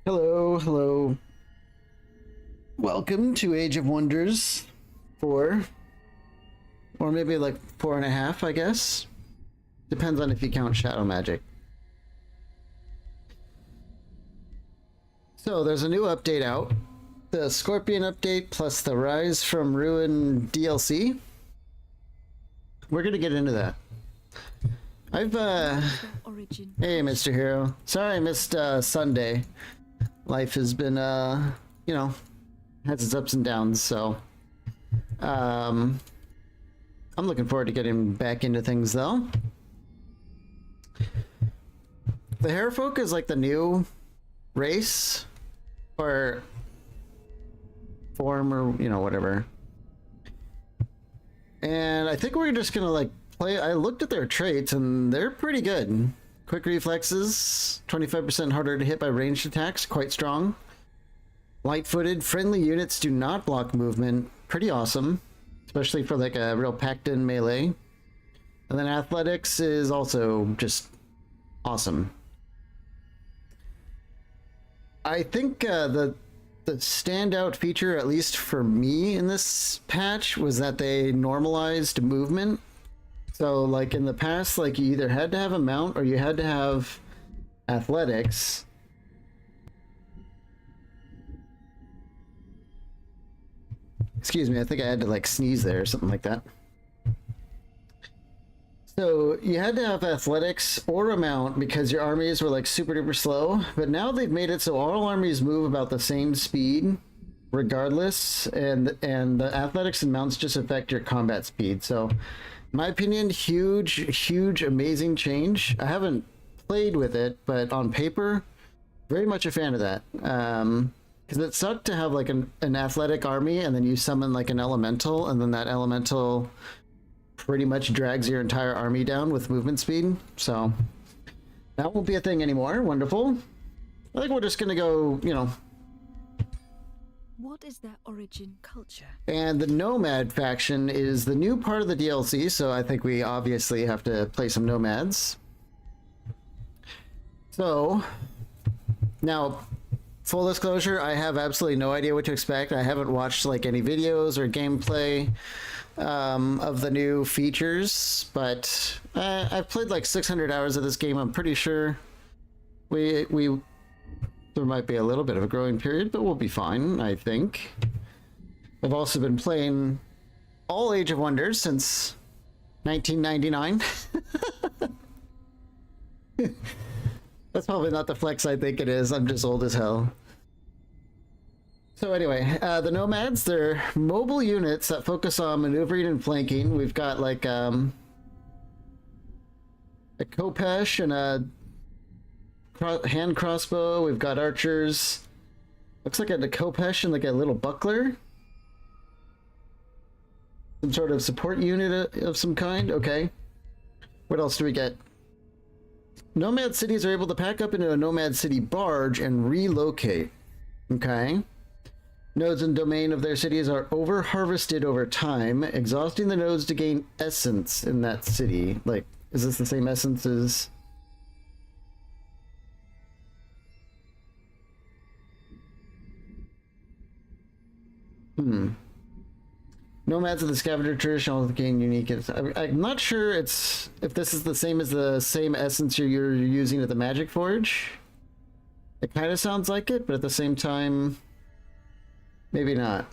Hello, hello. Welcome to Age of Wonders 4. Or maybe like 4.5, I guess. Depends on if you count Shadow Magic. So there's a new update out. The Scorpion update plus the Rise from Ruin DLC. We're gonna get into that. Hey, Mr. Hero. Sorry I missed Sunday. Life has been, you know, has its ups and downs, so... I'm looking forward to getting back into things, though. The Hairfolk is like the new race, or form, or, you know, whatever. And I think we're just gonna, like, play... I looked at their traits, and they're pretty good. Quick reflexes, 25% harder to hit by ranged attacks, quite strong. Light-footed, friendly units do not block movement, pretty awesome. Especially for like a real packed-in melee. And then athletics is also just awesome. I think the standout feature, at least for me in this patch, was that they normalized movement. So like in the past, like you either had to have a mount or you had to have athletics. Excuse me, I think I had to like sneeze there or something like that. So you had to have athletics or a mount because your armies were like super duper slow, but now they've made it so all armies move about the same speed regardless, and the athletics and mounts just affect your combat speed. So in my opinion, huge amazing change. I haven't played with it, but on paper, very much a fan of that. Because it sucked to have like an athletic army and then you summon like an elemental, and then that elemental pretty much drags your entire army down with movement speed. So that won't be a thing anymore. Wonderful. I think we're just gonna go, you know. What is their origin culture? And the Nomad faction is the new part of the DLC, so I think we obviously have to play some Nomads. So now, full disclosure, I have absolutely no idea what to expect. I haven't watched like any videos or gameplay of the new features, but I've played like 600 hours of this game. I'm pretty sure there might be a little bit of a growing period, but we'll be fine, I think. I've also been playing all Age of Wonders since 1999. That's probably not the flex I think it is. I'm just old as hell. So anyway, the Nomads, they're mobile units that focus on maneuvering and flanking. We've got like a Khopesh and a hand crossbow. We've got archers. Looks like a Khopesh and like a little buckler. Some sort of support unit of some kind. Okay. What else do we get? Nomad cities are able to pack up into a Nomad city barge and relocate. Okay. Nodes and domain of their cities are over-harvested over time, exhausting the nodes to gain essence in that city. Like, is this the same essence as... Nomads of the Scavenger tradition also gain unique... I'm not sure if this is the same as the same essence you're using at the Magic Forge. It kind of sounds like it, but at the same time, maybe not.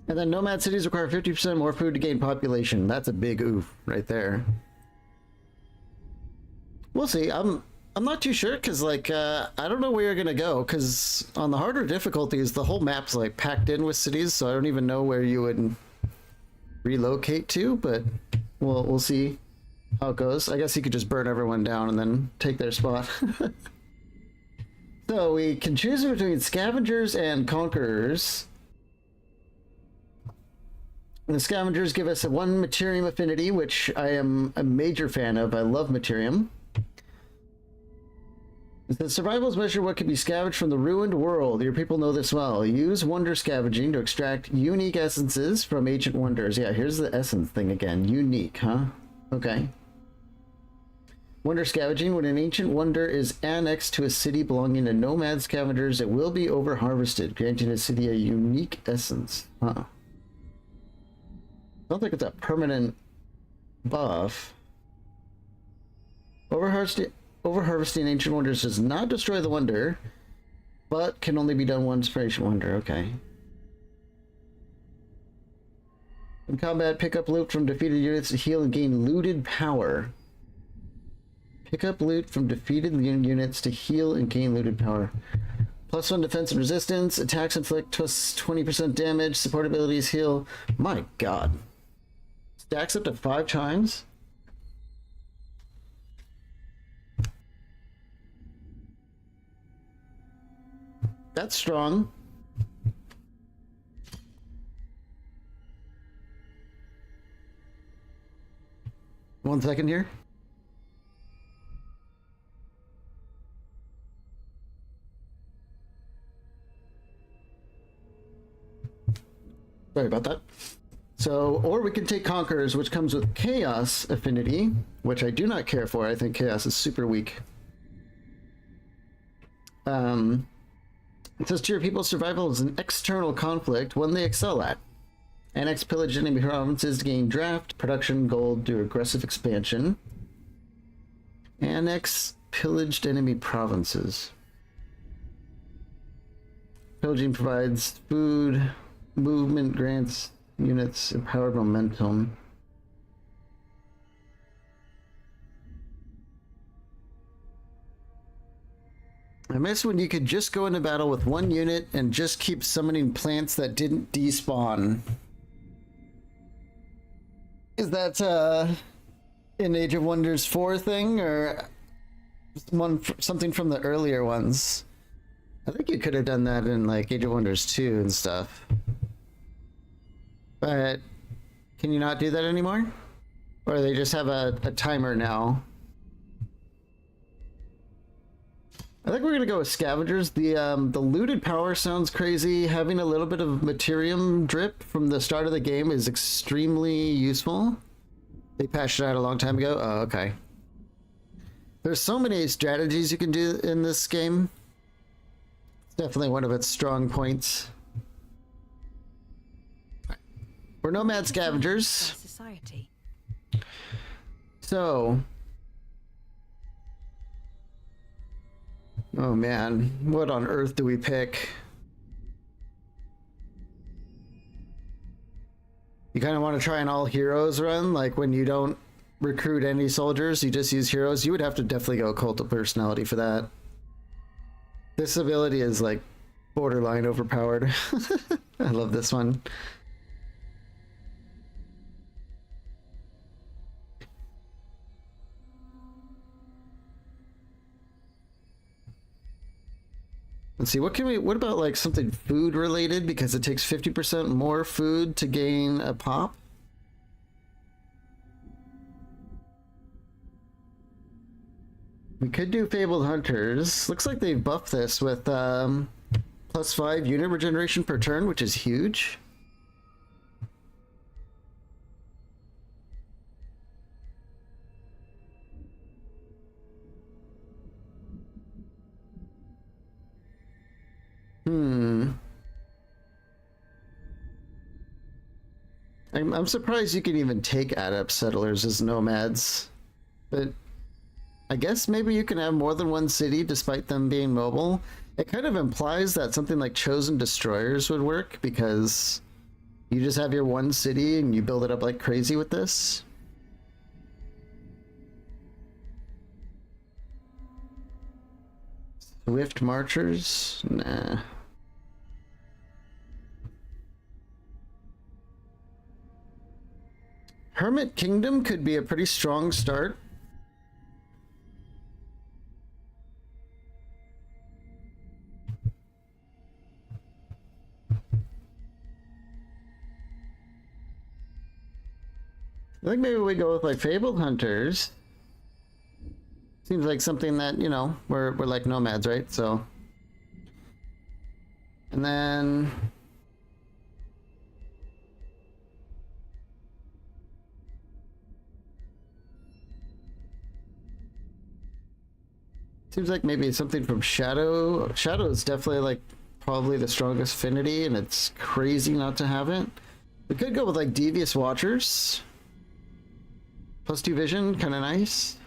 And then Nomad cities require 50% more food to gain population. That's a big oof right there. We'll see. I'm not too sure, because like I don't know where you're gonna go, because on the harder difficulties the whole map's like packed in with cities, so I don't even know where you would relocate to, but we'll see how it goes. I guess you could just burn everyone down and then take their spot. So we can choose between Scavengers and Conquerors. The Scavengers give us a 1 Materium affinity, which I am a major fan of. I love Materium. The survivals measure what can be scavenged from the ruined world. Your people know this well. Use wonder scavenging to extract unique essences from ancient wonders. Yeah, here's the essence thing again. Unique, huh? Okay. Wonder scavenging. When an ancient wonder is annexed to a city belonging to nomad scavengers, it will be over-harvested, granting a city a unique essence. Huh. I don't think it's a permanent buff. Over-harvesting ancient wonders does not destroy the wonder, but can only be done once for ancient wonder. Okay. In combat, pick up loot from defeated units to heal and gain looted power. Pick up loot from defeated units to heal and gain looted power. +1 defense and resistance. Attacks inflict plus 20% damage. Support abilities heal. My god. Stacks up to 5 times? That's strong. One second here. Sorry about that. So, or we can take Conquerors, which comes with Chaos affinity, which I do not care for. I think Chaos is super weak. It says to your people's survival is an external conflict, one they excel at. Annex pillage enemy provinces to gain draft, production, gold, do aggressive expansion. Annex pillaged enemy provinces. Pillaging provides food, movement grants units empowered momentum. I miss when you could just go into battle with one unit and just keep summoning plants that didn't despawn. Is that an Age of Wonders 4 thing, or something from the earlier ones? I think you could have done that in like Age of Wonders 2 and stuff. But can you not do that anymore? Or they just have a timer now? I think we're gonna go with Scavengers. The looted power sounds crazy. Having a little bit of Materium drip from the start of the game is extremely useful. They patched it out a long time ago. Oh, okay. There's so many strategies you can do in this game. It's definitely one of its strong points. We're nomad scavengers. Society. So, oh man, what on earth do we pick? You kind of want to try an all heroes run, like when you don't recruit any soldiers, you just use heroes. You would have to definitely go cult of personality for that. This ability is like borderline overpowered. I love this one. Let's see, what about like something food related, because it takes 50% more food to gain a pop? We could do Fabled Hunters. Looks like they've buffed this with +5 unit regeneration per turn, which is huge. I'm surprised you can even take adept settlers as nomads, but I guess maybe you can have more than one city despite them being mobile. It kind of implies that something like chosen destroyers would work, because you just have your one city and you build it up like crazy with this. Swift marchers? Nah. Hermit Kingdom could be a pretty strong start. I think maybe we go with like Fabled Hunters. Seems like something that, you know, we're like nomads, right? So, and then Seems like maybe something from Shadow. Shadow is definitely like probably the strongest affinity, and it's crazy not to have it. We could go with like Devious Watchers. +2 vision, kind of nice.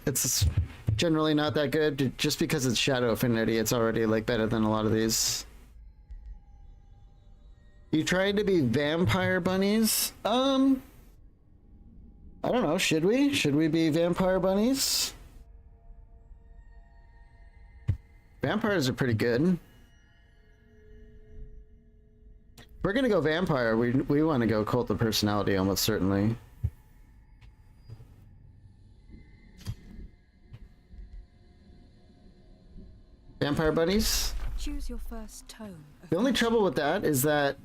It's generally not that good. Just because it's Shadow affinity, it's already like better than a lot of these. You trying to be vampire bunnies? I don't know, should we? Should we be vampire bunnies? Vampires are pretty good. If we're gonna go vampire, we want to go cult of personality almost certainly. Vampire bunnies? Choose your first tone. The only trouble with that is that,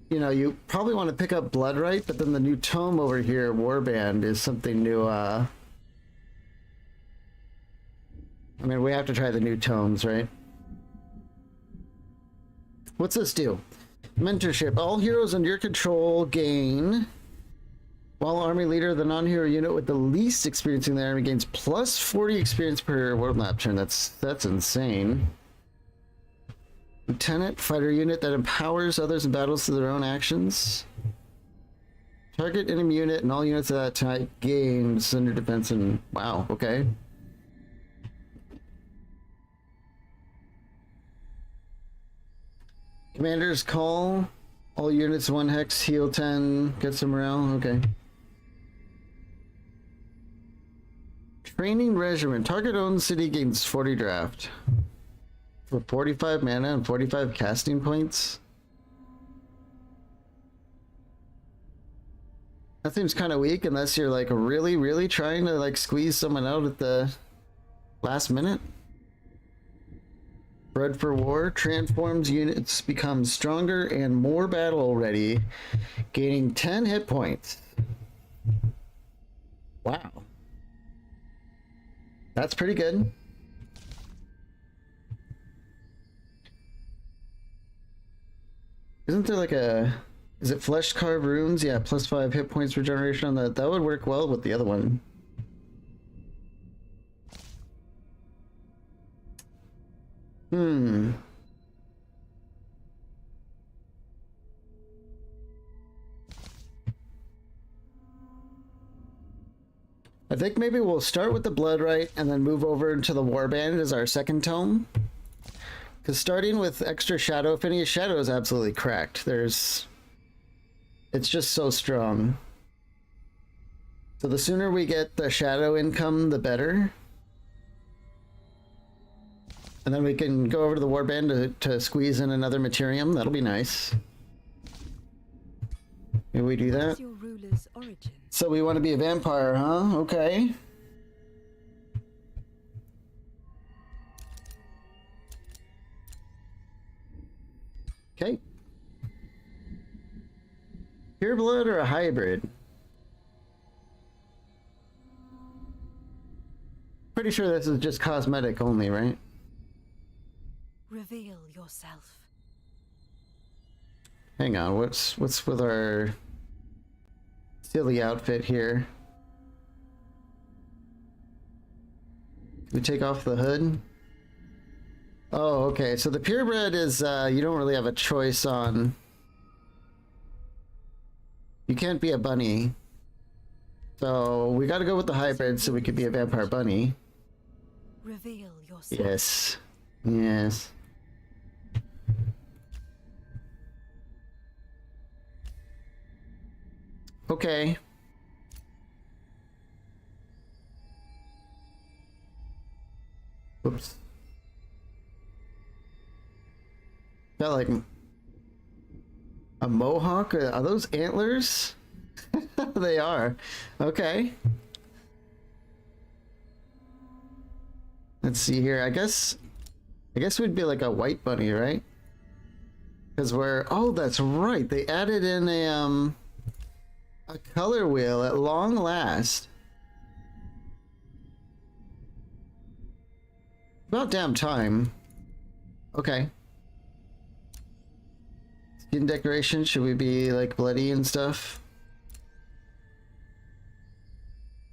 you know, you probably want to pick up Bloodright, but then the new tome over here, Warband, is something new. I mean, we have to try the new tomes, right? What's this do? Mentorship. All heroes under your control gain. While army leader, the non-hero unit with the least experience in the army gains +40 experience per world map turn. That's insane. Lieutenant, fighter unit that empowers others in battles through their own actions. Target enemy unit and all units of that type gains under defense and... Wow, okay. Commander's call. All units 1 hex, heal 10, get some morale, okay. Training Regiment. Target owned city gains 40 draft. For 45 mana and 45 casting points? That seems kind of weak unless you're like really, really trying to like squeeze someone out at the last minute. Bred for War. Transforms units become stronger and more battle ready, gaining 10 hit points. Wow. That's pretty good. Isn't there like a... Is it Flesh Carved Runes? Yeah, +5 hit points regeneration on that. That would work well with the other one. I think maybe we'll start with the Bloodright and then move over into the Warband as our second tome. Because starting with extra Shadow Affinity, Shadow is absolutely cracked. It's just so strong. So the sooner we get the Shadow income, the better. And then we can go over to the Warband to squeeze in another Materium. That'll be nice. Maybe we do that? Your ruler's origin. So we want to be a vampire, huh? Okay. Okay. Pure blood or a hybrid? Pretty sure this is just cosmetic only, right? Reveal yourself. Hang on, what's with our silly outfit here? Can we take off the hood? Oh, okay. So the purebred is you don't really have a choice on. You can't be a bunny. So we got to go with the hybrid so we could be a vampire bunny. Reveal yourself. Yes. Yes. Okay. Oops. Got like a mohawk? Are those antlers? They are. Okay. Let's see here. I guess we'd be like a white bunny, right? Because we're... Oh, that's right. They added in a color wheel at long last. About damn time. Okay. Skin decoration, should we be like bloody and stuff?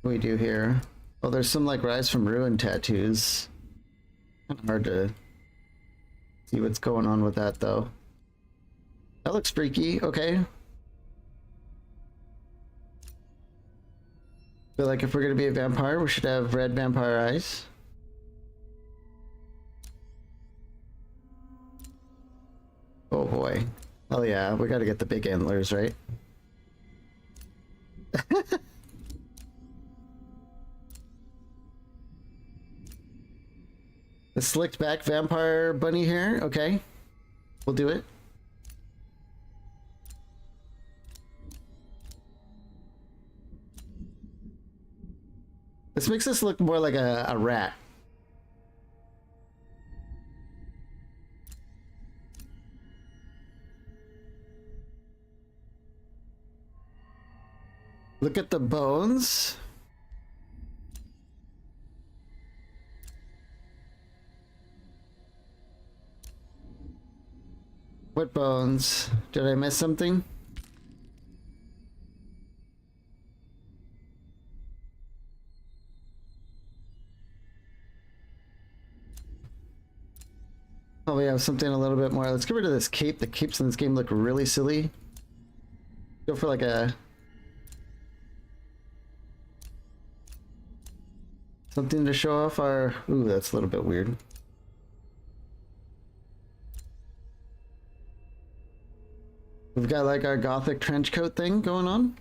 What do we do here? Oh, there's some like Rise from Ruin tattoos. Kind of hard to see what's going on with that though. That looks freaky. Okay. Feel like if we're gonna be a vampire, we should have red vampire eyes. Oh boy. Oh yeah, we gotta get the big antlers, right? The slicked back vampire bunny hair. Okay. We'll do it. This makes us look more like a rat. Look at the bones. What bones? Did I miss something? Oh, we have something a little bit more. Let's get rid of this cape. The capes in this game look really silly. Go for like a... something to show off our... Ooh, that's a little bit weird. We've got like our gothic trench coat thing going on.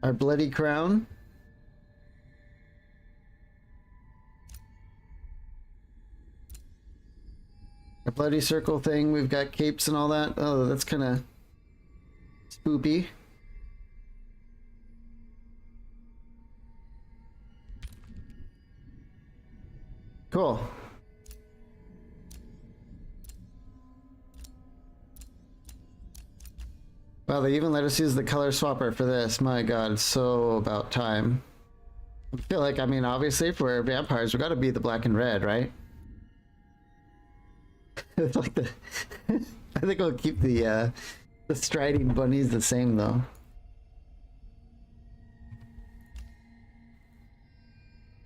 Our bloody crown. A bloody circle thing. We've got capes and all that. Oh, that's kind of spoopy. Cool. Wow, they even let us use the color swapper for this. My god, it's so about time. I feel like, I mean, obviously if we're vampires, we gotta be the black and red, right? It's like the I think we'll keep the striding bunnies the same though.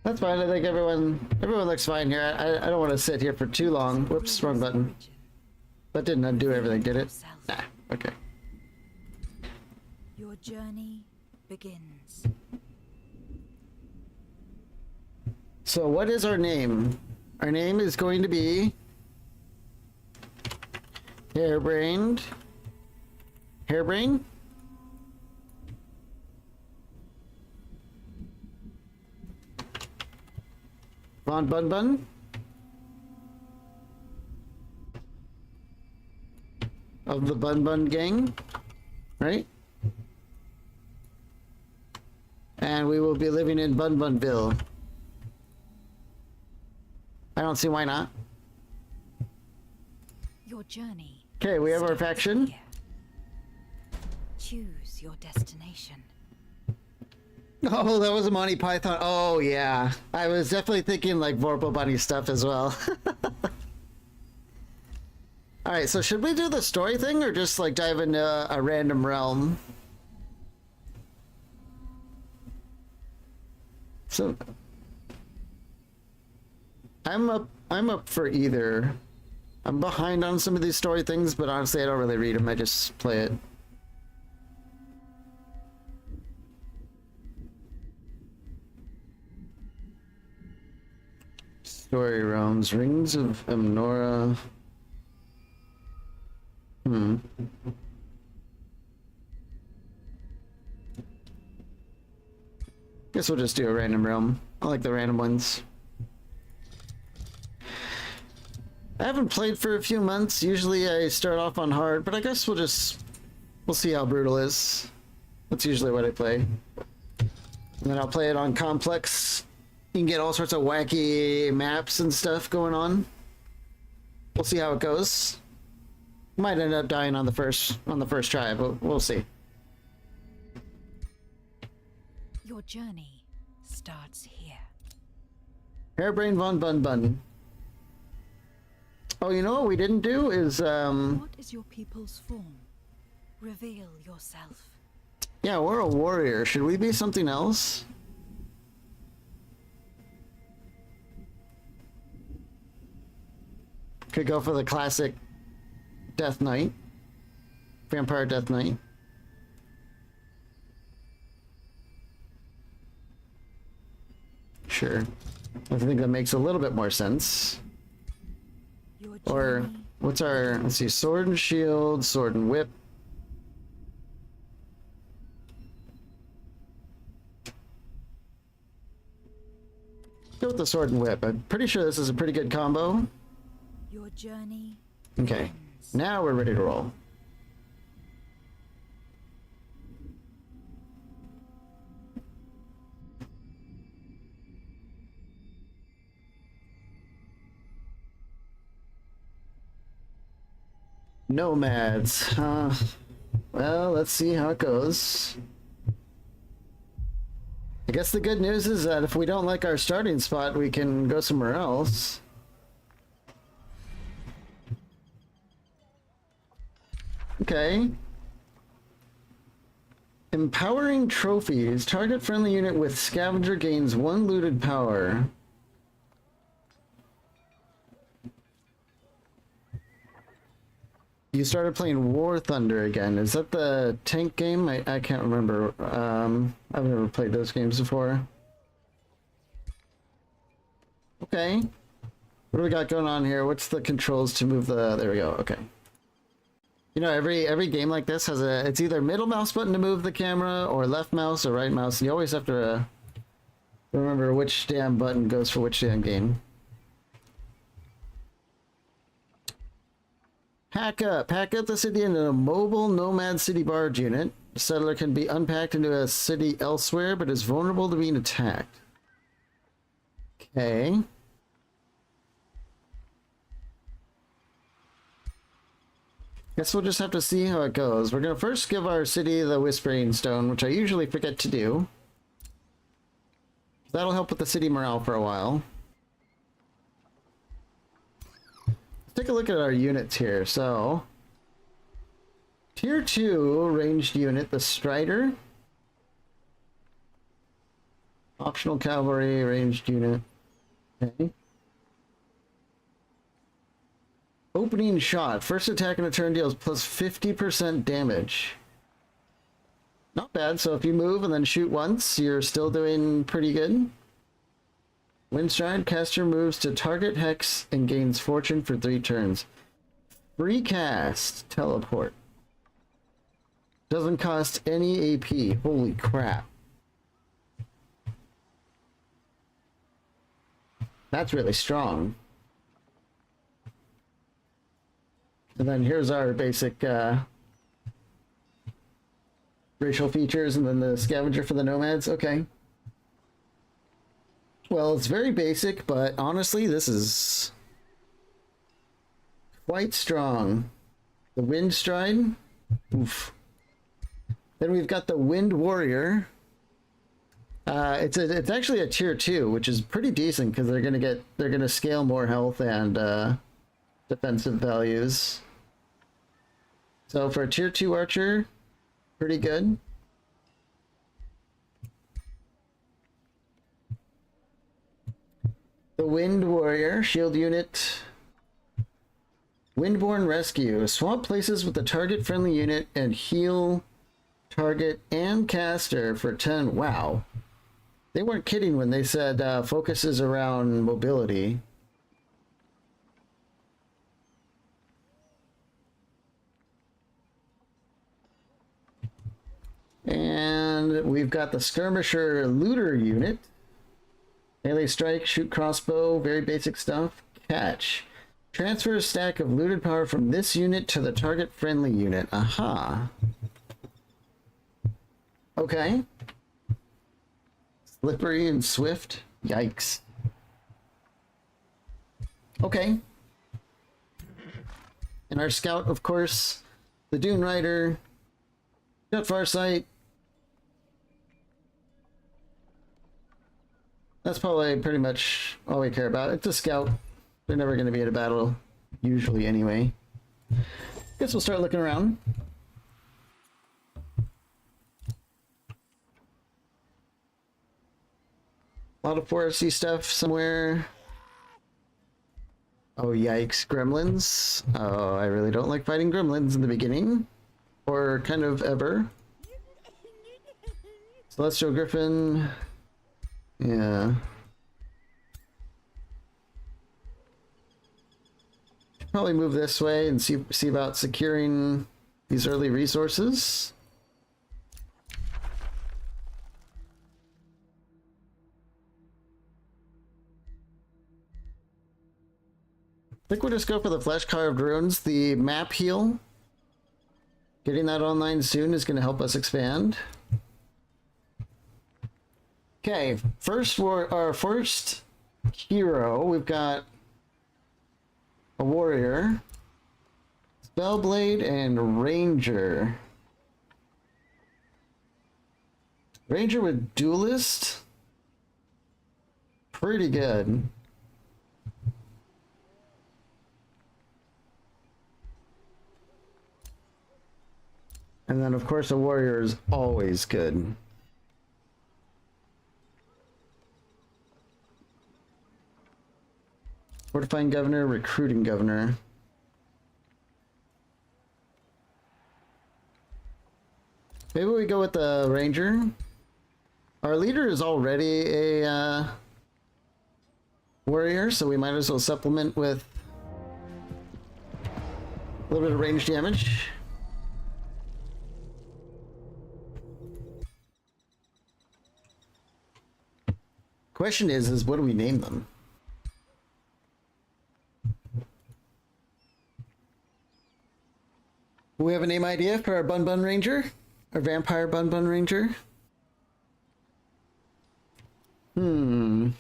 That's fine. I think everyone looks fine here. I don't want to sit here for too long. Whoops, wrong button. That didn't undo everything, did it? Nah. Okay. Your journey begins. So what is our name? Our name is going to be Hairbrained. Hairbrain? Von Bun Bun? Of the Bun Bun gang, right? And we will be living in Bun Bunville. I don't see why not. Your journey. Okay, we have our faction. Here. Choose your destination. Oh, that was a Monty Python. Oh, yeah. I was definitely thinking like Vorpal Bunny stuff as well. Alright, so should we do the story thing or just like dive into a random realm? So I'm up for either. I'm behind on some of these story things, but honestly I don't really read them, I just play it. Story realms, Rings of Amnora. Guess we'll just do a random realm. I like the random ones. I haven't played for a few months. Usually I start off on hard, but I guess we'll see how brutal is. That's usually what I play. And then I'll play it on complex. You can get all sorts of wacky maps and stuff going on. We'll see how it goes. Might end up dying on the first try, but we'll see. Your journey starts here. Hairbrain Von Bun Bun. Oh, you know what we didn't do is What is your people's form? Reveal yourself. Yeah, we're a warrior. Should we be something else? Could go for the classic Death Knight. Vampire Death Knight. Sure. I think that makes a little bit more sense. Your Or, journey what's our, let's see, sword and shield, sword and whip. Go with the sword and whip. I'm pretty sure this is a pretty good combo. Your journey Okay, now we're ready to roll. Nomads. Well, let's see how it goes. I guess the good news is that if we don't like our starting spot, we can go somewhere else. Okay. Empowering trophies. Target friendly unit with scavenger gains 1 looted power. You started playing War Thunder again. Is that the tank game? I can't remember. I've never played those games before. Okay. What do we got going on here? What's the controls to move the... There we go. Okay. You know, every game like this has a... It's either middle mouse button to move the camera, or left mouse, or right mouse. You always have to remember which damn button goes for which damn game. Pack up the city into a mobile nomad city barge unit. The settler can be unpacked into a city elsewhere, but is vulnerable to being attacked. Okay. Guess we'll just have to see how it goes. We're gonna first give our city the Whispering Stone, which I usually forget to do. That'll help with the city morale for a while. Take a look at our units here. So, tier 2 ranged unit, the Strider. Optional cavalry ranged unit. Okay. Opening shot. First attack in a turn deals plus 50% damage. Not bad. So if you move and then shoot once, you're still doing pretty good. Windstride, caster moves to target hex and gains fortune for 3 turns. Free cast, teleport. Doesn't cost any AP. Holy crap. That's really strong. And then here's our basic racial features, and then the scavenger for the nomads. Okay. Well, it's very basic, but honestly, this is quite strong. The Wind Stride. Oof. Then we've got the Wind Warrior. It's actually a tier 2, which is pretty decent because they're gonna scale more health and defensive values. So for a tier 2 archer, pretty good. The Wind Warrior, shield unit. Windborne Rescue. Swap places with the target friendly unit and heal target and caster for 10. Wow. They weren't kidding when they said focuses around mobility. And we've got the Skirmisher Looter unit. Melee strike, shoot crossbow, very basic stuff. Catch. Transfer a stack of looted power from this unit to the target friendly unit. Aha. Okay. Slippery and swift. Yikes. Okay. And our scout, of course, the Dune Rider. Got Farsight. That's probably pretty much all we care about. It's a scout. They're never going to be in a battle, usually anyway. Guess we'll start looking around. A lot of foresty stuff somewhere. Oh, yikes, gremlins. Oh, I really don't like fighting gremlins in the beginning. Or kind of ever. Celestial Griffin. Yeah. Probably move this way and see about securing these early resources. I think we'll just go for the Flesh Carved Runes. The map heal. Getting that online soon is going to help us expand. Okay, our first hero, we've got a warrior, Spellblade, and Ranger. Ranger with Duelist? Pretty good. And then, of course, a warrior is always good. Fortifying Governor, Recruiting Governor. Maybe we go with the Ranger. Our leader is already a warrior, so we might as well supplement with a little bit of range damage. Question is what do we name them? We have a name idea for our Bun Bun Ranger? Our Vampire Bun Bun Ranger? We can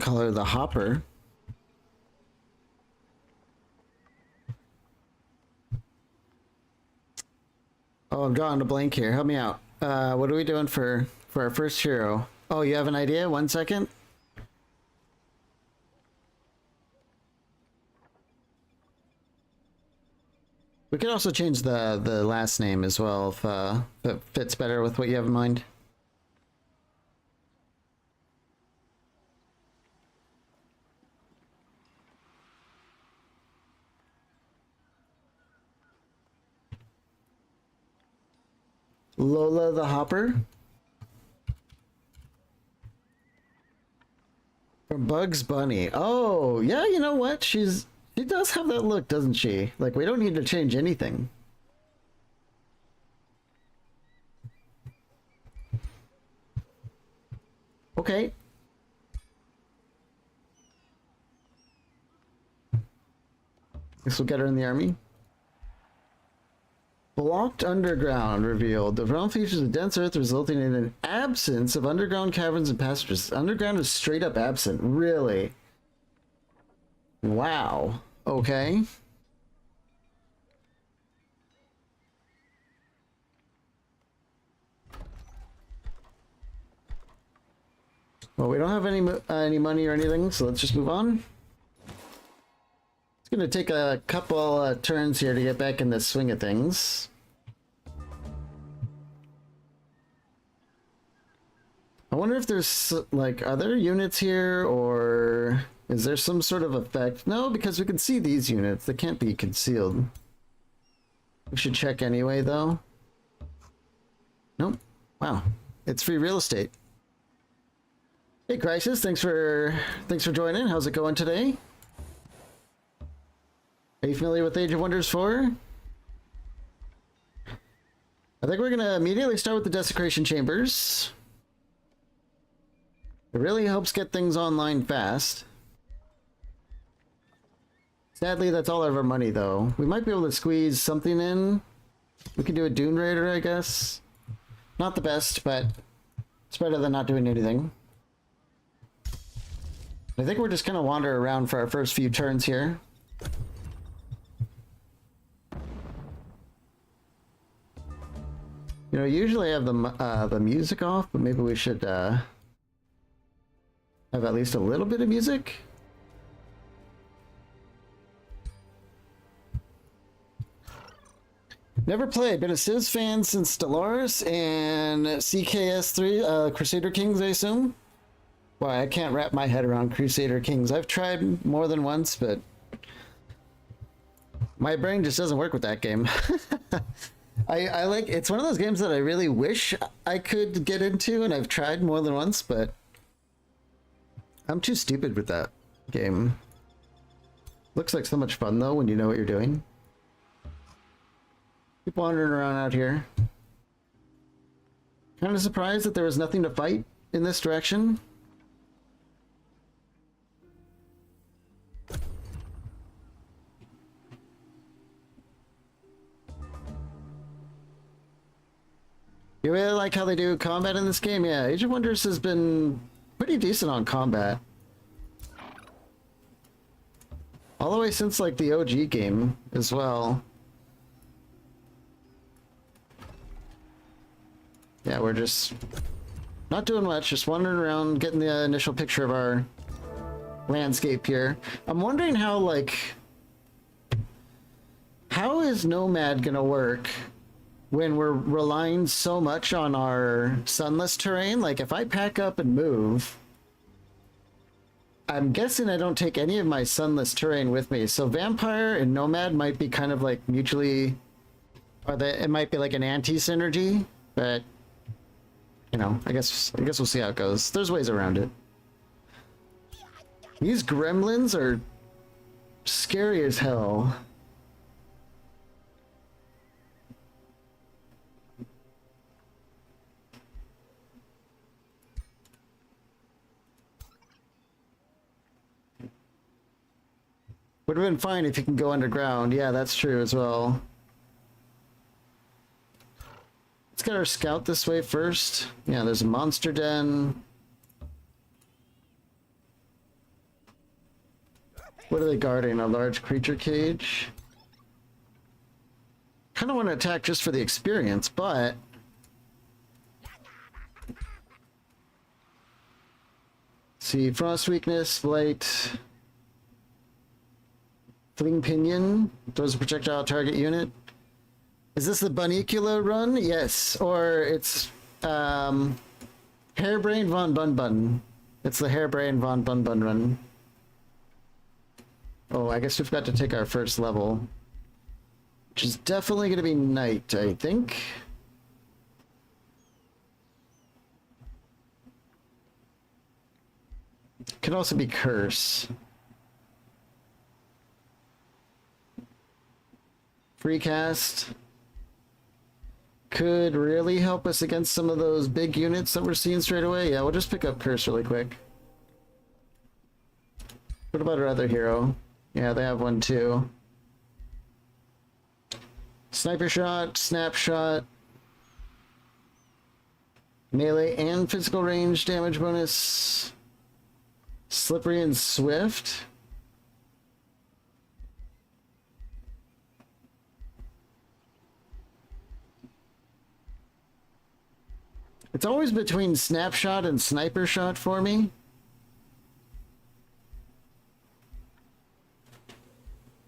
call her the Hopper. Oh, I'm drawing a blank here. Help me out. What are we doing for our first hero? Oh, you have an idea? 1 second. We could also change the last name as well if it fits better with what you have in mind. Lola the Hopper. From Bugs Bunny. Oh, yeah, you know what? She does have that look, doesn't she? Like, we don't need to change anything. Okay. Guess we'll get her in the army. Blocked Underground revealed. The realm features a dense earth resulting in an absence of underground caverns and passages. Underground is straight up absent. Really? Wow. Okay. Well, we don't have any money or anything, so let's just move on. It's gonna take a couple turns here to get back in the swing of things. I wonder if there's, like, are there units here, or is there some sort of effect? No, because we can see these units. They can't be concealed. We should check anyway, though. Nope. Wow. It's free real estate. Hey, Crisis, thanks for joining. How's it going today? Are you familiar with Age of Wonders 4? I think we're gonna immediately start with the Desecration Chambers. It really helps get things online fast. Sadly, that's all of our money, though. We might be able to squeeze something in. We can do a Dune Raider, I guess. Not the best, but it's better than not doing anything. I think we're just gonna wander around for our first few turns here. You know, usually I have the music off, but maybe we should have at least a little bit of music. Never played. Been a Civ fan since Stellaris and CKS3, Crusader Kings, I assume. Why, I can't wrap my head around Crusader Kings. I've tried more than once, but my brain just doesn't work with that game. I like, it's one of those games that I really wish I could get into, and I've tried more than once, but I'm too stupid with that game. Looks like so much fun though when you know what you're doing. Keep wandering around out here. Kind of surprised that there was nothing to fight in this direction. You really like how they do combat in this game? Yeah, Age of Wonders has been pretty decent on combat. All the way since like the OG game as well. Yeah, we're just not doing much, just wandering around, getting the initial picture of our landscape here. I'm wondering how, like, how is Nomad gonna work when we're relying so much on our sunless terrain? Like, if I pack up and move, I'm guessing I don't take any of my sunless terrain with me. So Vampire and Nomad might be kind of like mutually, or it might be like an anti-synergy, but you know, I guess we'll see how it goes. There's ways around it. These gremlins are scary as hell. Would have been fine if you can go underground. Yeah, that's true as well. Let's get our scout this way first. Yeah, there's a monster den. What are they guarding? A large creature cage? Kind of want to attack just for the experience, but see, frost weakness, blight, fling pinion, throws a projectile at target unit. Is this the Bunicula run? Yes, or it's Hairbrain von Bun Bun. It's the Hairbrain von Bun Bun run. Oh, I guess we've got to take our first level, which is definitely going to be night, I think. Could also be curse. Free cast could really help us against some of those big units that we're seeing straight away. Yeah, we'll just pick up curse really quick. What about our other hero? Yeah, they have one too. Sniper shot, snapshot, melee and physical range damage bonus, slippery and swift. It's always between snapshot and sniper shot for me.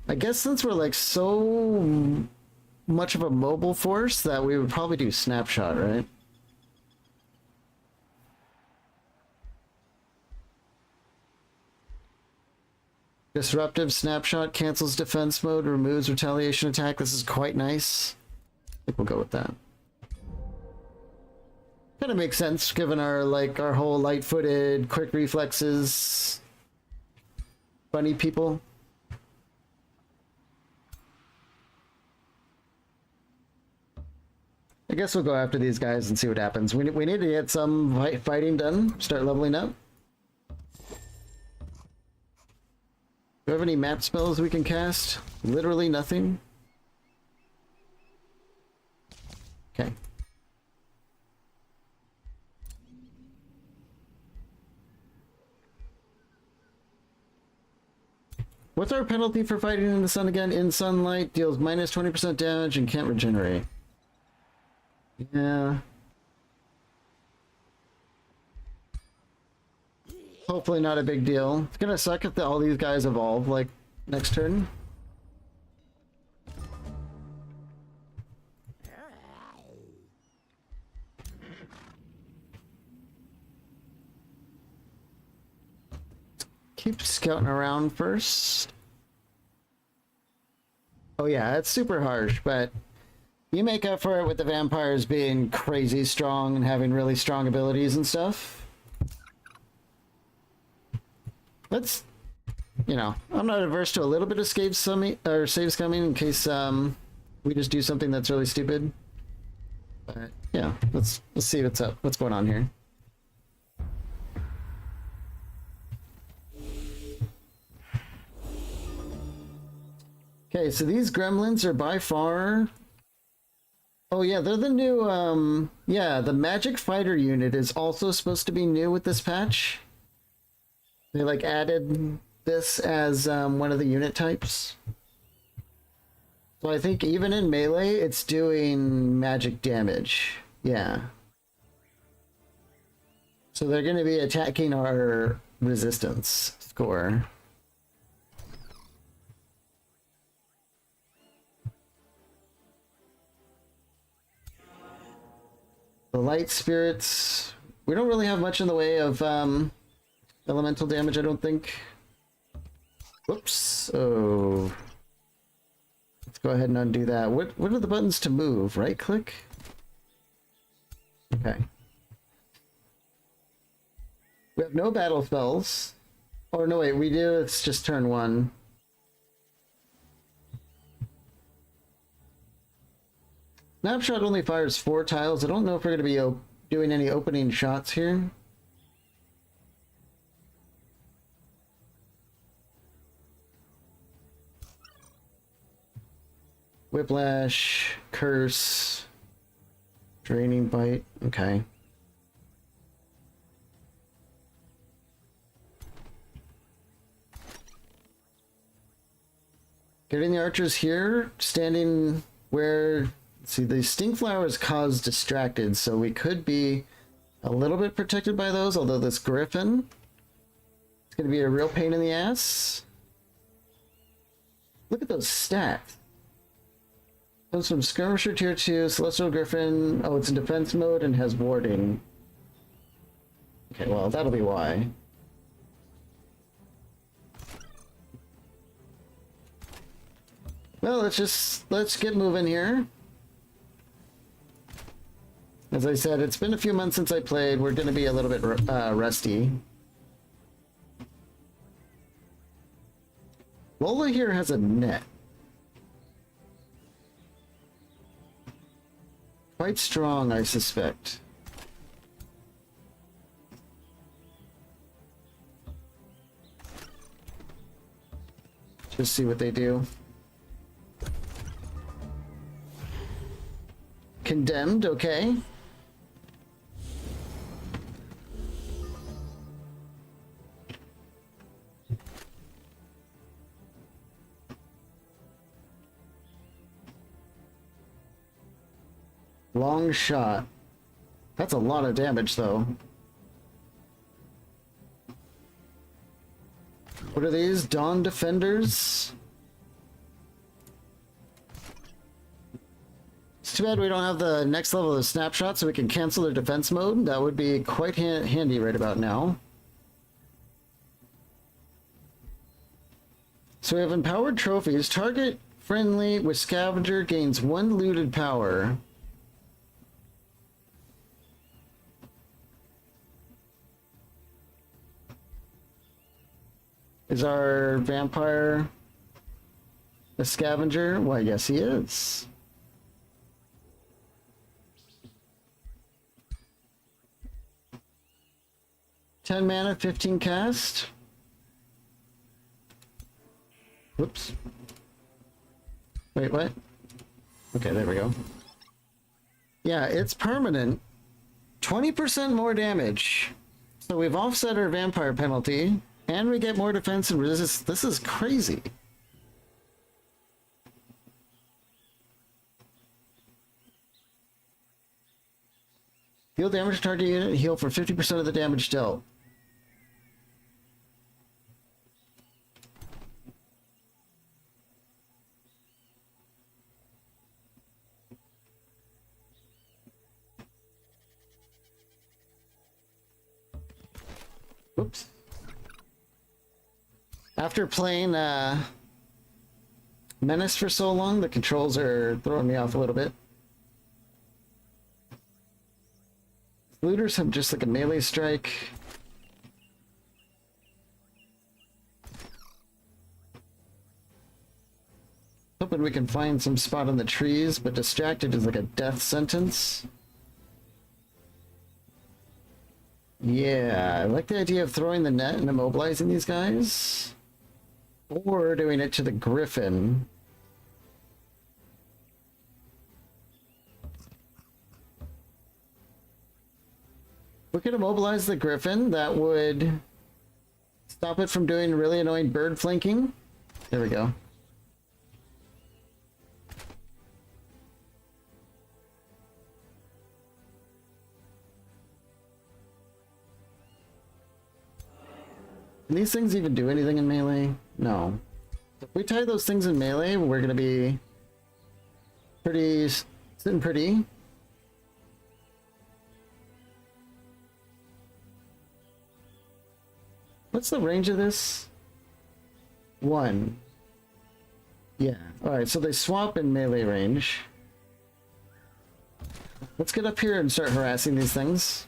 I guess since we're like so much of a mobile force that we would probably do snapshot, right? Disruptive snapshot cancels defense mode, removes retaliation attack. This is quite nice. I think we'll go with that. Kind of makes sense given our our whole light-footed, quick reflexes, bunny people. I guess we'll go after these guys and see what happens. We need to get some fighting done. Start leveling up. Do we have any map spells we can cast? Literally nothing. Okay. What's our penalty for fighting in the sun again? In sunlight, deals minus 20% damage and can't regenerate. Yeah. Hopefully not a big deal. It's gonna suck if all these guys evolve, like, next turn. keep scouting around first. Oh yeah, it's super harsh, but you make up for it with the vampires being crazy strong and having really strong abilities and stuff. Let's, you know, I'm not averse to a little bit of saves coming in case we just do something that's really stupid. But yeah, let's see what's going on here. Okay, so these gremlins are by far... Oh yeah, they're the new, yeah, the magic fighter unit is also supposed to be new with this patch. They, like, added this as, one of the unit types. So I think even in melee, it's doing magic damage. Yeah. So they're going to be attacking our resistance score. The light spirits, we don't really have much in the way of elemental damage, I don't think. Whoops. Oh. Let's go ahead and undo that. What are the buttons to move? Right click? Okay. We have no battle spells. Oh no, wait, we do. It's just turn 1. Snapshot only fires 4 tiles. I don't know if we're going to be doing any opening shots here. Whiplash, curse, draining bite. Okay. Getting the archers here, standing where... See, the stink flowers cause distracted, so we could be a little bit protected by those, although this griffin, it's going to be a real pain in the ass. Look at those stats. Comes from Skirmisher Tier 2, Celestial Griffin. Oh, it's in defense mode and has warding. Okay, well, that'll be why. Well, let's get moving here. As I said, it's been a few months since I played. We're going to be a little bit rusty. Lola here has a net. Quite strong, I suspect. Just see what they do. Condemned, okay. Long shot. That's a lot of damage, though. What are these? Dawn Defenders? It's too bad we don't have the next level of snapshot so we can cancel their defense mode. That would be quite handy right about now. So we have empowered trophies. Target friendly with scavenger gains 1 looted power. Is our vampire a scavenger? Why, yes, he is. $10 mana, 15 cast. Whoops. Wait, what? Okay, there we go. Yeah, it's permanent. 20% more damage. So we've offset our vampire penalty. And we get more defense and resist. This is crazy. Heal damage to target unit. Heal for 50% of the damage dealt. Oops. After playing Menace for so long, the controls are throwing me off a little bit. Looters have just like a melee strike. Hoping we can find some spot on the trees, but distracted is like a death sentence. Yeah, I like the idea of throwing the net and immobilizing these guys. Or doing it to the griffin. If we could immobilize the griffin, that would stop it from doing really annoying bird flanking. There we go. Can these things even do anything in melee? No. If we tie those things in melee, we're gonna be sitting pretty. What's the range of this? 1. Yeah. Alright, so they swap in melee range. Let's get up here and start harassing these things.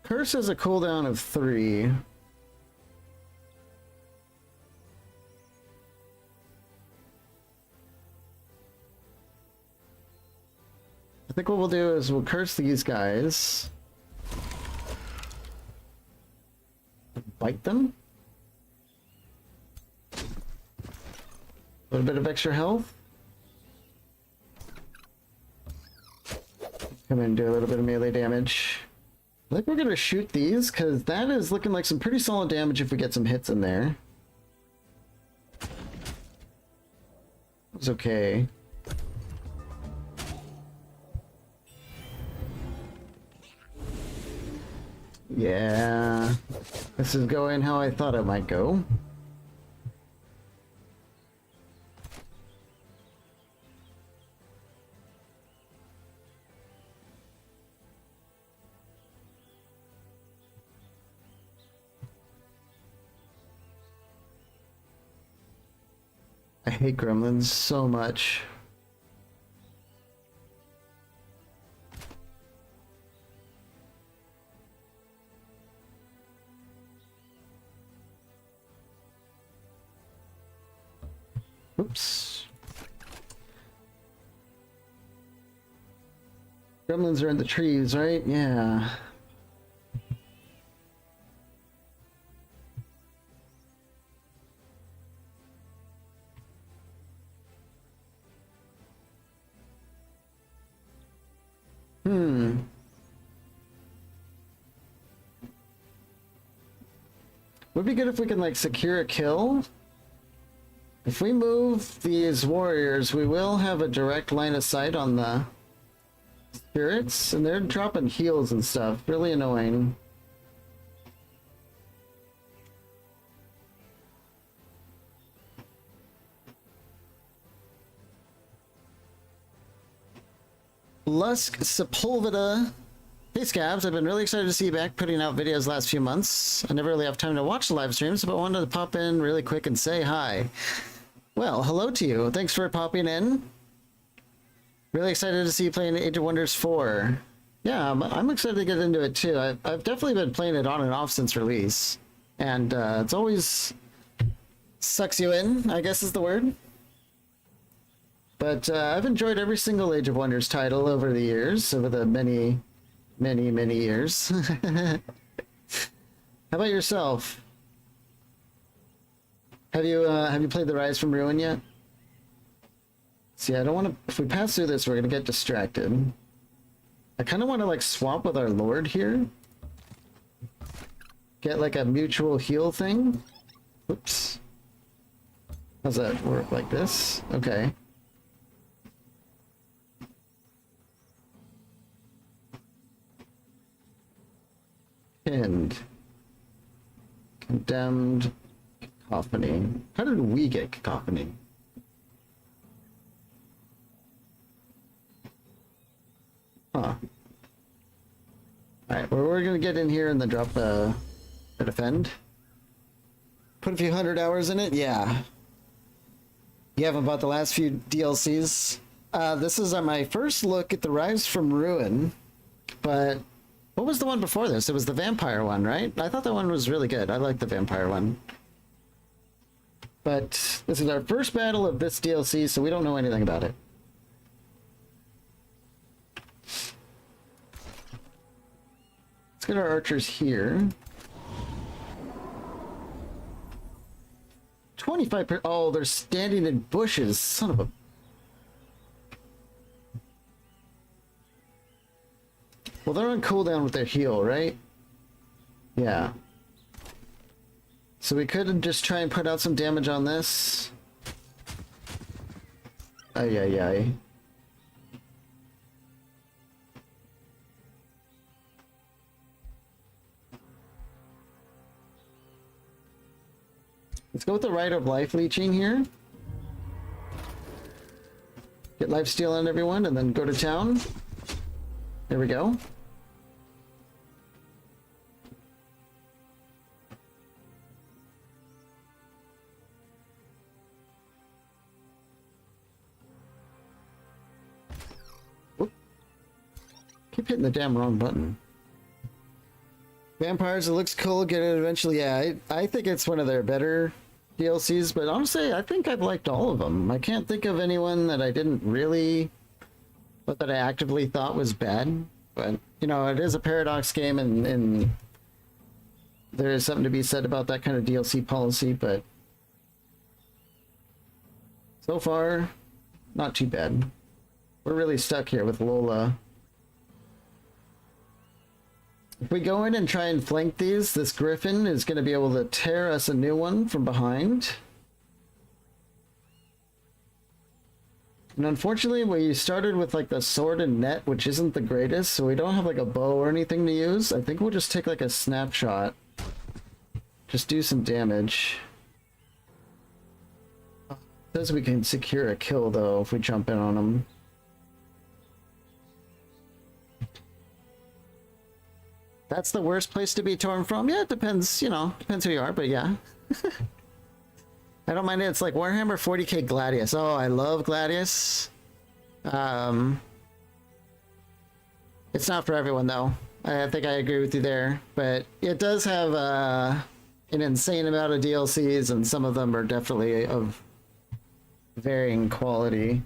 Curse has a cooldown of 3. I think what we'll do is we'll curse these guys. Bite them. A little bit of extra health. Come in and do a little bit of melee damage. I think we're gonna shoot these, because that is looking like some pretty solid damage if we get some hits in there. It's okay. Yeah, this is going how I thought it might go. I hate gremlins so much. Oops. Gremlins are in the trees, right? Yeah. Would be good if we can like secure a kill. If we move these warriors, we will have a direct line of sight on the spirits, and they're dropping heals and stuff. Really annoying. Lusk Sepulveda. Hey Skabs, I've been really excited to see you back putting out videos the last few months. I never really have time to watch the live streams, but wanted to pop in really quick and say hi. Well, hello to you. Thanks for popping in. Really excited to see you playing Age of Wonders 4. Yeah, I'm excited to get into it too. I've definitely been playing it on and off since release. And it's always sucks you in, I guess is the word. But I've enjoyed every single Age of Wonders title over the years, over the many years. How about yourself? Have you played the Rise from Ruin yet? See, I don't want to. If we pass through this, we're gonna get distracted. I kind of want to like swap with our Lord here. Get like a mutual heal thing. Oops. How's that work? Like this? Okay. Pinned. Condemned. Cacophony. How did we get cacophony? Huh. Alright, well, we're gonna get in here and then drop a defend. Put a few 100 hours in it? Yeah. You haven't bought the last few DLCs? This is my first look at the Rise from Ruin, but what was the one before this? It was the vampire one, right? I thought that one was really good. I like the vampire one. But this is our first battle of this DLC, so we don't know anything about it. Let's get our archers here. 25%. Oh, they're standing in bushes. Son of a. Well, they're on cooldown with their heal, right? Yeah. So we could just try and put out some damage on this. Ay, ay, ay. Let's go with the Rite of Life Leeching here. Get lifesteal on everyone and then go to town. There we go. Whoop. Keep hitting the damn wrong button. Vampires, it looks cool, get it eventually. Yeah, I think it's one of their better DLCs, but honestly, I think I've liked all of them. I can't think of anyone that I didn't really, but that I actively thought was bad. But, you know, it is a Paradox game, and there is something to be said about that kind of DLC policy, but so far, not too bad. We're really stuck here with Lola. If we go in and try and flank these, this Griffin is going to be able to tear us a new one from behind. And unfortunately, we started with like the sword and net, which isn't the greatest, so we don't have like a bow or anything to use. I think we'll just take like a snapshot. Just do some damage. It says we can secure a kill though if we jump in on them. That's the worst place to be torn from? Yeah, it depends, you know, depends who you are, but yeah. I don't mind it. It's like Warhammer 40k Gladius. Oh, I love Gladius. It's not for everyone, though. I think I agree with you there. But it does have an insane amount of DLCs, and some of them are definitely of varying quality.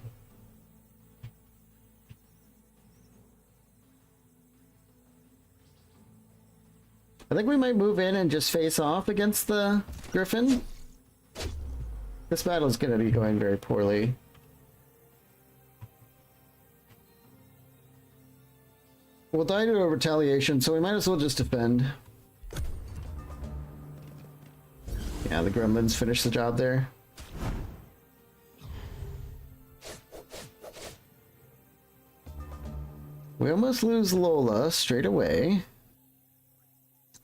I think we might move in and just face off against the Griffin. This battle is going to be going very poorly. We'll die to a retaliation, so we might as well just defend. Yeah, the gremlins finish the job there. We almost lose Lola straight away.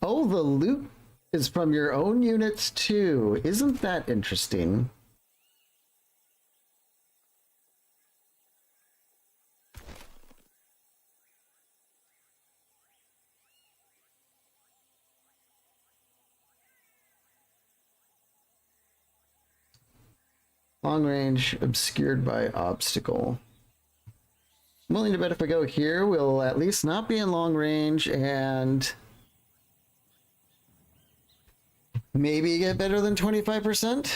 Oh, the loot is from your own units too. Isn't that interesting? Long range obscured by obstacle. I'm willing to bet if we go here, we'll at least not be in long range and maybe get better than 25%.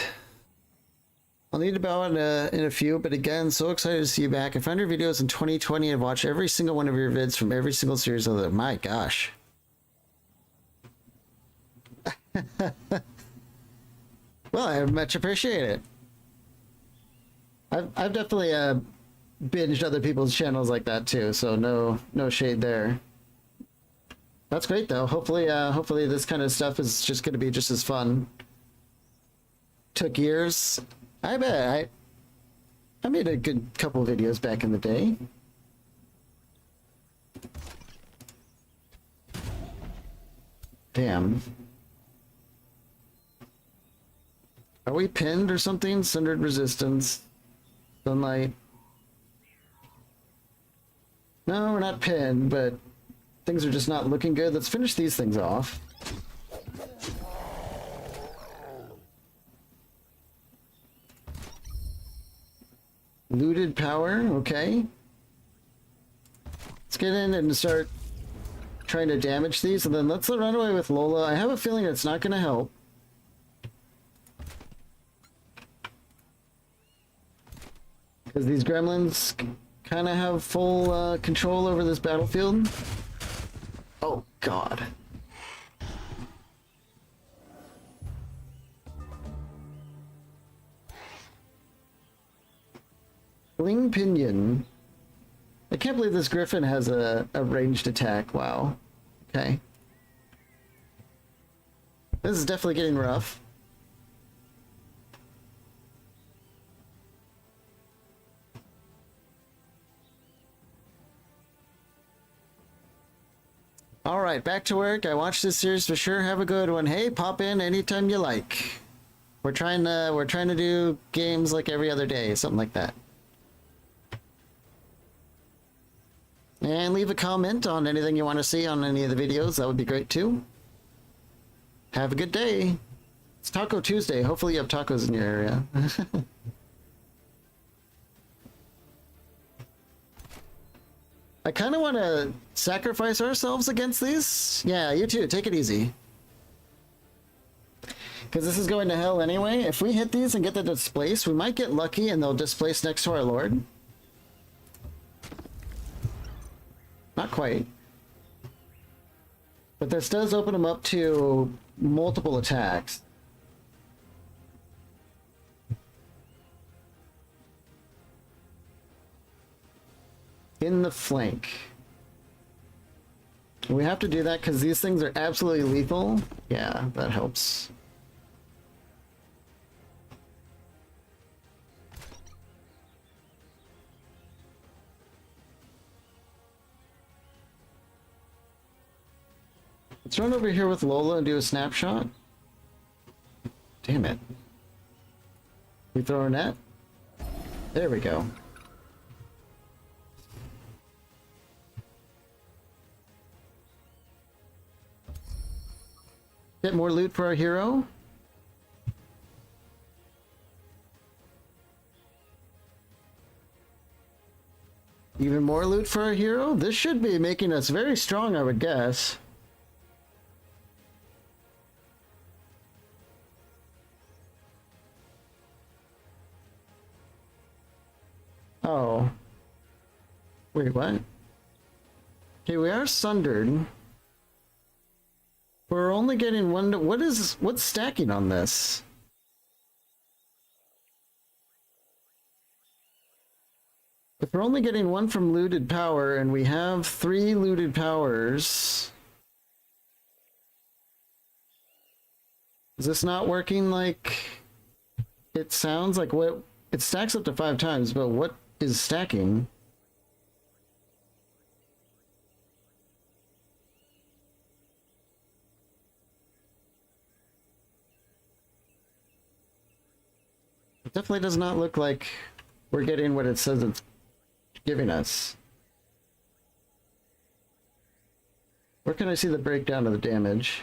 I'll need to bow in a few, but again, so excited to see you back. I found your videos in 2020 and watched every single one of your vids from every single series of them. My gosh. Well, I much appreciate it. I've definitely binged other people's channels like that too, so no shade there. That's great though. Hopefully this kind of stuff is just going to be just as fun. Took years. I bet I made a good couple videos back in the day. Damn. Are we pinned or something? Sundered resistance. Sunlight. No, we're not pinned, but things are just not looking good. Let's finish these things off. Looted power, okay. Let's get in and start trying to damage these, and then let's run away with Lola. I have a feeling it's not going to help. Because these gremlins kind of have full control over this battlefield. Oh, God. Bling Pinion. I can't believe this griffin has a ranged attack. Wow. Okay. This is definitely getting rough. All right, back to work. I watched this series for sure. Have a good one. Hey, pop in anytime you like. We're trying to do games like every other day, something like that. And leave a comment on anything you want to see on any of the videos. That would be great too. Have a good day. It's Taco Tuesday. Hopefully you have tacos in your area. I kind of want to sacrifice ourselves against these. Yeah, you too. Take it easy. Because this is going to hell anyway. If we hit these and get the displace, we might get lucky and they'll displace next to our Lord. Not quite. But this does open them up to multiple attacks. In the flank. We have to do that because these things are absolutely lethal. Yeah, that helps. Let's run over here with Lola and do a snapshot. Damn it. We throw our net. There we go. Get more loot for our hero. Even more loot for our hero. This should be making us very strong, I would guess. Oh. Wait, what? Okay, we are sundered. We're only getting one. What's stacking on this? If we're only getting one from looted power and we have 3 looted powers, is this not working like it sounds like? What it stacks up to 5 times, but what is stacking? It definitely does not look like we're getting what it says it's giving us. Where can I see the breakdown of the damage?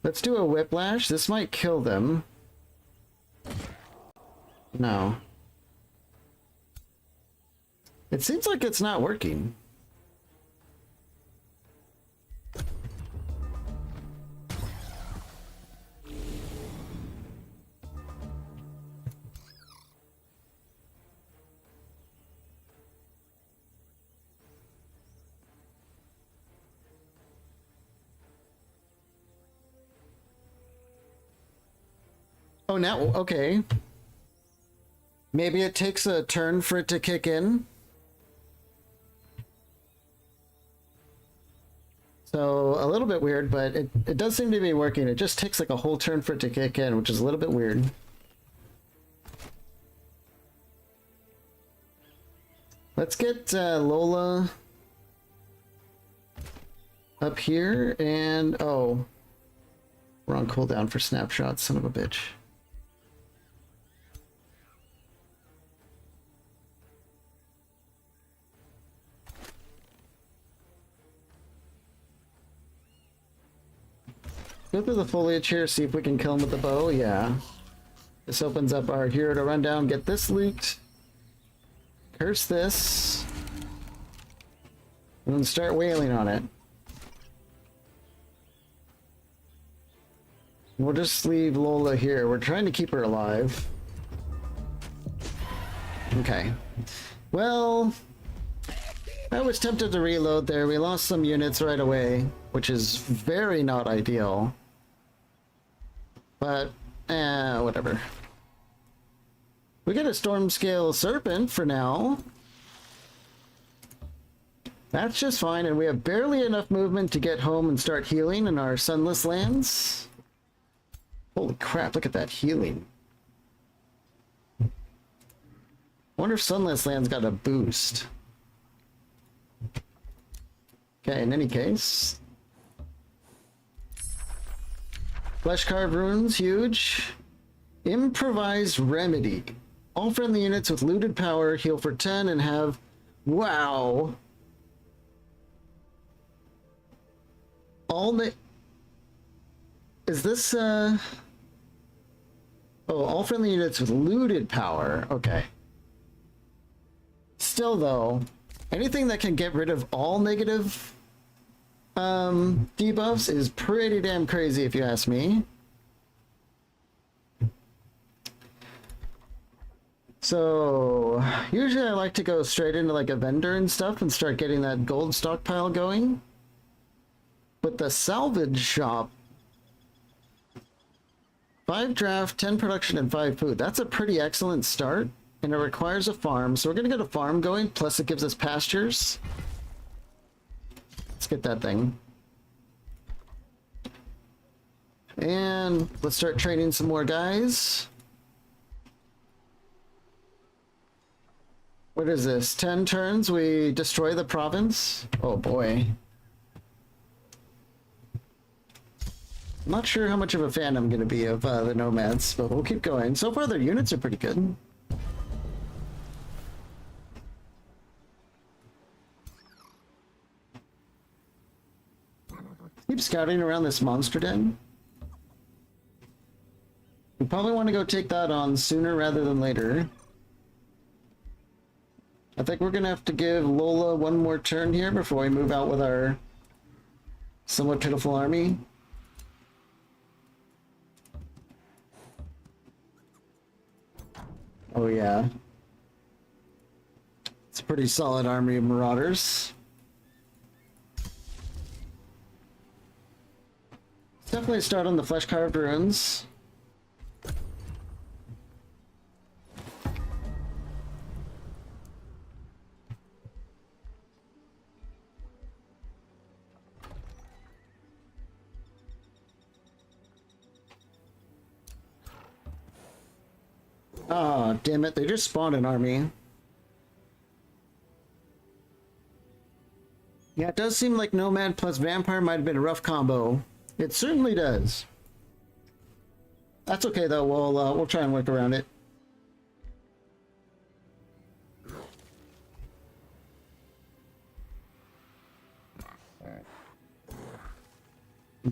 Let's do a whiplash. This might kill them. No. It seems like it's not working. Oh, now, okay. Maybe it takes a turn for it to kick in. So a little bit weird, but it does seem to be working. It just takes like a whole turn for it to kick in, which is a little bit weird. Let's get Lola up here, and oh, we're on cooldown for snapshots, son of a bitch. Go through the foliage here, see if we can kill him with the bow. Yeah. This opens up our hero to run down, get this loot, curse this, and then start wailing on it. We'll just leave Lola here. We're trying to keep her alive. Okay. Well, I was tempted to reload there. We lost some units right away, which is very not ideal. But, whatever. We get a storm scale serpent for now. That's just fine, and we have barely enough movement to get home and start healing in our sunless lands. Holy crap, look at that healing. I wonder if sunless lands got a boost. Okay, in any case. Flesh carved runes, huge. Improvised remedy. All friendly units with looted power heal for 10 and have... Wow! Is this, Oh, all friendly units with looted power. Okay. Still, though, anything that can get rid of all negative debuffs is pretty damn crazy if you ask me. So usually I like to go straight into like a vendor and stuff and start getting that gold stockpile going. But the salvage shop, 5 draft, 10 production, and 5 food. That's a pretty excellent start, and it requires a farm. So we're gonna get a farm going, plus it gives us pastures. Let's get that thing. And let's start training some more guys. What is this? 10 turns, we destroy the province? Oh boy. I'm not sure how much of a fan I'm going to be of the nomads, but we'll keep going. So far their units are pretty good. Keep scouting around this monster den. We probably want to go take that on sooner rather than later. I think we're going to have to give Lola one more turn here before we move out with our somewhat pitiful army. Oh yeah. It's a pretty solid army of marauders. Let's definitely start on the flesh carved runes. Oh, damn it, they just spawned an army. Yeah, it does seem like Nomad plus Vampire might have been a rough combo. It certainly does. That's okay though, we'll try and work around it.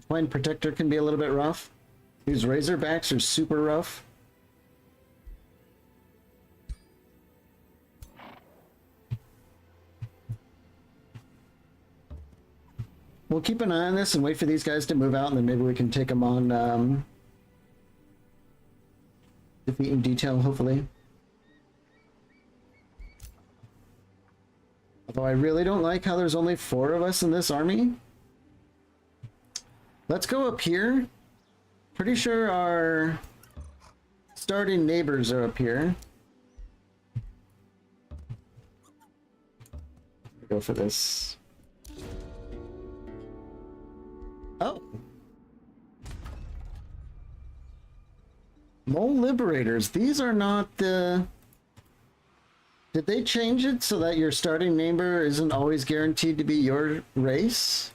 Point Protector can be a little bit rough. These Razorbacks are super rough. We'll keep an eye on this and wait for these guys to move out, and then maybe we can take them on defeat in detail, hopefully. Although I really don't like how there's only 4 of us in this army. Let's go up here. Pretty sure our starting neighbors are up here. Go for this. Mole Liberators. These are not the... Did they change it so that your starting neighbor isn't always guaranteed to be your race?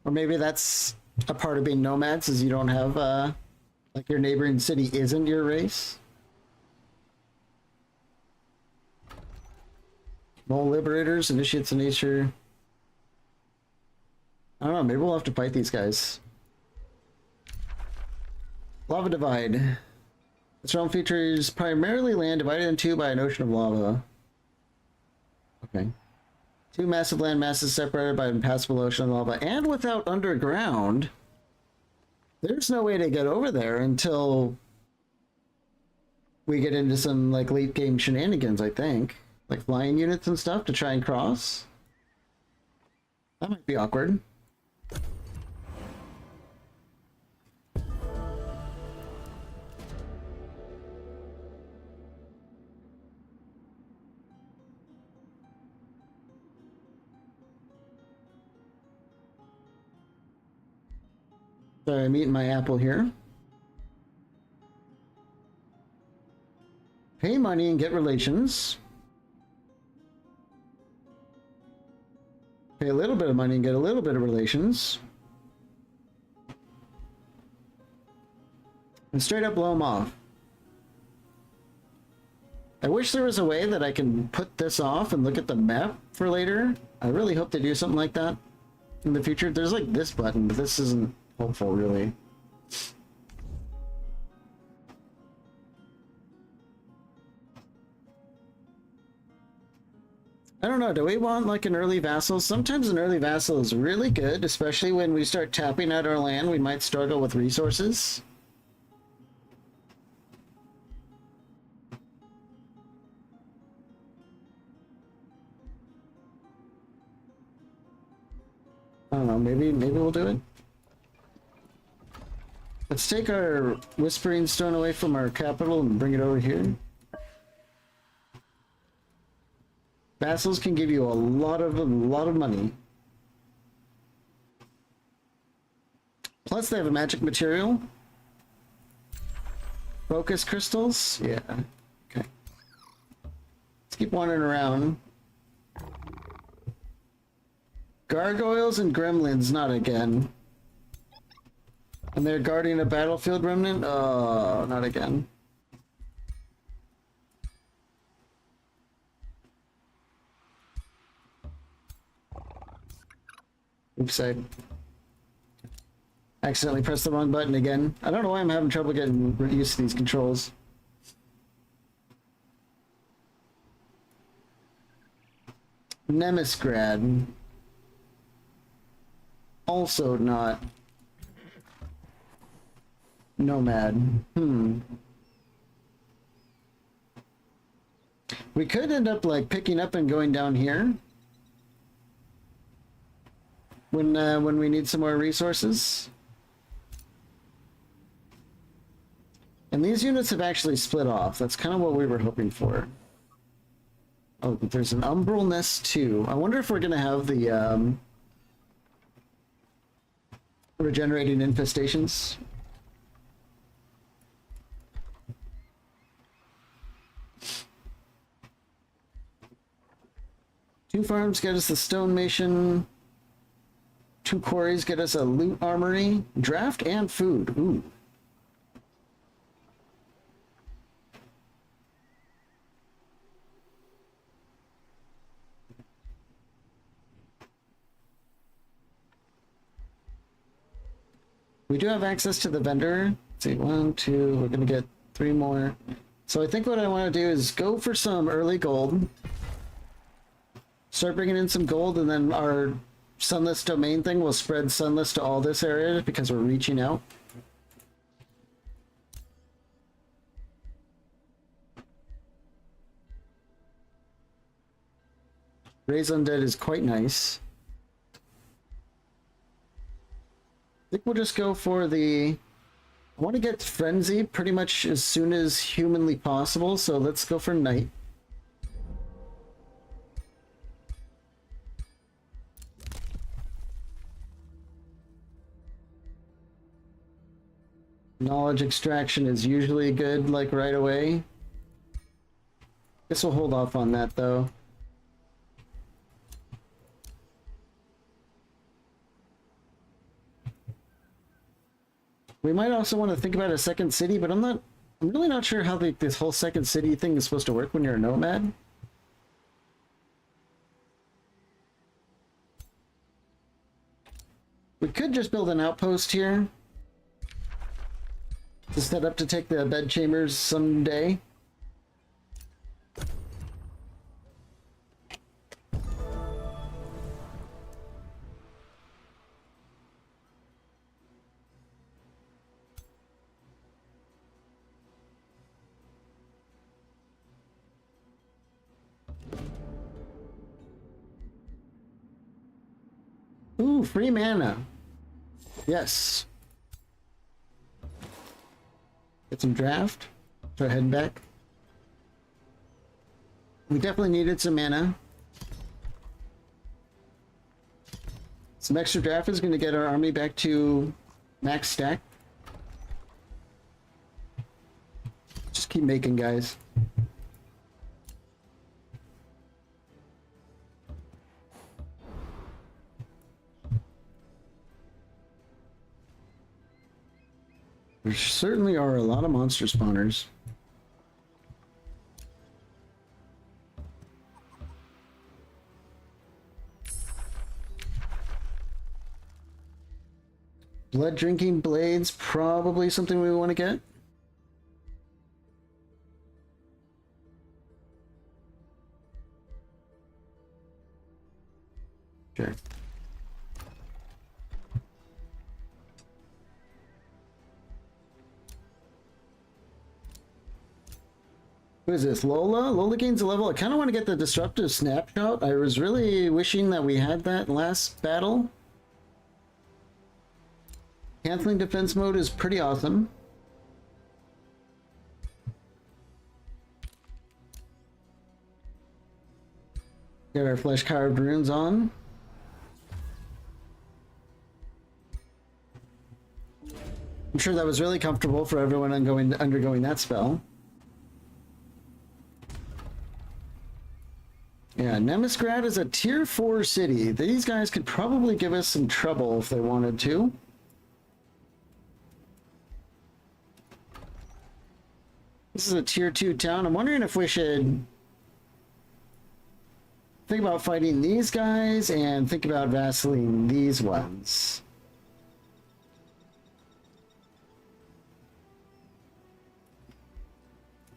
Or maybe that's a part of being nomads, is you don't have, like your neighboring city isn't your race? Mole Liberators, Initiates of Nature. I don't know, maybe we'll have to fight these guys. Lava Divide. This realm features primarily land divided in two by an ocean of lava. Okay. Two massive land masses separated by an impassable ocean of lava. And without underground, there's no way to get over there until we get into some like late game shenanigans, I think. Like flying units and stuff to try and cross. That might be awkward. Sorry, I'm eating my apple here. Pay money and get relations. Pay a little bit of money and get a little bit of relations. And straight up blow them off. I wish there was a way that I can put this off and look at the map for later. I really hope they do something like that in the future. There's like this button, but this isn't helpful really. I don't know, do we want like an early vassal? Sometimes an early vassal is really good, especially when we start tapping out our land, we might struggle with resources. I don't know, maybe we'll do it. Let's take our Whispering Stone away from our capital and bring it over here. Vassals can give you a lot of money. Plus they have a magic material. Focus crystals? Yeah. Okay. Let's keep wandering around. Gargoyles and gremlins, not again. And they're guarding a battlefield remnant? Oh, not again. Oops, I accidentally pressed the wrong button again. I don't know why I'm having trouble getting used to these controls. Nemisgrad. Also not nomad. We could end up like picking up and going down here when we need some more resources. And these units have actually split off. That's kind of what we were hoping for. Oh, but there's an umbral nest too. I wonder if we're gonna have the regenerating infestations. Two farms get us the stonemason. Two quarries get us a loot armory, draft, and food. Ooh. We do have access to the vendor. Let's see, 1, 2, we're gonna get 3 more. So I think what I want to do is go for some early gold. Start bringing in some gold, and then our Sunless domain thing will spread Sunless to all this area because we're reaching out. Raise Undead is quite nice. I think we'll just go for the... I want to get Frenzy pretty much as soon as humanly possible, so let's go for Night. Knowledge extraction is usually good, like, right away. Guess we'll hold off on that, though. We might also want to think about a second city, but I'm really not sure how this whole second city thing is supposed to work when you're a nomad. We could just build an outpost here to set up to take the bed chambers someday. Ooh, free mana. Yes. Get some draft. Start heading back. We definitely needed some mana. Some extra draft is going to get our army back to max stack. Just keep making, guys. There certainly are a lot of monster spawners. Blood drinking blades, probably something we want to get. Sure. Who is this? Lola? Lola gains a level. I kind of want to get the disruptive snapshot. I was really wishing that we had that last battle. Canceling defense mode is pretty awesome. Get our flesh carved runes on. I'm sure that was really comfortable for everyone undergoing that spell. Yeah, Nemisgrad is a tier 4 city. These guys could probably give us some trouble if they wanted to. This is a tier 2 town. I'm wondering if we should think about fighting these guys and think about vassalating these ones.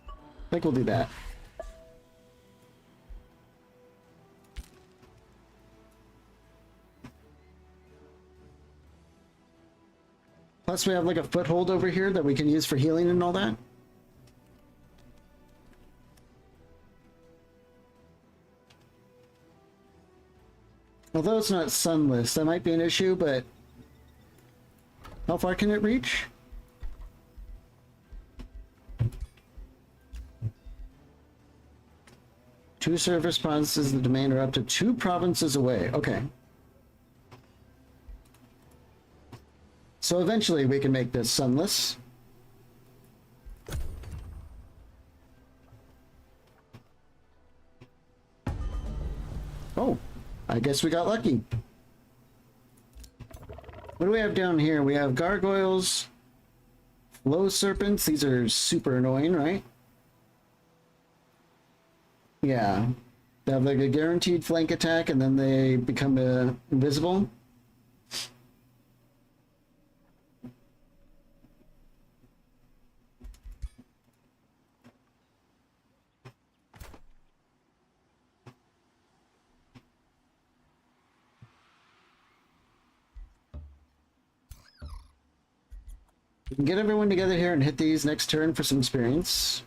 I think we'll do that. Plus we have like a foothold over here that we can use for healing and all that. Although it's not sunless, that might be an issue, but how far can it reach? Two service provinces of the domain are up to 2 provinces away. Okay. So eventually we can make this sunless. Oh, I guess we got lucky. What do we have down here? We have gargoyles, flow serpents. These are super annoying, right? Yeah. They have like a guaranteed flank attack and then they become invisible. We can get everyone together here and hit these next turn for some experience.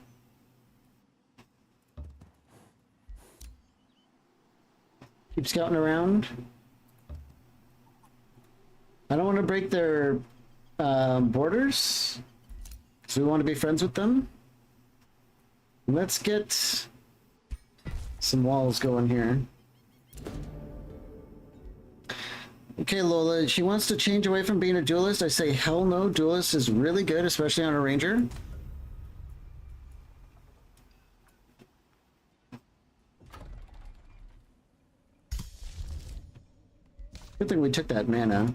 Keep scouting around. I don't want to break their borders, because we want to be friends with them. Let's get some walls going here. Okay, Lola, she wants to change away from being a duelist. I say, hell no, duelist is really good, especially on a ranger. Good thing we took that mana.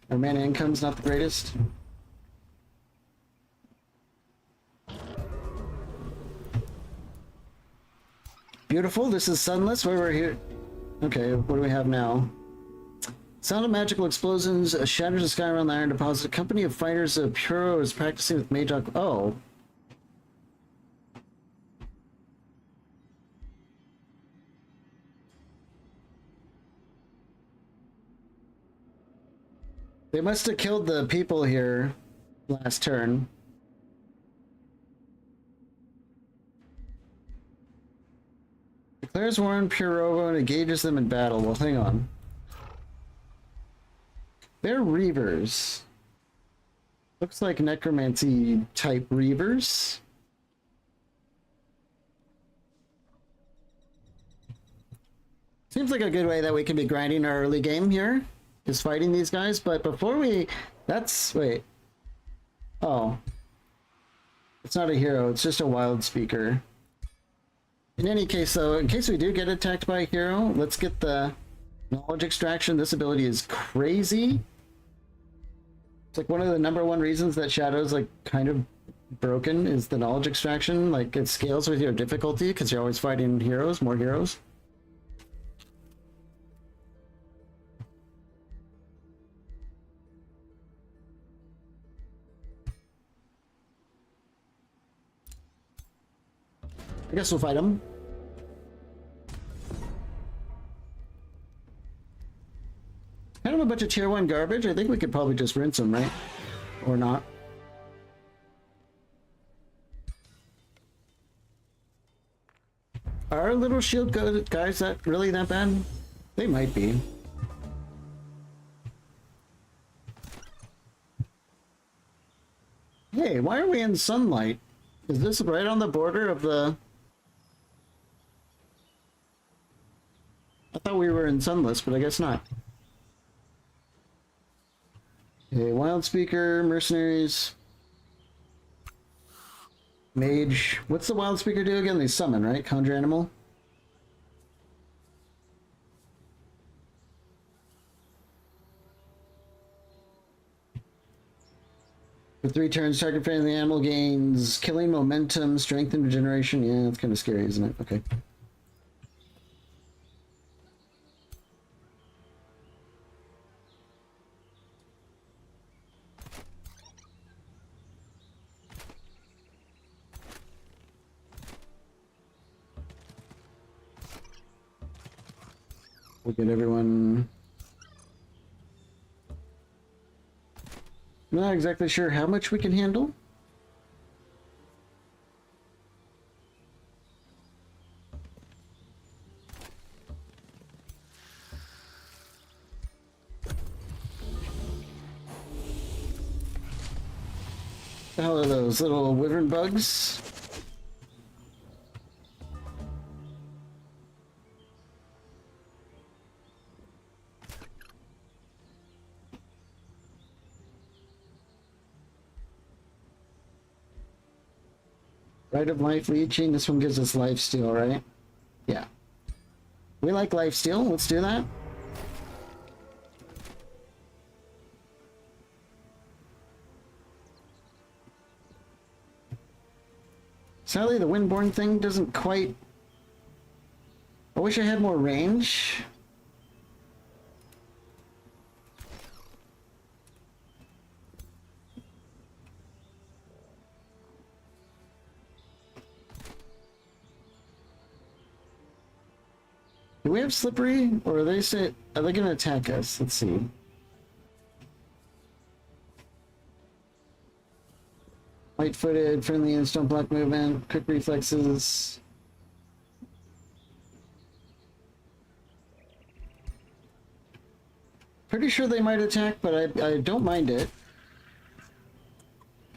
Our mana income's not the greatest. Beautiful, this is sunless, where we're here. Okay, what do we have now? Sound of magical explosions shatters the sky around the iron deposit. A company of fighters of Puro is practicing with mage. Oh. They must have killed the people here last turn. Declares war on Puro and engages them in battle. Well, hang on. They're Reavers. Looks like necromancy type Reavers. Seems like a good way that we can be grinding our early game here, is fighting these guys, but before we... wait. Oh. It's not a hero, it's just a wild speaker. In any case, though, in case we do get attacked by a hero, let's get the knowledge extraction. This ability is crazy. It's like one of the #1 reasons that Shadow's like kind of broken is the knowledge extraction. Like it scales with your difficulty because you're always fighting heroes, more heroes. I guess we'll fight him. Kind of a bunch of tier 1 garbage. I think we could probably just rinse them, right? Or not. Are little shield guys that really that bad? They might be. Hey, why are we in sunlight? Is this right on the border of the... I thought we were in sunless, but I guess not. Okay, wild speaker, mercenaries, mage. What's the wild speaker do again? They summon, right? Conjure animal. For 3 turns, target friendly animal gains killing momentum, strength, and regeneration. Yeah, that's kind of scary, isn't it? Okay. We'll get everyone... I'm not exactly sure how much we can handle. The hell are those little wyvern bugs? Right of life leeching. This one gives us life steal, right? Yeah. We like life steal. Let's do that. Sadly, the windborne thing doesn't quite... I wish I had more range. Do we have slippery, or are they gonna attack us? Let's see. Light-footed, friendly and stone block movement, quick reflexes. Pretty sure they might attack, but I don't mind it.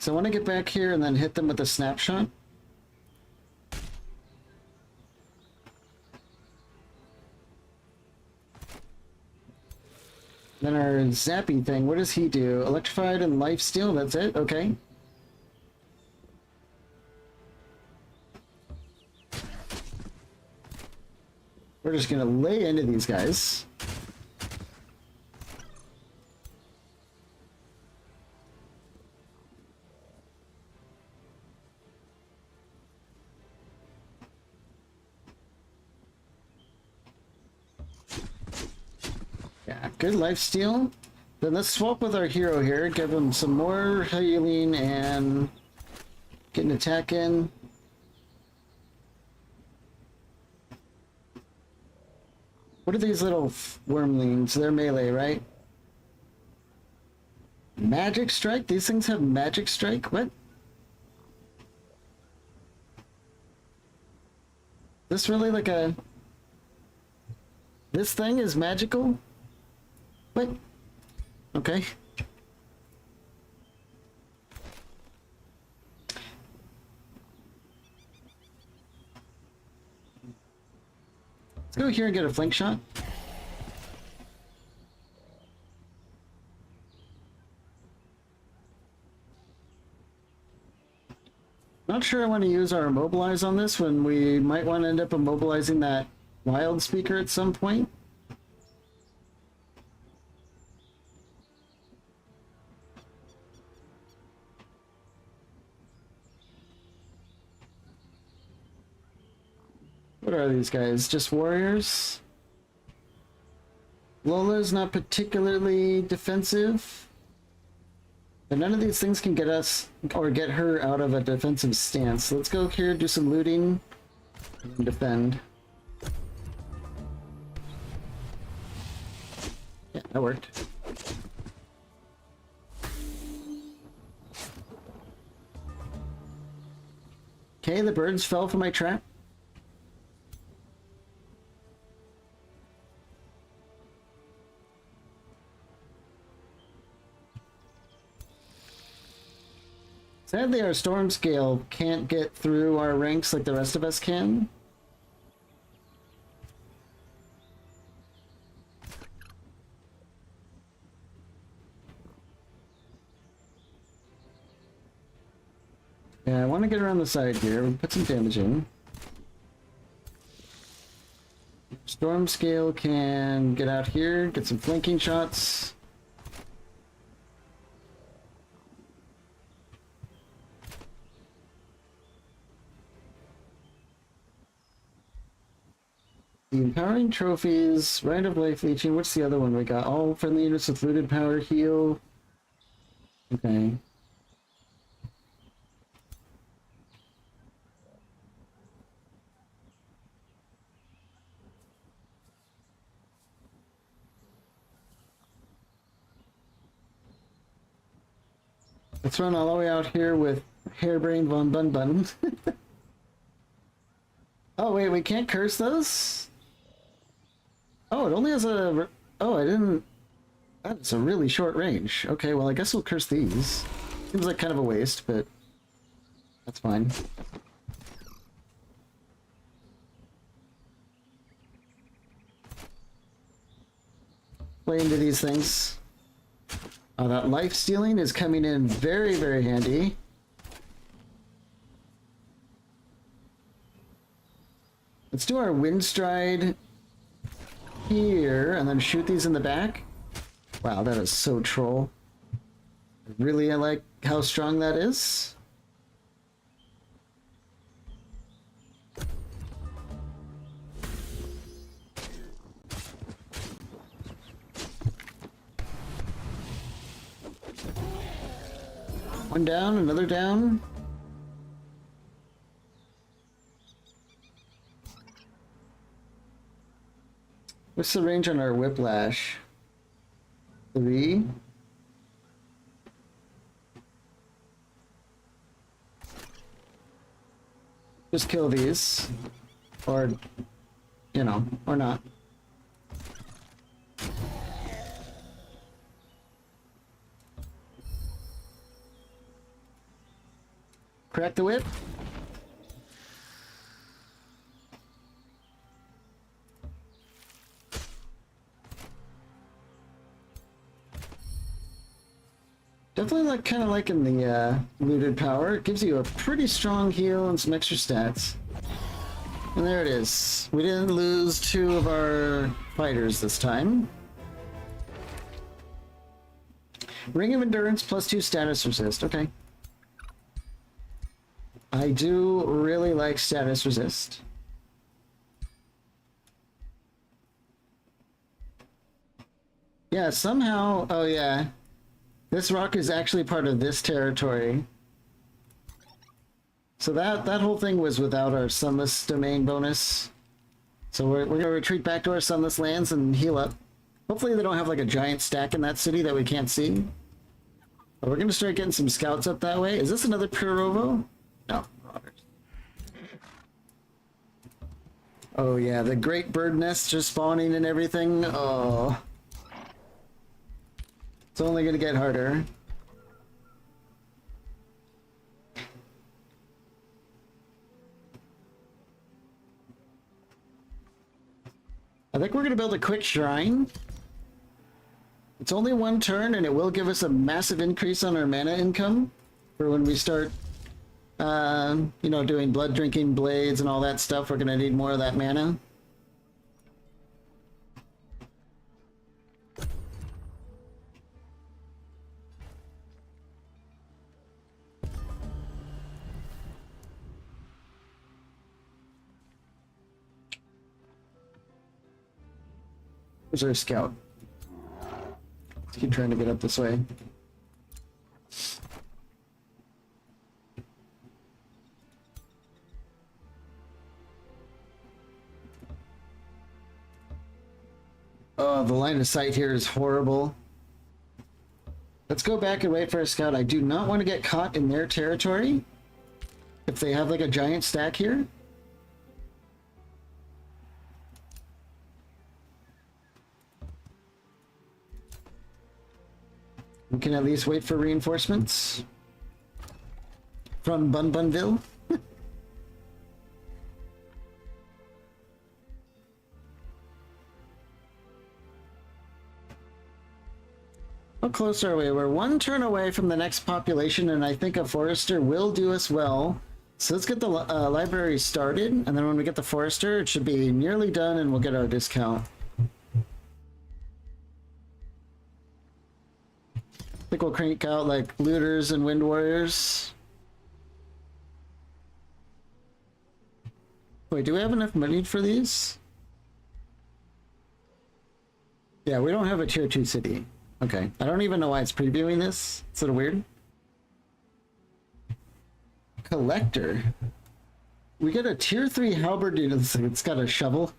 So I want to get back here and then hit them with a snapshot. then our zappy thing, what does he do? Electrified and life steal, that's it? Okay. We're just gonna lay into these guys. Yeah, good lifesteal. Then let's swap with our hero here, give him some more healing and get an attack in. What are these little wormlings? They're melee, right? Magic strike? These things have magic strike? What? This really like a... This thing is magical? What? Okay. Let's go here and get a flank shot. Not sure I want to use our immobilize on this when we might want to end up immobilizing that wild speaker at some point. What are these guys? Just warriors? Lola's not particularly defensive. But none of these things can get us or get her out of a defensive stance. So let's go here, do some looting, and defend. Yeah, that worked. Okay, the birds fell for my trap. Sadly, our storm scale can't get through our ranks like the rest of us can. Yeah, I want to get around the side here. We'll put some damage in. Storm scale can get out here, get some flanking shots. The empowering trophies, right of life leeching. What's the other one we got? All friendly units with looted power heal. Okay. Let's run all the way out here with Hairbrained Von Bun Bun. Oh wait, we can't curse those? Oh, it only has a... Oh, I didn't... That's a really short range. Okay, well I guess we'll curse these. Seems like kind of a waste, but... That's fine. Play into these things. Oh, that life stealing is coming in very, very handy. Let's do our wind stride here and then shoot these in the back. Wow, that is so troll. Really, I like how strong that is. One down, another down. What's the range on our whiplash? 3. Just kill these. Or, you know, or not. Crack the whip. Definitely like kind of liking the looted power. It gives you a pretty strong heal and some extra stats. And there it is. We didn't lose 2 of our fighters this time. Ring of Endurance plus 2 status resist. Okay. I do really like status resist. Yeah, somehow... Oh, yeah. This rock is actually part of this territory. So that whole thing was without our Sunless Domain bonus. So we're going to retreat back to our Sunless Lands and heal up. Hopefully they don't have like a giant stack in that city that we can't see. But we're going to start getting some scouts up that way. Is this another Purovo? No. Oh yeah, the great bird nests are spawning and everything. Oh. It's only going to get harder. I think we're going to build a quick shrine. It's only 1 turn, and it will give us a massive increase on our mana income for when we start, you know, doing blood drinking blades and all that stuff. We're going to need more of that mana. Where's our scout? Let's keep trying to get up this way. Oh, the line of sight here is horrible. Let's go back and wait for a scout. I do not want to get caught in their territory. If they have like a giant stack here. We can at least wait for reinforcements from Bunbunville. How close are we? We're 1 turn away from the next population, and I think a forester will do us well. So let's get the library started, and then when we get the forester, it should be nearly done, and we'll get our discount. I think we'll crank out like looters and wind warriors. Wait, do we have enough money for these? Yeah, we don't have a tier 2 city. Okay, I don't even know why it's previewing this. It's sort of weird. Collector. We get a tier 3 halberd. It's got a shovel.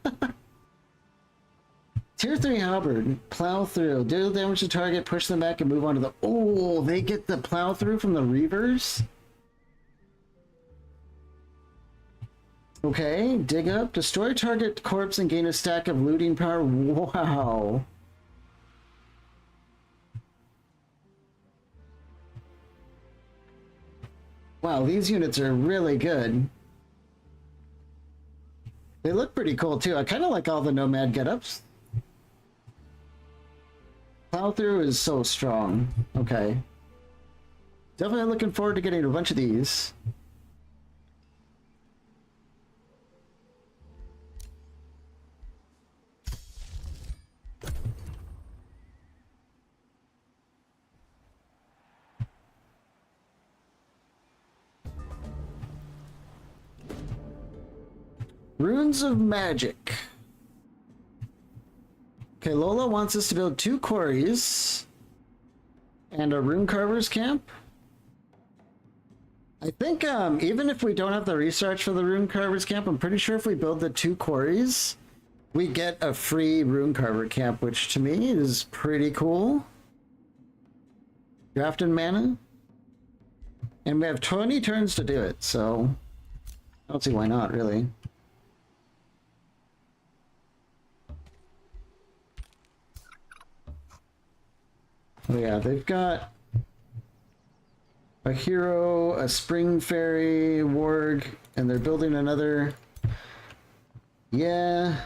Tier 3 halberd, plow through, deal damage to target, push them back, and move on to the... Oh, they get the plow through from the reavers? Okay, dig up, destroy target corpse and gain a stack of looting power. Wow. Wow, these units are really good. They look pretty cool too. I kind of like all the nomad getups. Plow through is so strong. Okay. Definitely looking forward to getting a bunch of these. Runes of Magic. Okay, Lola wants us to build 2 quarries and a rune carver's camp. I think even if we don't have the research for the rune carver's camp, I'm pretty sure if we build the 2 quarries, we get a free rune carver camp, which to me is pretty cool. Drafting mana. And we have 20 turns to do it, so I don't see why not, really. Oh yeah, they've got a hero, a spring fairy, warg, and they're building another. Yeah.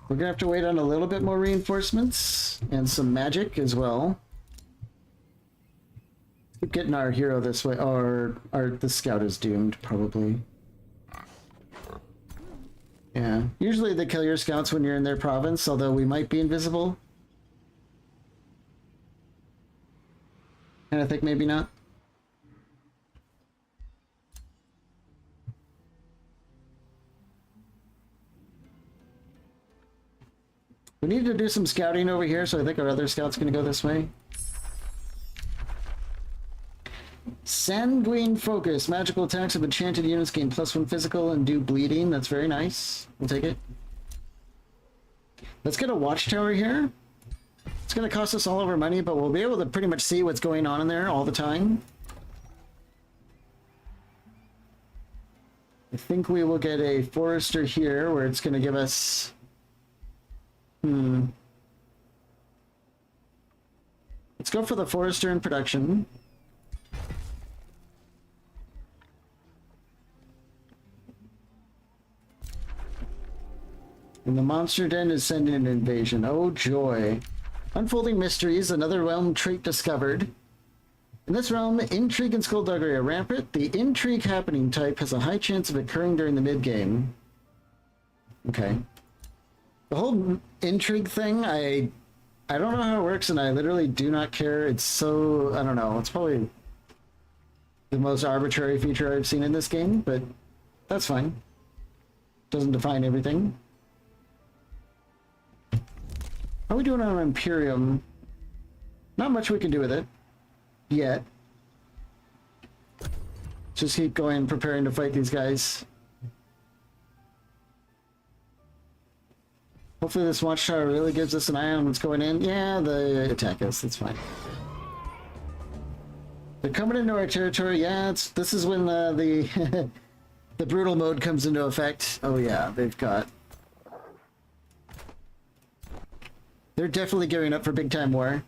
We're gonna have to wait on a little bit more reinforcements and some magic as well. Keep getting our hero this way, or the scout is doomed, probably. Yeah, usually they kill your scouts when you're in their province, although we might be invisible. And I think maybe not. We need to do some scouting over here, so I think our other scout's gonna go this way. Sanguine Focus. Magical attacks of enchanted units gain +1 physical and do bleeding. That's very nice. We'll take it. Let's get a watchtower here. It's going to cost us all of our money, but we'll be able to pretty much see what's going on in there all the time. I think we will get a forester here where it's going to give us... Let's go for the forester in production. And the monster den is sending an invasion. Oh joy. Unfolding Mysteries, another realm trait discovered. In this realm, intrigue and skullduggery are rampant. The intrigue happening type has a high chance of occurring during the mid-game. Okay. The whole intrigue thing, I don't know how it works, and I literally do not care. It's so... I don't know. It's probably the most arbitrary feature I've seen in this game, but that's fine. Doesn't define everything. How are we doing on Imperium? Not much we can do with it. Yet. Just keep going, preparing to fight these guys. Hopefully this watchtower really gives us an eye on what's going in. Yeah, they attack us. That's fine. They're coming into our territory. Yeah, this is when the the brutal mode comes into effect. Oh yeah, they've got... They're definitely gearing up for big time war.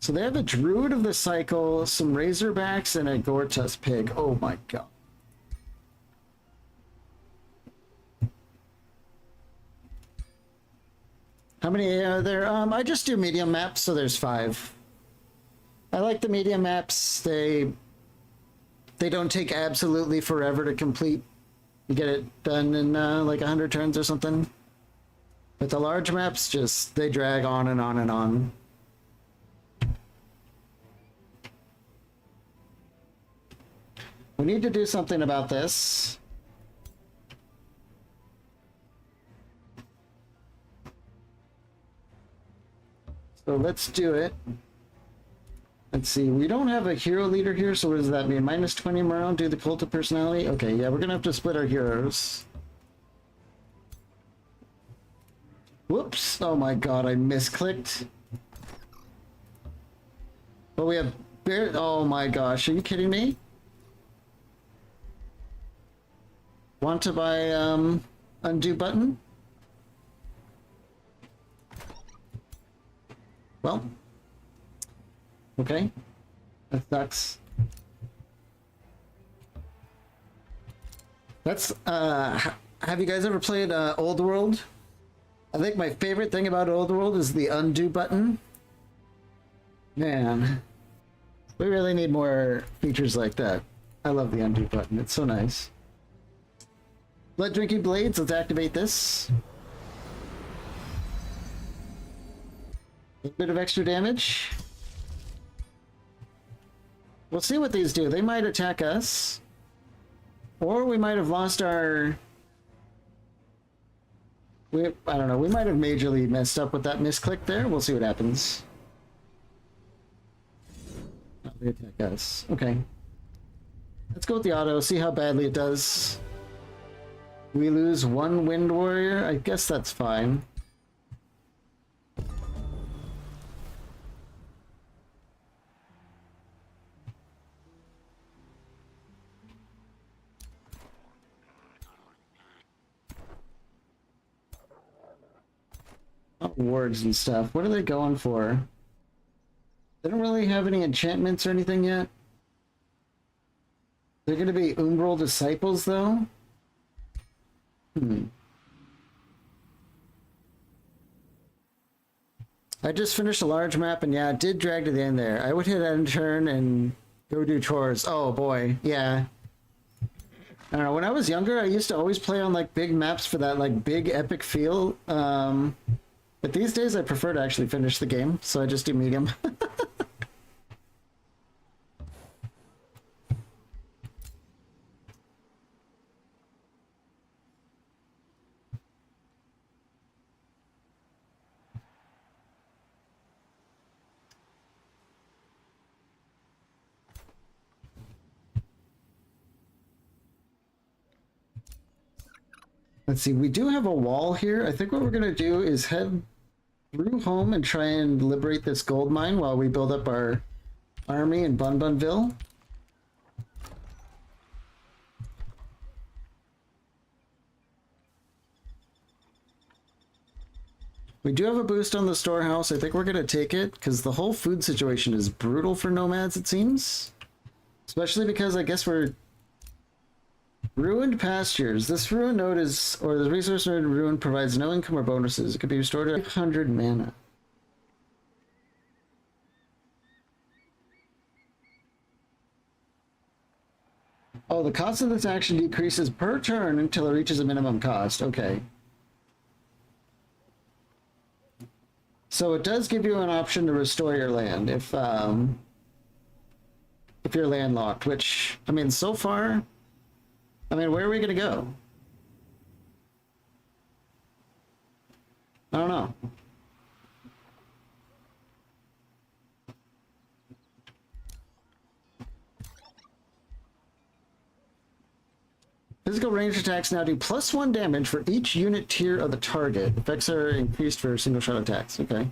So they have a Druid of the Cycle, some Razorbacks, and a Gortus Pig. Oh my god. How many are there? I just do medium maps, so there's 5. I like the medium maps. They don't take absolutely forever to complete. You get it done in like 100 turns or something. But the large maps just, they drag on and on and on. We need to do something about this. So let's do it. Let's see, we don't have a hero leader here, so what does that mean? -20 morale, do the cult of personality? Okay, yeah, we're gonna have to split our heroes. Whoops, oh my god, I misclicked. But we have oh my gosh, are you kidding me? Want to buy, undo button? Well, okay, that sucks. That's, have you guys ever played, Old World? I think my favorite thing about Old World is the undo button. Man, we really need more features like that. I love the undo button, it's so nice. Blood Drinking Blades, let's activate this. A bit of extra damage. We'll see what these do. They might attack us. Or we might have lost our... I don't know, we might have majorly messed up with that misclick there. We'll see what happens. Oh, they attack us. Okay. Let's go with the auto, see how badly it does. We lose 1 Wind Warrior. I guess that's fine. Oh, wards and stuff. What are they going for? They don't really have any enchantments or anything yet. They're going to be Umbral Disciples, though. I just finished a large map, and yeah, it did drag to the end there. I would hit end turn and go do chores. Oh boy, yeah. I don't know. When I was younger, I used to always play on like big maps for that like big epic feel. But these days, I prefer to actually finish the game, so I just do medium. Let's see, we do have a wall here. I think what we're gonna do is head through home and try and liberate this gold mine while we build up our army in Bunbunville. We do have a boost on the storehouse. I think we're gonna take it because the whole food situation is brutal for nomads, it seems. Especially because I guess we're ruined pastures. This ruin node is, or the resource node ruin provides no income or bonuses. It can be restored at 100 mana. Oh, the cost of this action decreases per turn until it reaches a minimum cost. Okay. So it does give you an option to restore your land if you're landlocked, which, I mean, so far, I mean, where are we going to go? I don't know. Physical range attacks now do +1 damage for each unit tier of the target. Effects are increased for single shot attacks. Okay.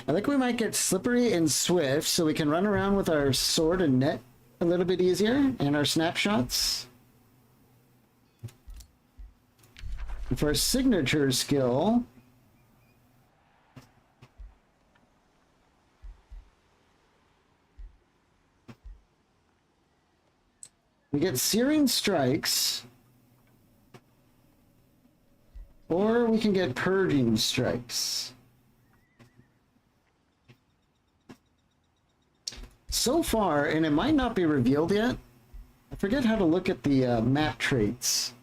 I think we might get slippery and swift so we can run around with our sword and net a little bit easier and our snapshots. And for our signature skill, we get Searing Strikes, or we can get Purging Strikes. So far, and it might not be revealed yet, I forget how to look at the map traits.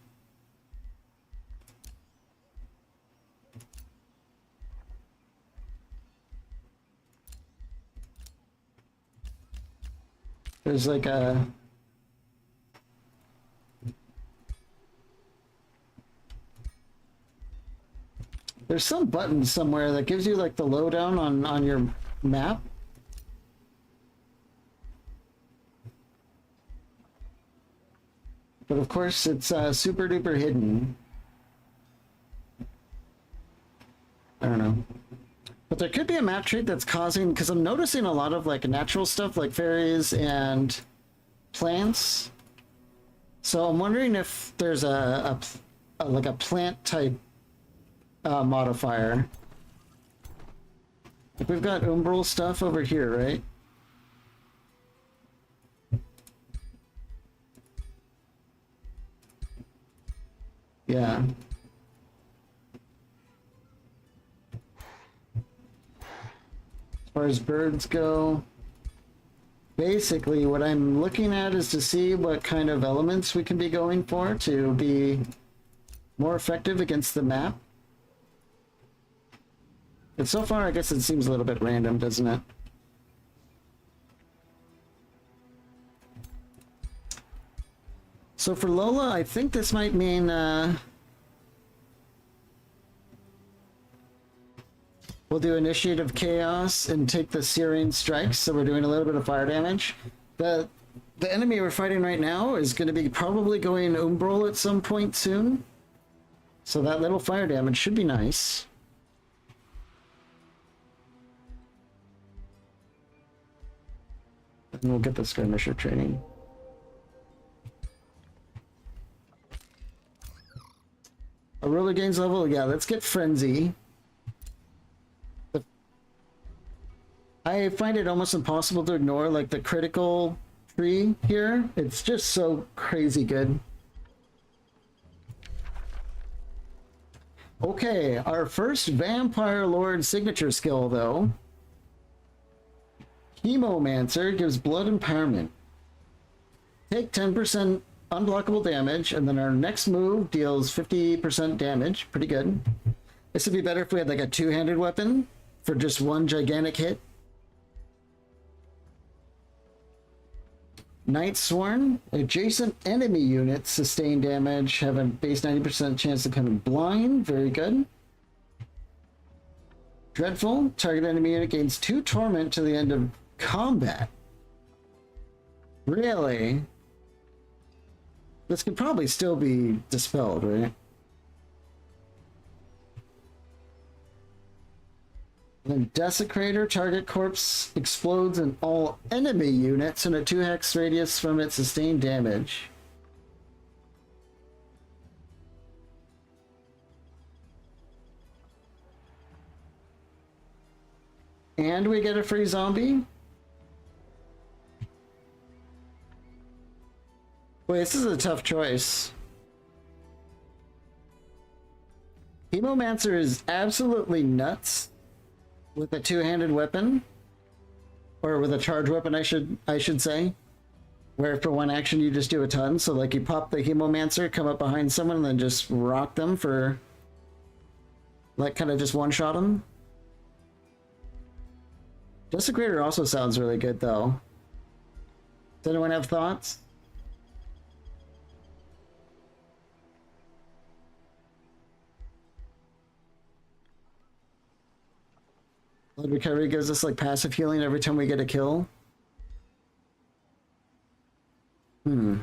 There's like a... There's some button somewhere that gives you like the lowdown on your map. But of course, it's super duper hidden. I don't know. But there could be a map trait that's causing, because I'm noticing a lot of like natural stuff like fairies and plants. So I'm wondering if there's like a plant type modifier. Like we've got umbral stuff over here, right? Yeah. As far as birds go, basically what I'm looking at is to see what kind of elements we can be going for to be more effective against the map. But so far, I guess it seems a little bit random, doesn't it? So for Lola, I think this might mean we'll do Initiative Chaos and take the Searing Strikes, so we're doing a little bit of fire damage. The enemy we're fighting right now is going to be probably going Umbral at some point soon. So that little fire damage should be nice. And we'll get the skirmisher training. A ruler gains level? Yeah, let's get Frenzy. I find it almost impossible to ignore like the critical tree here. It's just so crazy good. Okay, our first Vampire Lord signature skill, though. Chemomancer gives blood empowerment. Take 10% unblockable damage, and then our next move deals 50% damage. Pretty good. This would be better if we had like a two-handed weapon for just one gigantic hit. Night Sworn. Adjacent enemy units sustain damage, have a base 90% chance of becoming blind. Very good. Dreadful. Target enemy unit gains 2 torment to the end of combat. Really? This could probably still be dispelled, right? Then Desecrator, target corpse explodes in all enemy units in a 2-hex radius from its sustained damage. And we get a free zombie. Wait, this is a tough choice. Chemomancer is absolutely nuts with a two-handed weapon, or with a charge weapon, I should say, where for one action you just do a ton. So like you pop the Chemomancer, come up behind someone, and then just rock them for like kind of just one-shot them. Desecrator also sounds really good though. Does anyone have thoughts? Blood recovery gives us like passive healing every time we get a kill. I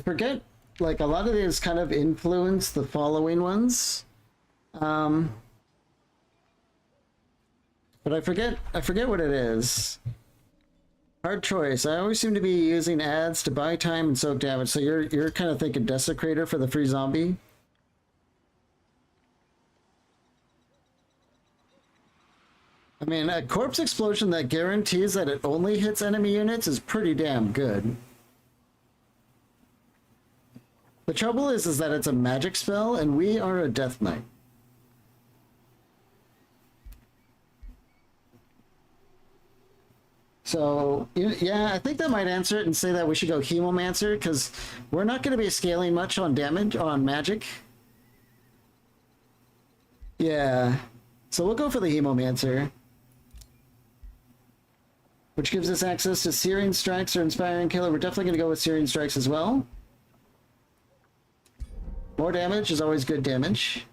forget, like a lot of these kind of influence the following ones. But I forget what it is. Hard choice. I always seem to be using ads to buy time and soak damage. So you're kind of thinking Desecrator for the free zombie. I mean, a corpse explosion that guarantees that it only hits enemy units is pretty damn good. The trouble is that it's a magic spell, and we are a Death Knight. So, yeah, I think that might answer it and say that we should go Chemomancer, because we're not going to be scaling much on damage, on magic. Yeah, so we'll go for the Chemomancer, which gives us access to Searing Strikes or Inspiring Killer. We're definitely going to go with Searing Strikes as well. More damage is always good damage.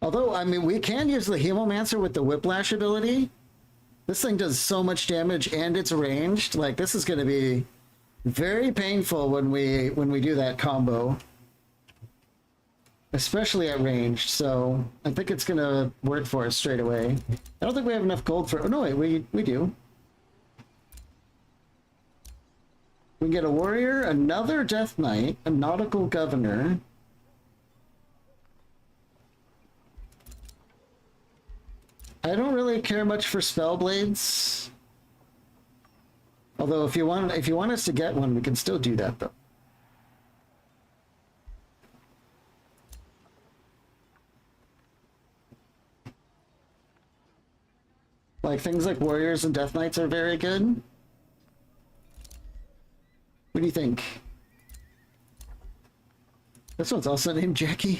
Although, I mean, we can use the Chemomancer with the Whiplash ability. This thing does so much damage and it's ranged. Like, this is going to be very painful when we do that combo. Especially at range, so I think it's gonna work for us straight away. I don't think we have enough gold for... Oh, no, wait, we do. We can get a warrior, another Death Knight, a nautical governor. I don't really care much for spell blades. Although if you want us to get one, we can still do that though. Like things like warriors and death knights are very good. What do you think? This one's also named Jackie.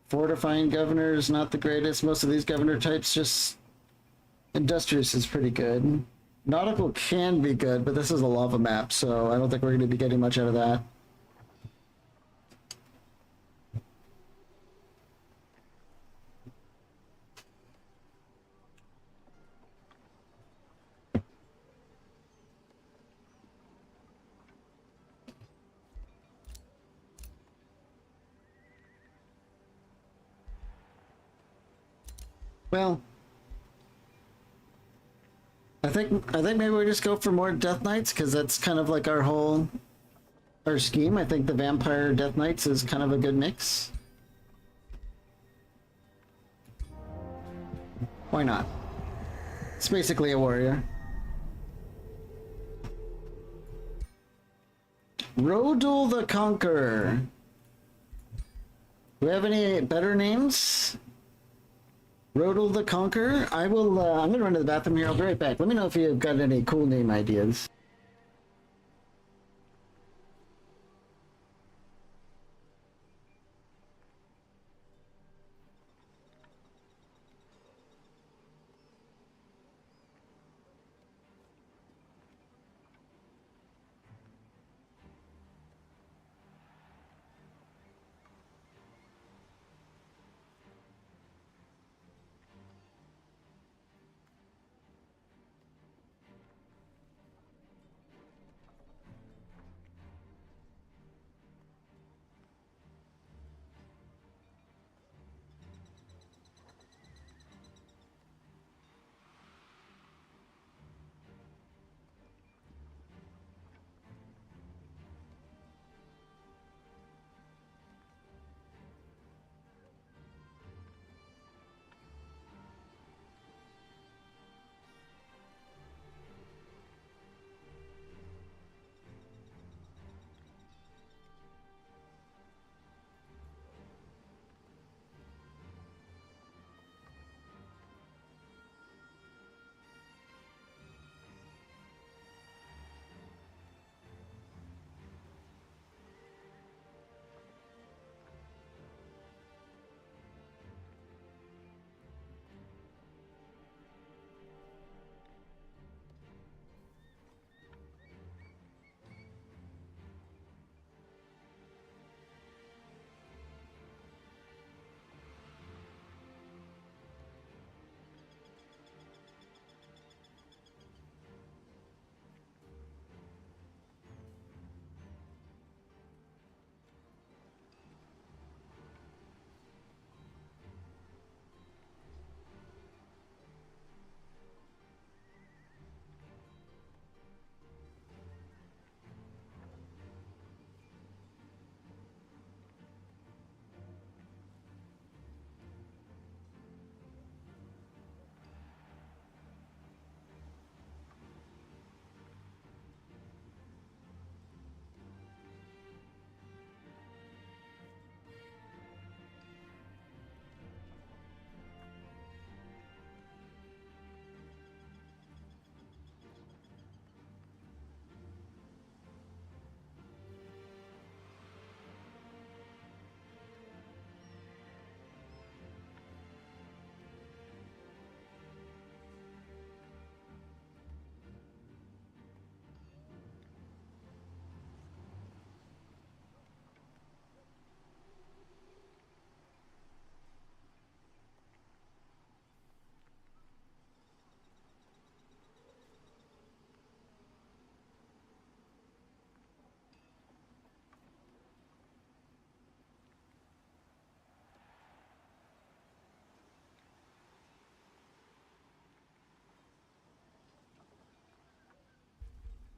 Fortifying governor is not the greatest. Most of these governor types just... Industrious is pretty good. Nautical can be good, but this is a lava map, so I don't think we're going to be getting much out of that. Well, I think maybe we just go for more Death Knights, because that's kind of like our scheme. I think the Vampire Death Knights is kind of a good mix. Why not? It's basically a warrior. Rodul the Conqueror. Do we have any better names? Rodul the Conqueror? I will, I'm gonna run to the bathroom here. I'll be right back. Let me know if you've got any cool name ideas.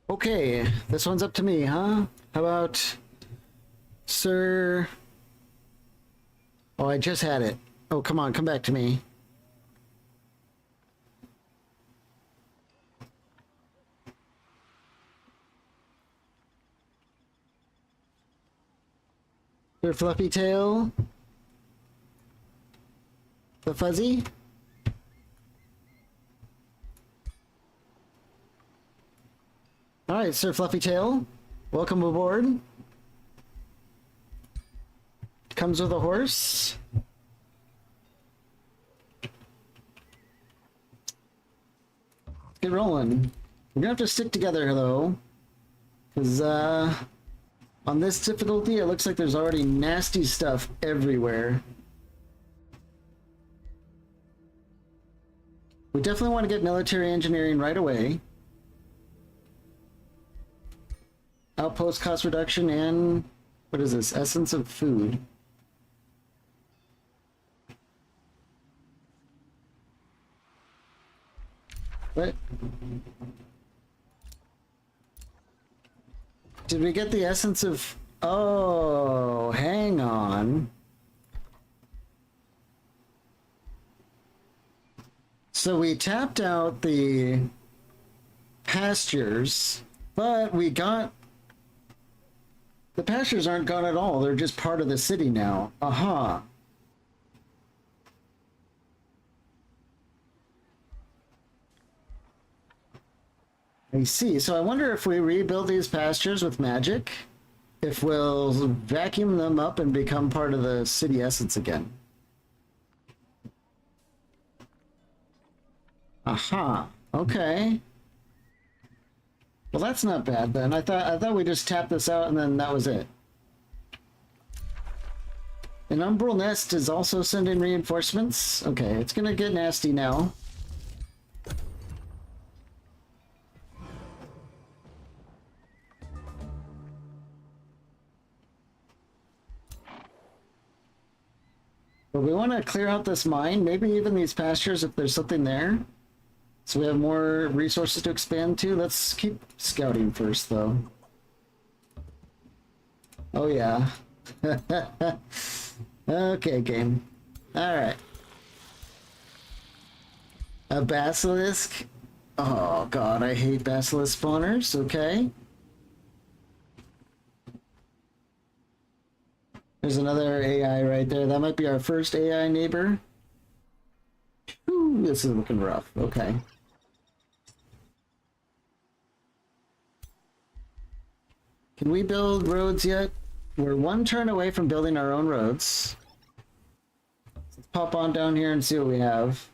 Okay, this one's up to me, huh? How about Sir... Oh, I just had it. Oh, come on, come back to me. Sir Fluffy Tail? The Fuzzy? Alright, Sir Fluffy Tail. Welcome aboard. Comes with a horse. Let's get rolling. We're gonna have to stick together though. Because on this difficulty it looks like there's already nasty stuff everywhere. We definitely want to get military engineering right away. Outpost cost reduction and... what is this? Essence of food. What? Did we get the essence of... Oh, hang on. So we tapped out the pastures, but we got... The pastures aren't gone at all. They're just part of the city now. Aha. I see. So I wonder if we rebuild these pastures with magic, if we'll vacuum them up and become part of the city essence again. Aha. Okay. Well, that's not bad then. I thought we just tapped this out and then that was it. An umbral nest is also sending reinforcements. Okay, it's gonna get nasty now. But we want to clear out this mine, maybe even these pastures if there's something there. So we have more resources to expand to. Let's keep scouting first, though. Oh, yeah. Okay, game. Alright. A basilisk. Oh, God, I hate basilisk spawners. Okay. There's another AI right there. That might be our first AI neighbor. Ooh, this is looking rough. Okay. Can we build roads yet? We're one turn away from building our own roads. Let's pop on down here and see what we have.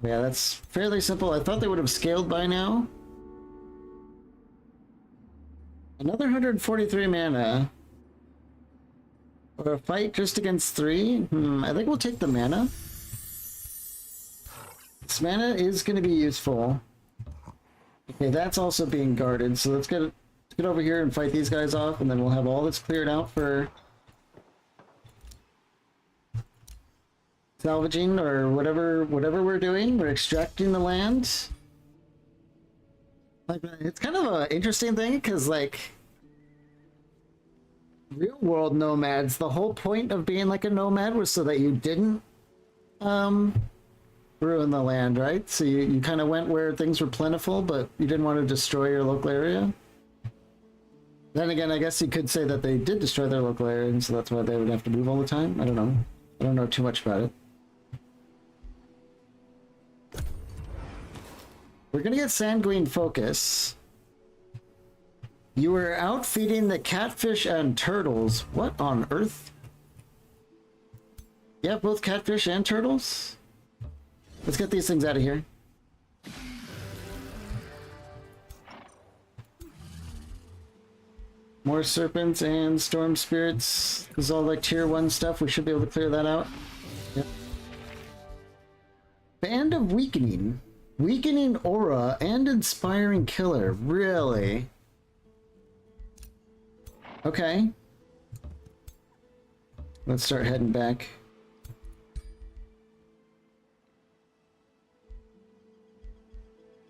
Yeah, that's fairly simple. I thought they would have scaled by now. Another 143 mana. Or a fight just against 3? I think we'll take the mana. This mana is going to be useful. Okay, that's also being guarded, so let's get over here and fight these guys off, and then we'll have all this cleared out for salvaging or whatever we're doing. We're extracting the land. Like, it's kind of an interesting thing, because, like, real world nomads, the whole point of being like a nomad was so that you didn't ruin the land, right? So you kind of went where things were plentiful, but you didn't want to destroy your local area. Then again, I guess you could say that they did destroy their local area, and so that's why they would have to move all the time. I don't know. I don't know too much about it. We're gonna get Sanguine Focus. You were out feeding the catfish and turtles. What on earth? Yeah, both catfish and turtles? Let's get these things out of here. More serpents and storm spirits. This is all like tier 1 stuff. We should be able to clear that out. Yep. Band of Weakening. Weakening Aura and Inspiring Killer. Really? Okay. Let's start heading back.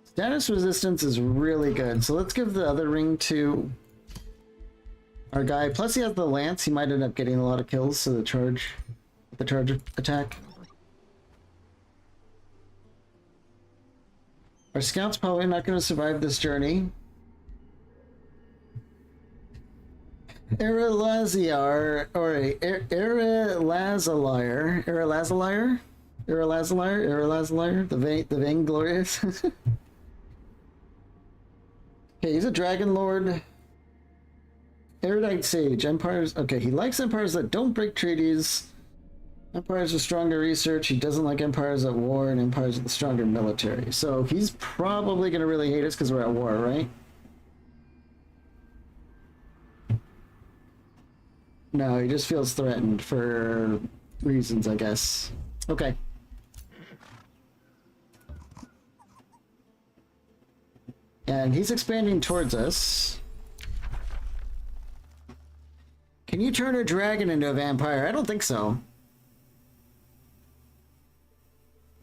Status resistance is really good, so let's give the other ring to our guy. Plus he has the lance, he might end up getting a lot of kills, so the charge attack. Our scout's probably not going to survive this journey. Erelaziar, or Erelazaliar, the vainglorious. Okay, he's a dragon lord. Erudite sage, empires. Okay, he likes empires that don't break treaties. Empires with stronger research. He doesn't like empires at war and empires with stronger military. So he's probably going to really hate us because we're at war, right? No, he just feels threatened for reasons, I guess. Okay. And he's expanding towards us. Can you turn a dragon into a vampire? I don't think so.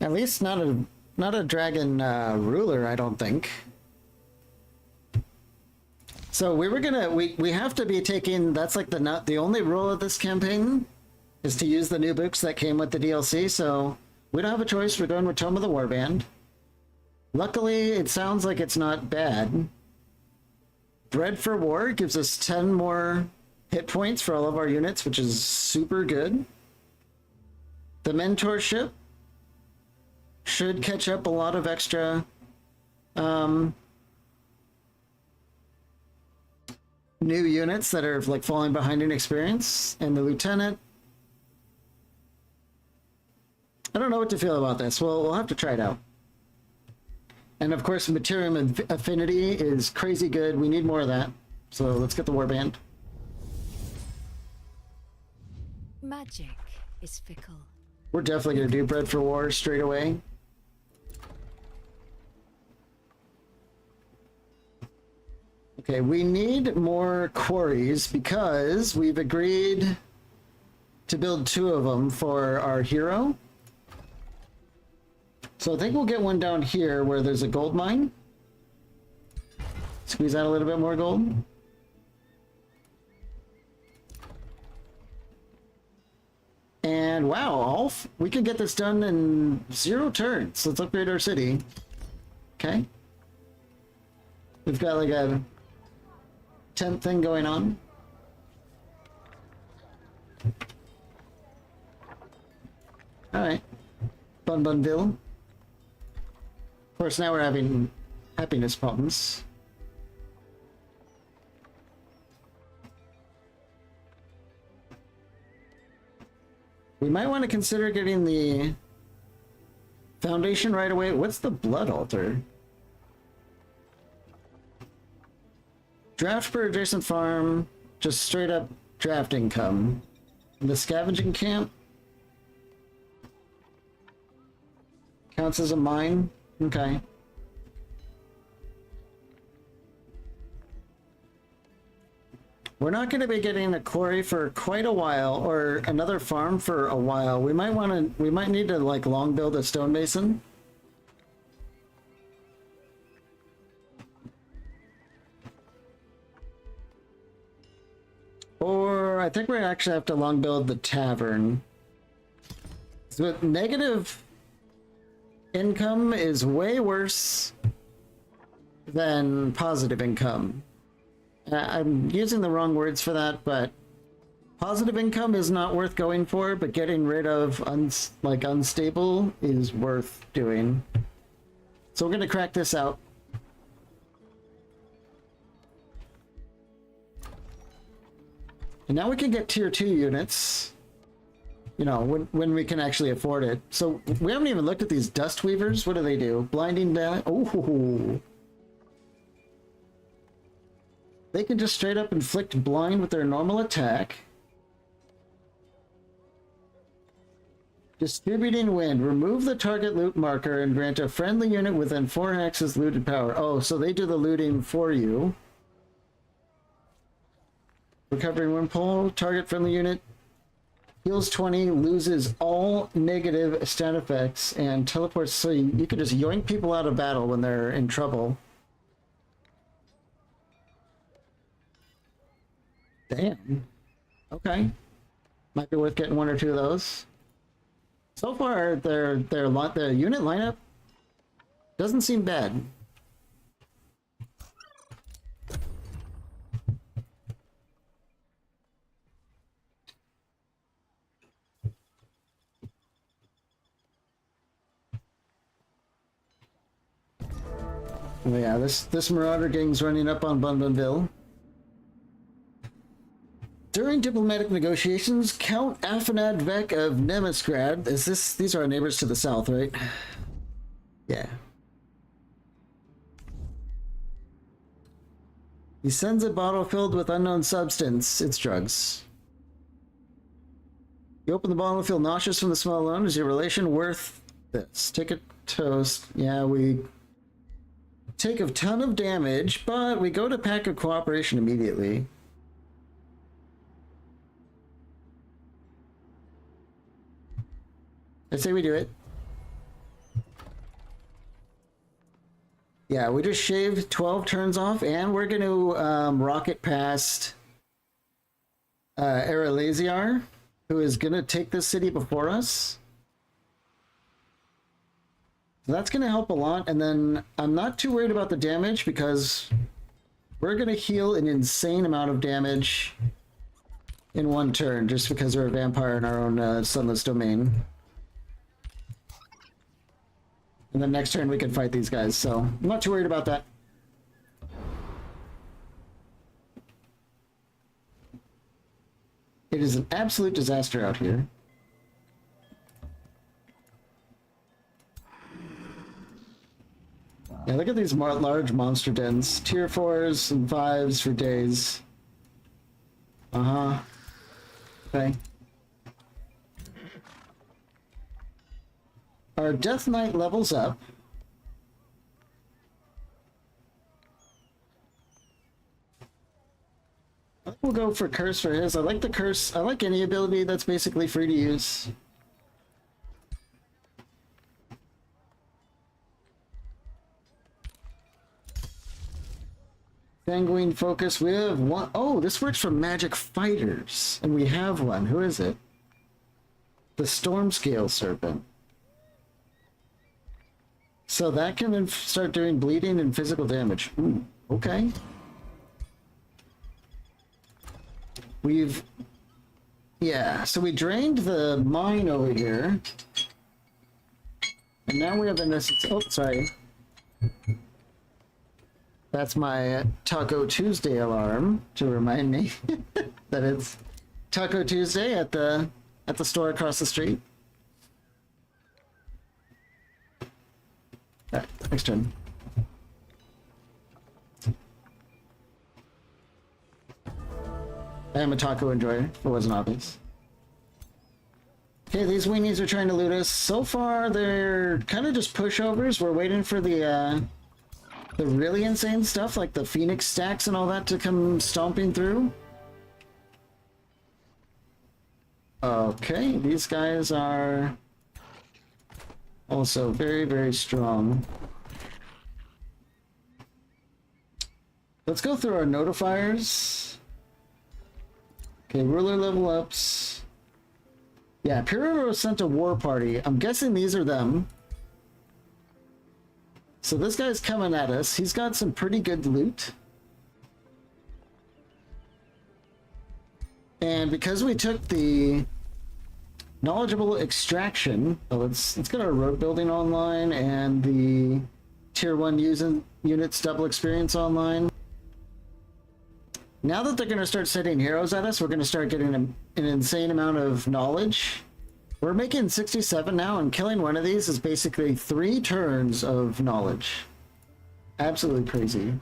At least not a dragon ruler, I don't think. So we have to be taking, that's like the only rule of this campaign is to use the new books that came with the DLC, so we don't have a choice. We're going with Tome of the Warband. Luckily, it sounds like it's not bad. Bred for War gives us 10 more hit points for all of our units, which is super good. The Mentorship should catch up a lot of extra new units that are like falling behind in experience. And the Lieutenant, I don't know what to feel about this. We'll have to try it out. And of course, Materium Affinity is crazy good. We need more of that. So let's get the Warband. Magic is fickle. We're definitely going to do Bred for War straight away. Okay, we need more quarries because we've agreed to build 2 of them for our hero. So I think we'll get one down here where there's a gold mine. Squeeze out a little bit more gold. And wow, we can get this done in 0 turns. Let's upgrade our city. Okay. We've got like a tent thing going on. Alright. Bunbunville. Of course, now we're having happiness problems. We might want to consider getting the foundation right away. What's the blood altar? Draft per adjacent farm, just straight up draft income. The scavenging camp counts as a mine. Okay. We're not going to be getting a quarry for quite a while, or another farm for a while. We might need to like long build a stonemason. Or I think we actually have to long build the tavern. So negative income is way worse than positive income. I'm using the wrong words for that, but positive income is not worth going for, but getting rid of unstable is worth doing. So we're going to crack this out. And now we can get tier 2 units, you know, when we can actually afford it. So we haven't even looked at these dust weavers. What do they do? Blinding damage. Oh, they can just straight up inflict blind with their normal attack. Distributing wind. Remove the target loot marker and grant a friendly unit within 4 hexes looted power. Oh, so they do the looting for you. Recovering wind pull. Target friendly unit heals 20, loses all negative stat effects, and teleports. So you can just yoink people out of battle when they're in trouble. Damn. Okay. Might be worth getting 1 or 2 of those. So far, their unit lineup doesn't seem bad. Oh yeah, this Marauder gang's running up on Bunbunville. During diplomatic negotiations, Count Afanad Vek of Nemisgrad, these are our neighbors to the south, right? Yeah. He sends a bottle filled with unknown substance. It's drugs. You open the bottle and feel nauseous from the smell alone. Is your relation worth this? Take a toast. Yeah, we take a ton of damage, but we go to Pact of Cooperation immediately. I say we do it. Yeah, we just shaved 12 turns off, and we're going to rocket past Ereleziar, who is going to take this city before us. So that's going to help a lot, and then I'm not too worried about the damage because we're going to heal an insane amount of damage in one turn just because we're a vampire in our own sunless domain. And then next turn we can fight these guys, so I'm not too worried about that. It is an absolute disaster out here. Yeah, look at these large monster dens. Tier 4s and 5s for days. Uh-huh. Okay. Our Death Knight levels up. I think we'll go for Curse for his. I like the Curse. I like any ability that's basically free to use. Sanguine Focus. We have one. Oh, this works for magic fighters. And we have one. Who is it? The Stormscale Serpent. So that can then start doing bleeding and physical damage. Ooh, okay. Yeah, so we drained the mine over here. And now we have a necessary... Oh, sorry. That's my Taco Tuesday alarm to remind me that it's Taco Tuesday at the store across the street. Alright, next turn. I am a taco enjoyer, if it wasn't obvious. Okay, these weenies are trying to loot us. So far, they're kind of just pushovers. We're waiting for the really insane stuff, like the Phoenix stacks and all that, to come stomping through. Okay, these guys are also very, very strong. Let's go through our notifiers. Okay, ruler level ups. Yeah, Pirro sent a war party. I'm guessing these are them. So this guy's coming at us. He's got some pretty good loot. And because we took the knowledgeable extraction, let's get our road building online and the tier 1 units double experience online. Now that they're going to start setting heroes at us, we're going to start getting an insane amount of knowledge. We're making 67 now, and killing one of these is basically 3 turns of knowledge. Absolutely crazy.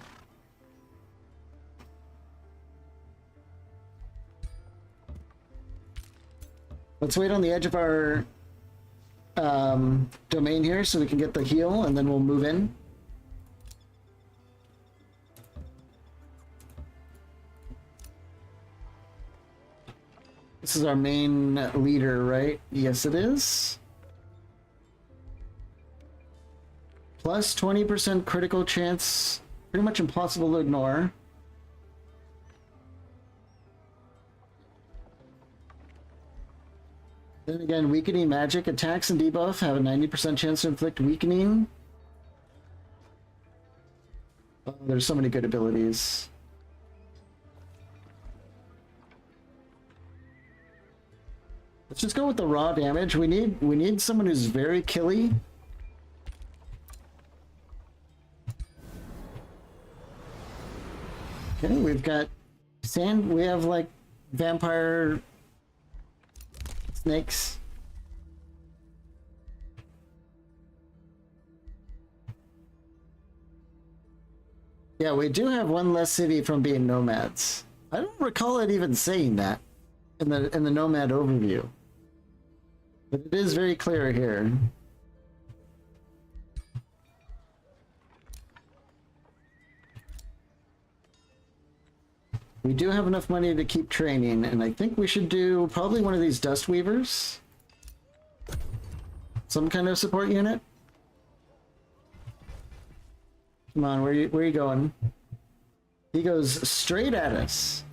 Let's wait on the edge of our domain here so we can get the heal, and then we'll move in. This is our main leader, right? Yes, it is. Plus 20% critical chance. Pretty much impossible to ignore. Then again, weakening magic attacks and debuff have a 90% chance to inflict weakening. Oh, there's so many good abilities. Let's just go with the raw damage. We need someone who's very killy. Okay, we've got sand. We have like vampire snakes. Yeah, we do have one less city from being nomads. I don't recall it even saying that in the nomad overview. But it is very clear here. We do have enough money to keep training, and I think we should do probably one of these Dust Weavers. Some kind of support unit. Come on, where you going? He goes straight at us.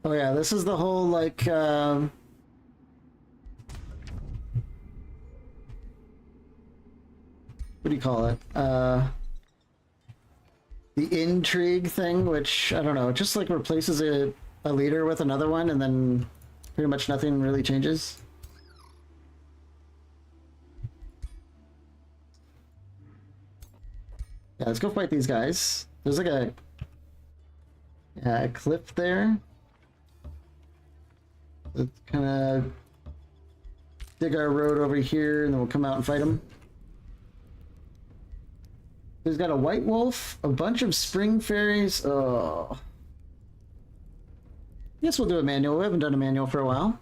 Oh yeah, this is the whole like what do you call it? The intrigue thing, which I don't know, it just like replaces a leader with another one, and then pretty much nothing really changes. Yeah, let's go fight these guys. There's like a cliff there. Let's kind of dig our road over here, and then we'll come out and fight them. He's got a white wolf, a bunch of spring fairies. Oh. Guess we'll do a manual. We haven't done a manual for a while.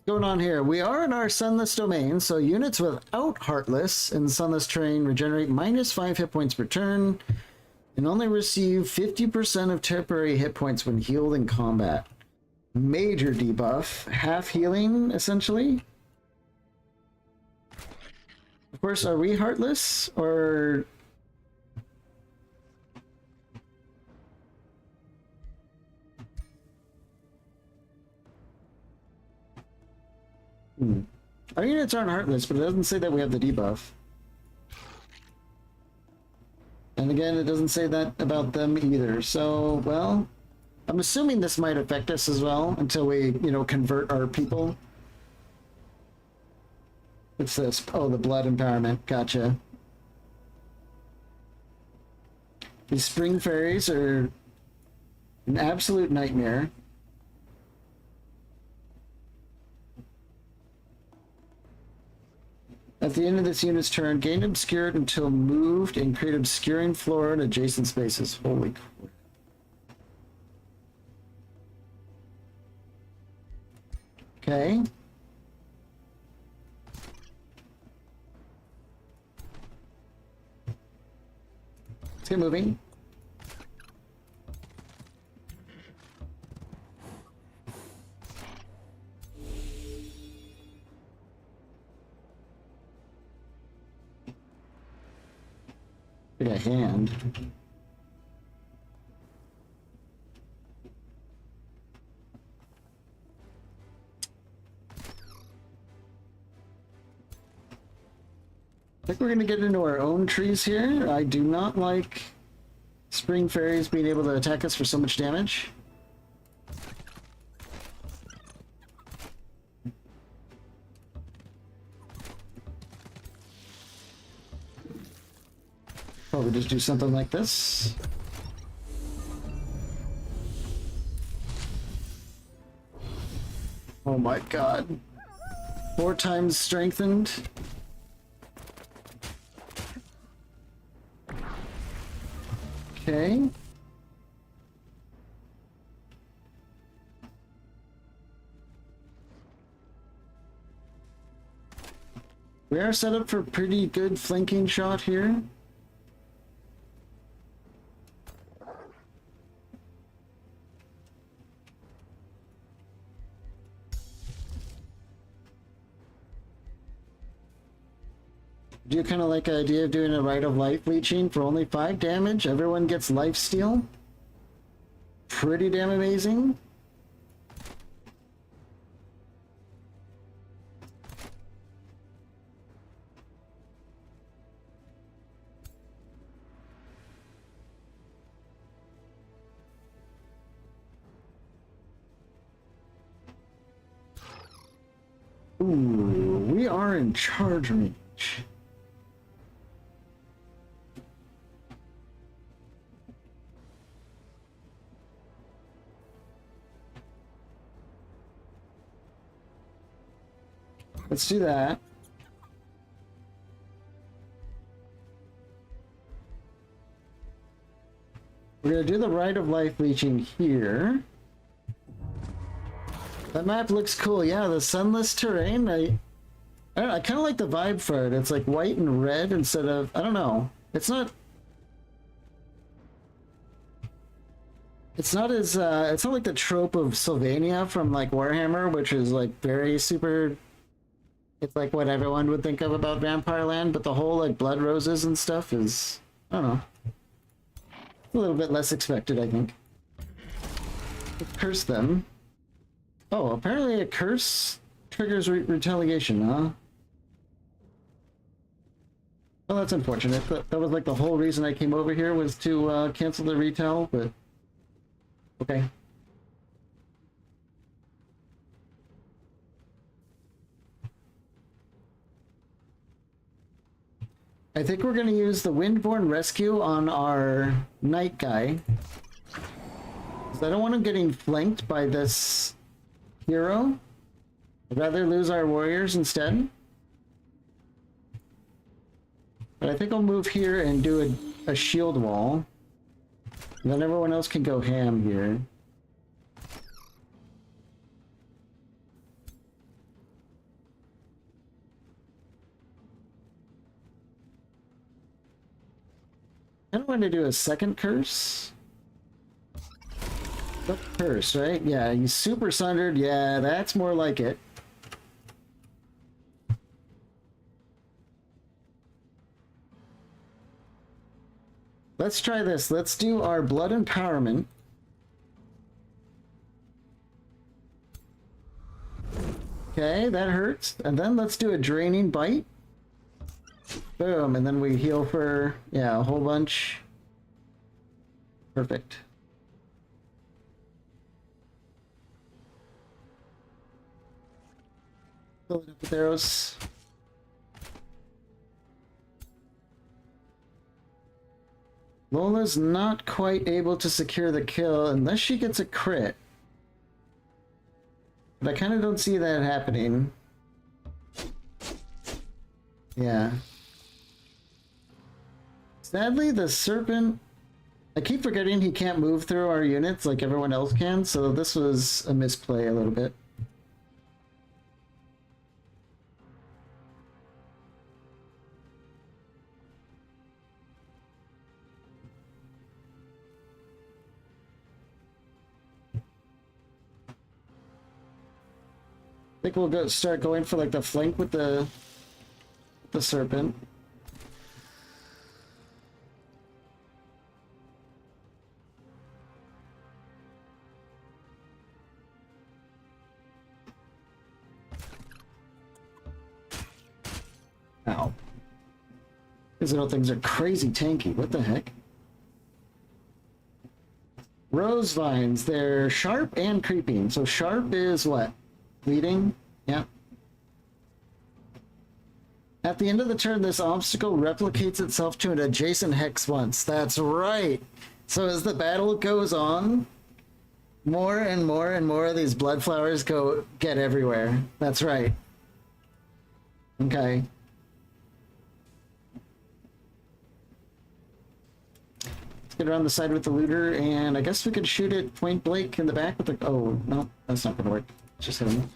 Going on here, we are in our sunless domain, so units without Heartless in sunless terrain regenerate -5 hit points per turn and only receive 50% of temporary hit points when healed in combat. Major debuff, half healing essentially. Of course, are we Heartless or our units aren't Heartless, but it doesn't say that we have the debuff. And again, it doesn't say that about them either. So, well, I'm assuming this might affect us as well until we, you know, convert our people. What's this? Oh, the blood empowerment. Gotcha. These spring fairies are an absolute nightmare. At the end of this unit's turn, gain obscured until moved and create obscuring flora in adjacent spaces. Holy crap. Okay. Let's get moving. I got a hand. I think we're gonna get into our own trees here. I do not like spring fairies being able to attack us for so much damage. Probably just do something like this. Oh my god. 4 times strengthened. Okay. We are set up for a pretty good flanking shot here. Do you kind of like the idea of doing a Rite of Life leeching for only 5 damage? Everyone gets life steal. Pretty damn amazing. Ooh, we are in charge range. Let's do that. We're gonna do the Rite of Life leeching here. That map looks cool. Yeah, the sunless terrain. I don't know, I kind of like the vibe for it. It's like white and red instead of, I don't know. It's not. It's not as it's not like the trope of Sylvania from like Warhammer, which is like very super. It's like what everyone would think of about Vampire Land, but the whole like blood roses and stuff is, I don't know, a little bit less expected, I think. Let's curse them. Oh, apparently a curse triggers retaliation, huh? Well, that's unfortunate. That was like the whole reason I came over here was to cancel the retail, but okay. I think we're going to use the Windborn Rescue on our Knight guy. Because I don't want him getting flanked by this hero. I'd rather lose our warriors instead. But I think I'll move here and do a shield wall. And then everyone else can go ham here. I don't want to do a second curse. The curse, right? Yeah, he's super sundered. Yeah, that's more like it. Let's try this. Let's do our blood empowerment. Okay, that hurts. And then let's do a draining bite. Boom, and then we heal for, yeah, a whole bunch. Perfect. Fill it up with arrows. Lola's not quite able to secure the kill unless she gets a crit. But I kind of don't see that happening. Yeah. Sadly, the serpent... I keep forgetting he can't move through our units like everyone else can, so this was a misplay a little bit. I think we'll start going for like the flank with the serpent. Ow. These little things are crazy tanky. What the heck? Rose vines, they're sharp and creeping. So sharp is what? Leading? Yeah. At the end of the turn, this obstacle replicates itself to an adjacent hex once. That's right. So as the battle goes on, more and more and more of these blood flowers get everywhere. That's right. Okay. Let's get around the side with the looter, and I guess we could shoot it point blank in the back with the... Oh, no, that's not gonna work. Just hit him.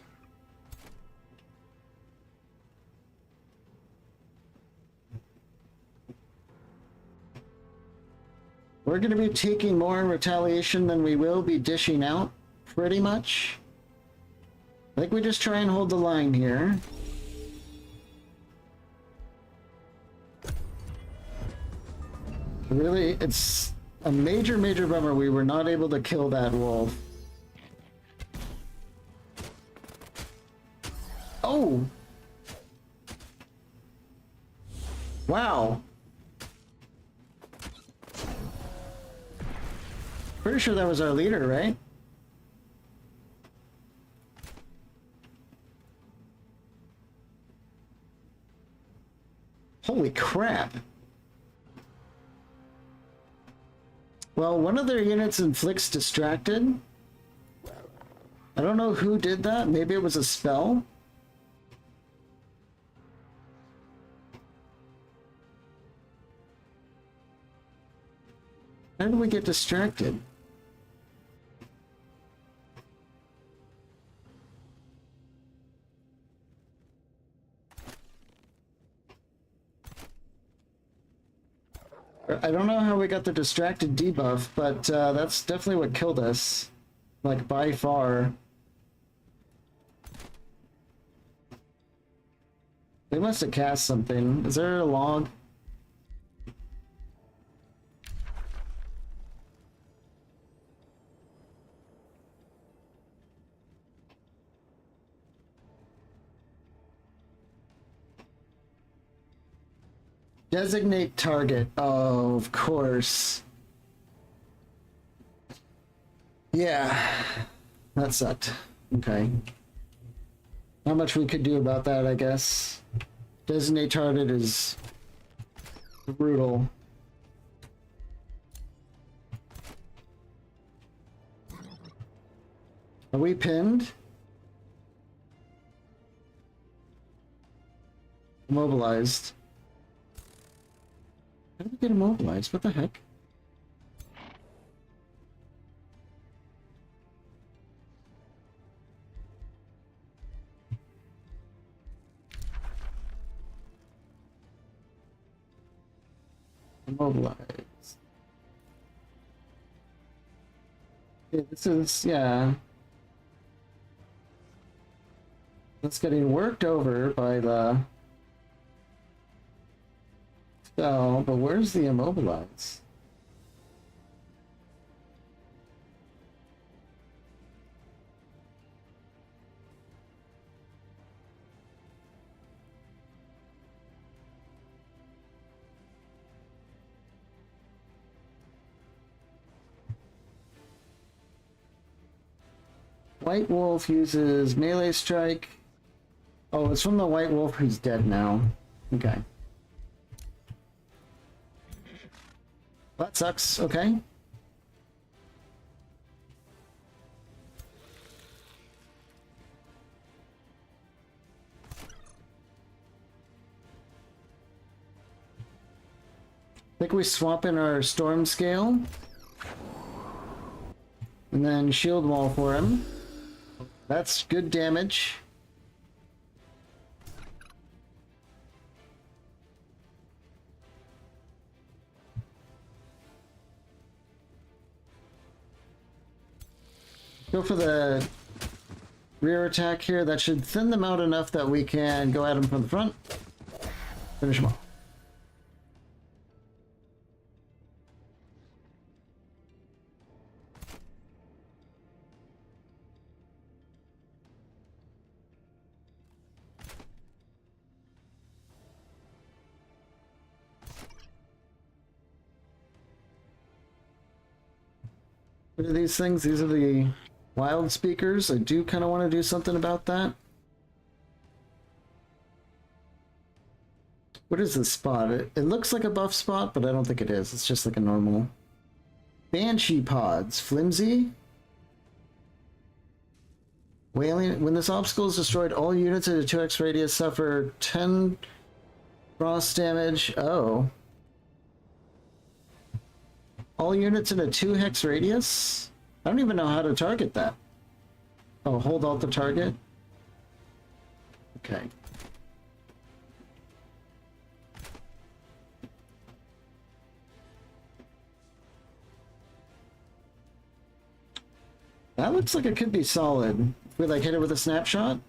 We're going to be taking more in retaliation than we will be dishing out, pretty much. I think we just try and hold the line here. Really, it's a major, major bummer we were not able to kill that wolf. Oh! Wow. Pretty sure that was our leader, right? Holy crap. Well, one of their units inflicts distracted. I don't know who did that. Maybe it was a spell. How did we get distracted? I don't know how we got the distracted debuff, but that's definitely what killed us. Like, by far. They must have cast something. Is there a log? Designate target. Oh, of course. Yeah, that sucked. Okay. Not much we could do about that, I guess. Designate target is brutal. Are we pinned? Immobilized. How did we get immobilized? What the heck? Immobilized. Yeah, this is, yeah. That's getting worked over by the spell, but where's the immobilize? White Wolf uses melee strike. Oh, it's from the White Wolf who's dead now. Okay. That sucks. Okay. I think we swap in our Storm Scale. And then Shield Wall for him. That's good damage. Go for the rear attack here. That should thin them out enough that we can go at them from the front. Finish them off. What are these things? These are the wild speakers. I do kind of want to do something about that. What is this spot? It looks like a buff spot, but I don't think it is. It's just like a normal. Banshee pods. Flimsy. Wailing. When this obstacle is destroyed, all units at a 2x radius suffer 10 frost damage. Oh. All units in a 2-hex radius? I don't even know how to target that. Oh, hold alt to target? Okay. That looks like it could be solid. If we like hit it with a snapshot?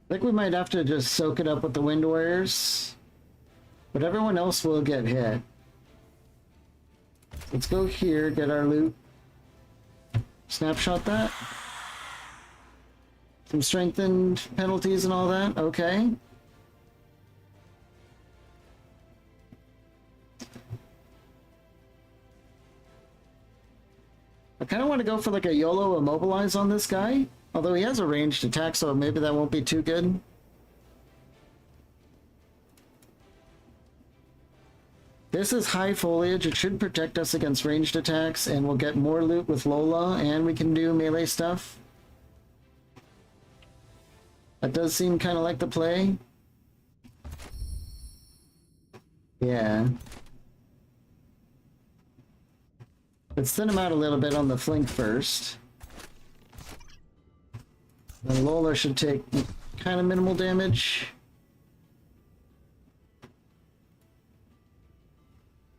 I think we might have to just soak it up with the Wind Warriors. But everyone else will get hit. Let's go here, get our loot. Snapshot that. Some strengthened penalties and all that. Okay. I kind of want to go for like a YOLO immobilize on this guy. Although he has a ranged attack, so maybe that won't be too good. This is high foliage. It should protect us against ranged attacks, and we'll get more loot with Lola, and we can do melee stuff. That does seem kind of like the play. Yeah. Let's thin him out a little bit on the flank first. Then Lola should take kind of minimal damage.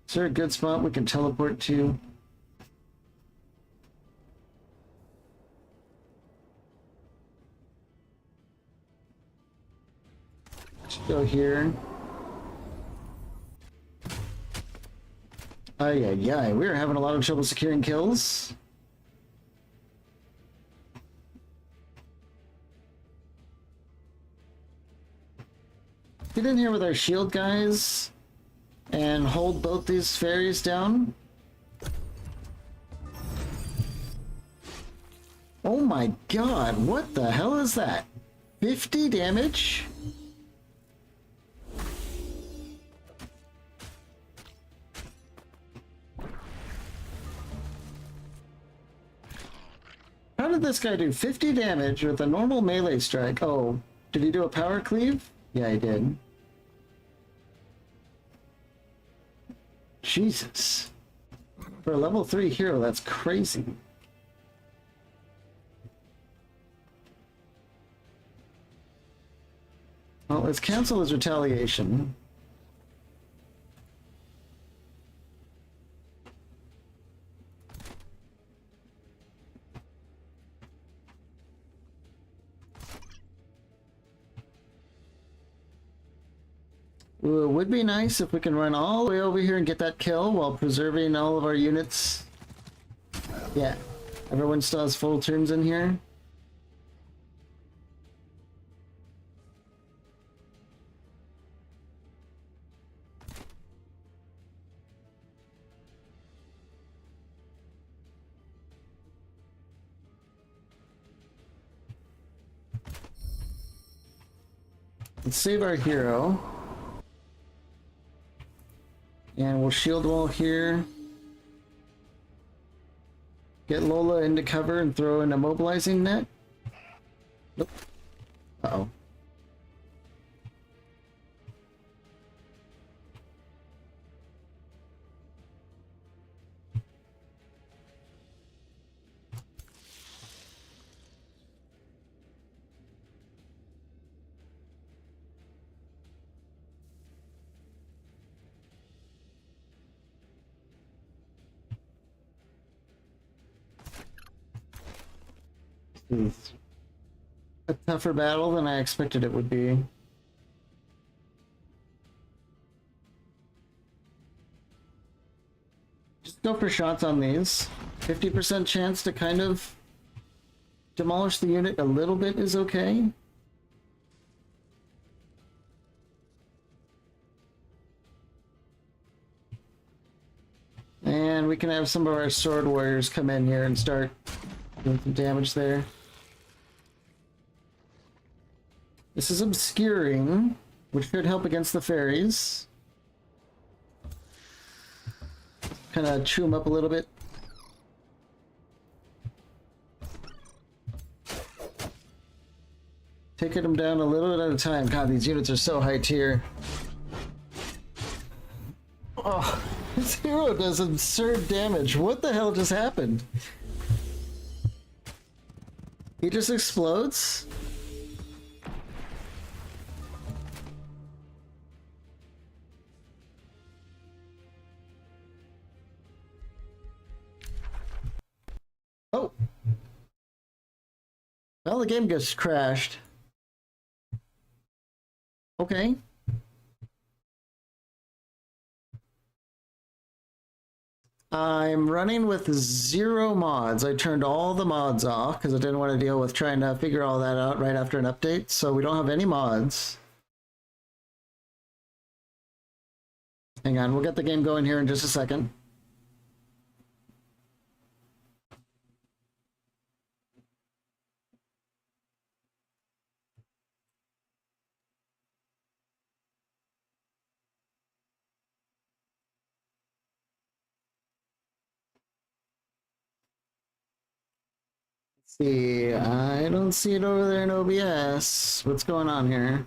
Is there a good spot we can teleport to? Let's go here. Ay, ay, ay. We're having a lot of trouble securing kills. Get in here with our shield guys and hold both these fairies down. Oh my god, what the hell is that? 50 damage? How did this guy do 50 damage with a normal melee strike? Oh, did he do a power cleave? Yeah, he did. Jesus. For a level 3 hero, that's crazy. Well, let's cancel his retaliation. Ooh, it would be nice if we can run all the way over here and get that kill while preserving all of our units. Yeah, everyone still has full turns in here. Let's save our hero. And we'll shield wall here. Get Lola into cover and throw in a mobilizing net. Nope. Uh-oh. It's a tougher battle than I expected it would be. Just go for shots on these. 50% chance to kind of demolish the unit a little bit is okay. And we can have some of our sword warriors come in here and start doing some damage there. This is obscuring, which should help against the fairies. Kind of chew them up a little bit. Taking them down a little bit at a time. God, these units are so high tier. Oh, this hero does absurd damage. What the hell just happened? He just explodes? Oh. Well, the game just crashed. Okay. I'm running with 0 mods. I turned all the mods off because I didn't want to deal with trying to figure all that out right after an update, so we don't have any mods. Hang on, we'll get the game going here in just a second. See, I don't see it over there in OBS. What's going on here?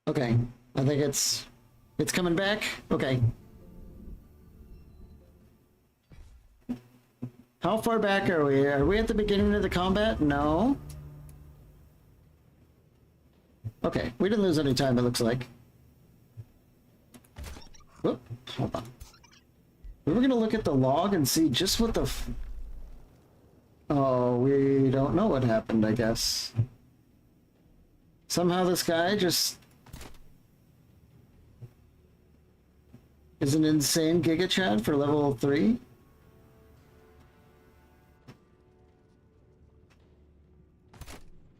Okay, I think it's coming back. Okay. How far back are we? Are we at the beginning of the combat? No. Okay, we didn't lose any time, it looks like. Whoop, hold on. We were gonna look at the log and see just what the oh, we don't know what happened, I guess. Somehow this guy just is an insane Giga Chad for level 3.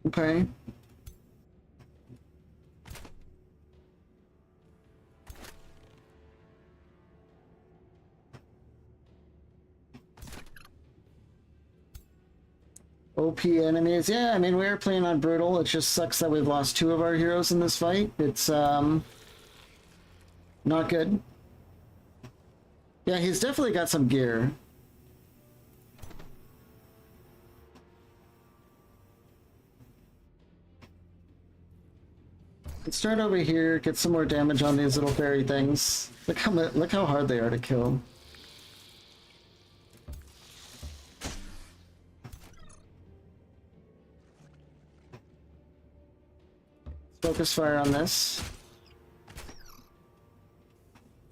Okay. OP enemies. Yeah, I mean, we are playing on brutal. It just sucks that we've lost 2 of our heroes in this fight. It's, not good. Yeah, he's definitely got some gear. Let's start over here, get some more damage on these little fairy things. Look how hard they are to kill. Focus fire on this.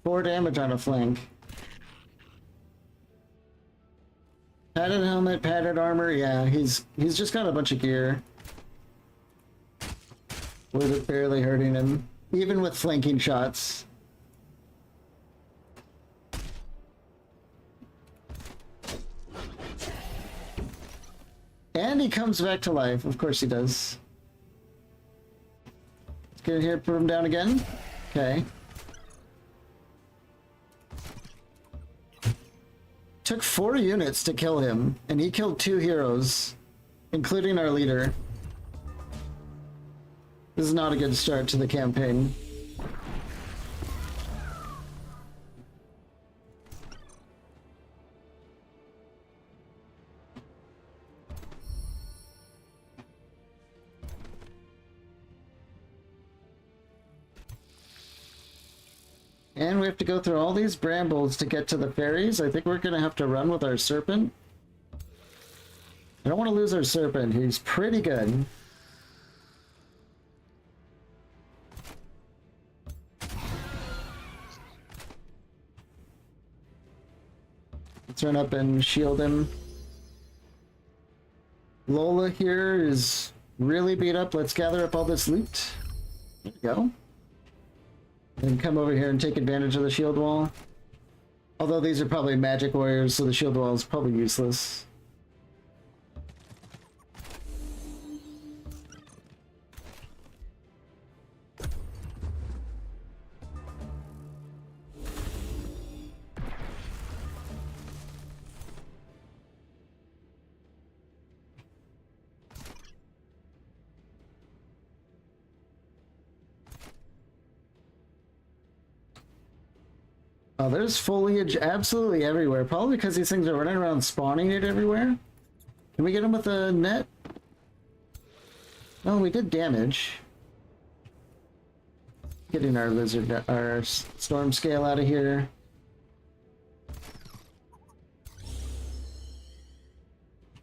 4 damage on a flank. Padded helmet, padded armor. Yeah, he's just got a bunch of gear. With it barely hurting him, even with flanking shots. And he comes back to life. Of course he does. Let's get in here, put him down again. Okay. Took 4 units to kill him, and he killed 2 heroes, including our leader. This is not a good start to the campaign. And we have to go through all these brambles to get to the fairies. I think we're gonna have to run with our serpent. I don't want to lose our serpent. He's pretty good. Let's run up and shield him. Lola here is really beat up. Let's gather up all this loot. There we go. And come over here and take advantage of the shield wall. Although these are probably magic warriors, so the shield wall is probably useless. Oh, there's foliage absolutely everywhere. Probably because these things are running around spawning it everywhere. Can we get them with a net? Oh, we did damage. Getting our lizard, our storm scale out of here.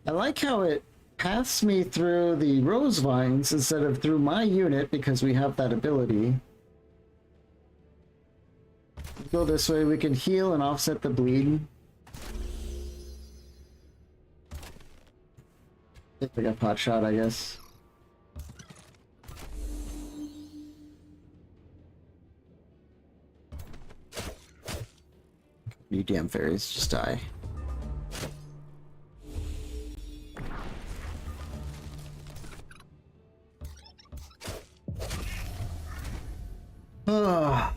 I like how it paths me through the rose vines instead of through my unit because we have that ability. Go this way, we can heal and offset the bleed. If we got pot shot, I guess. You damn fairies, just die. Ah.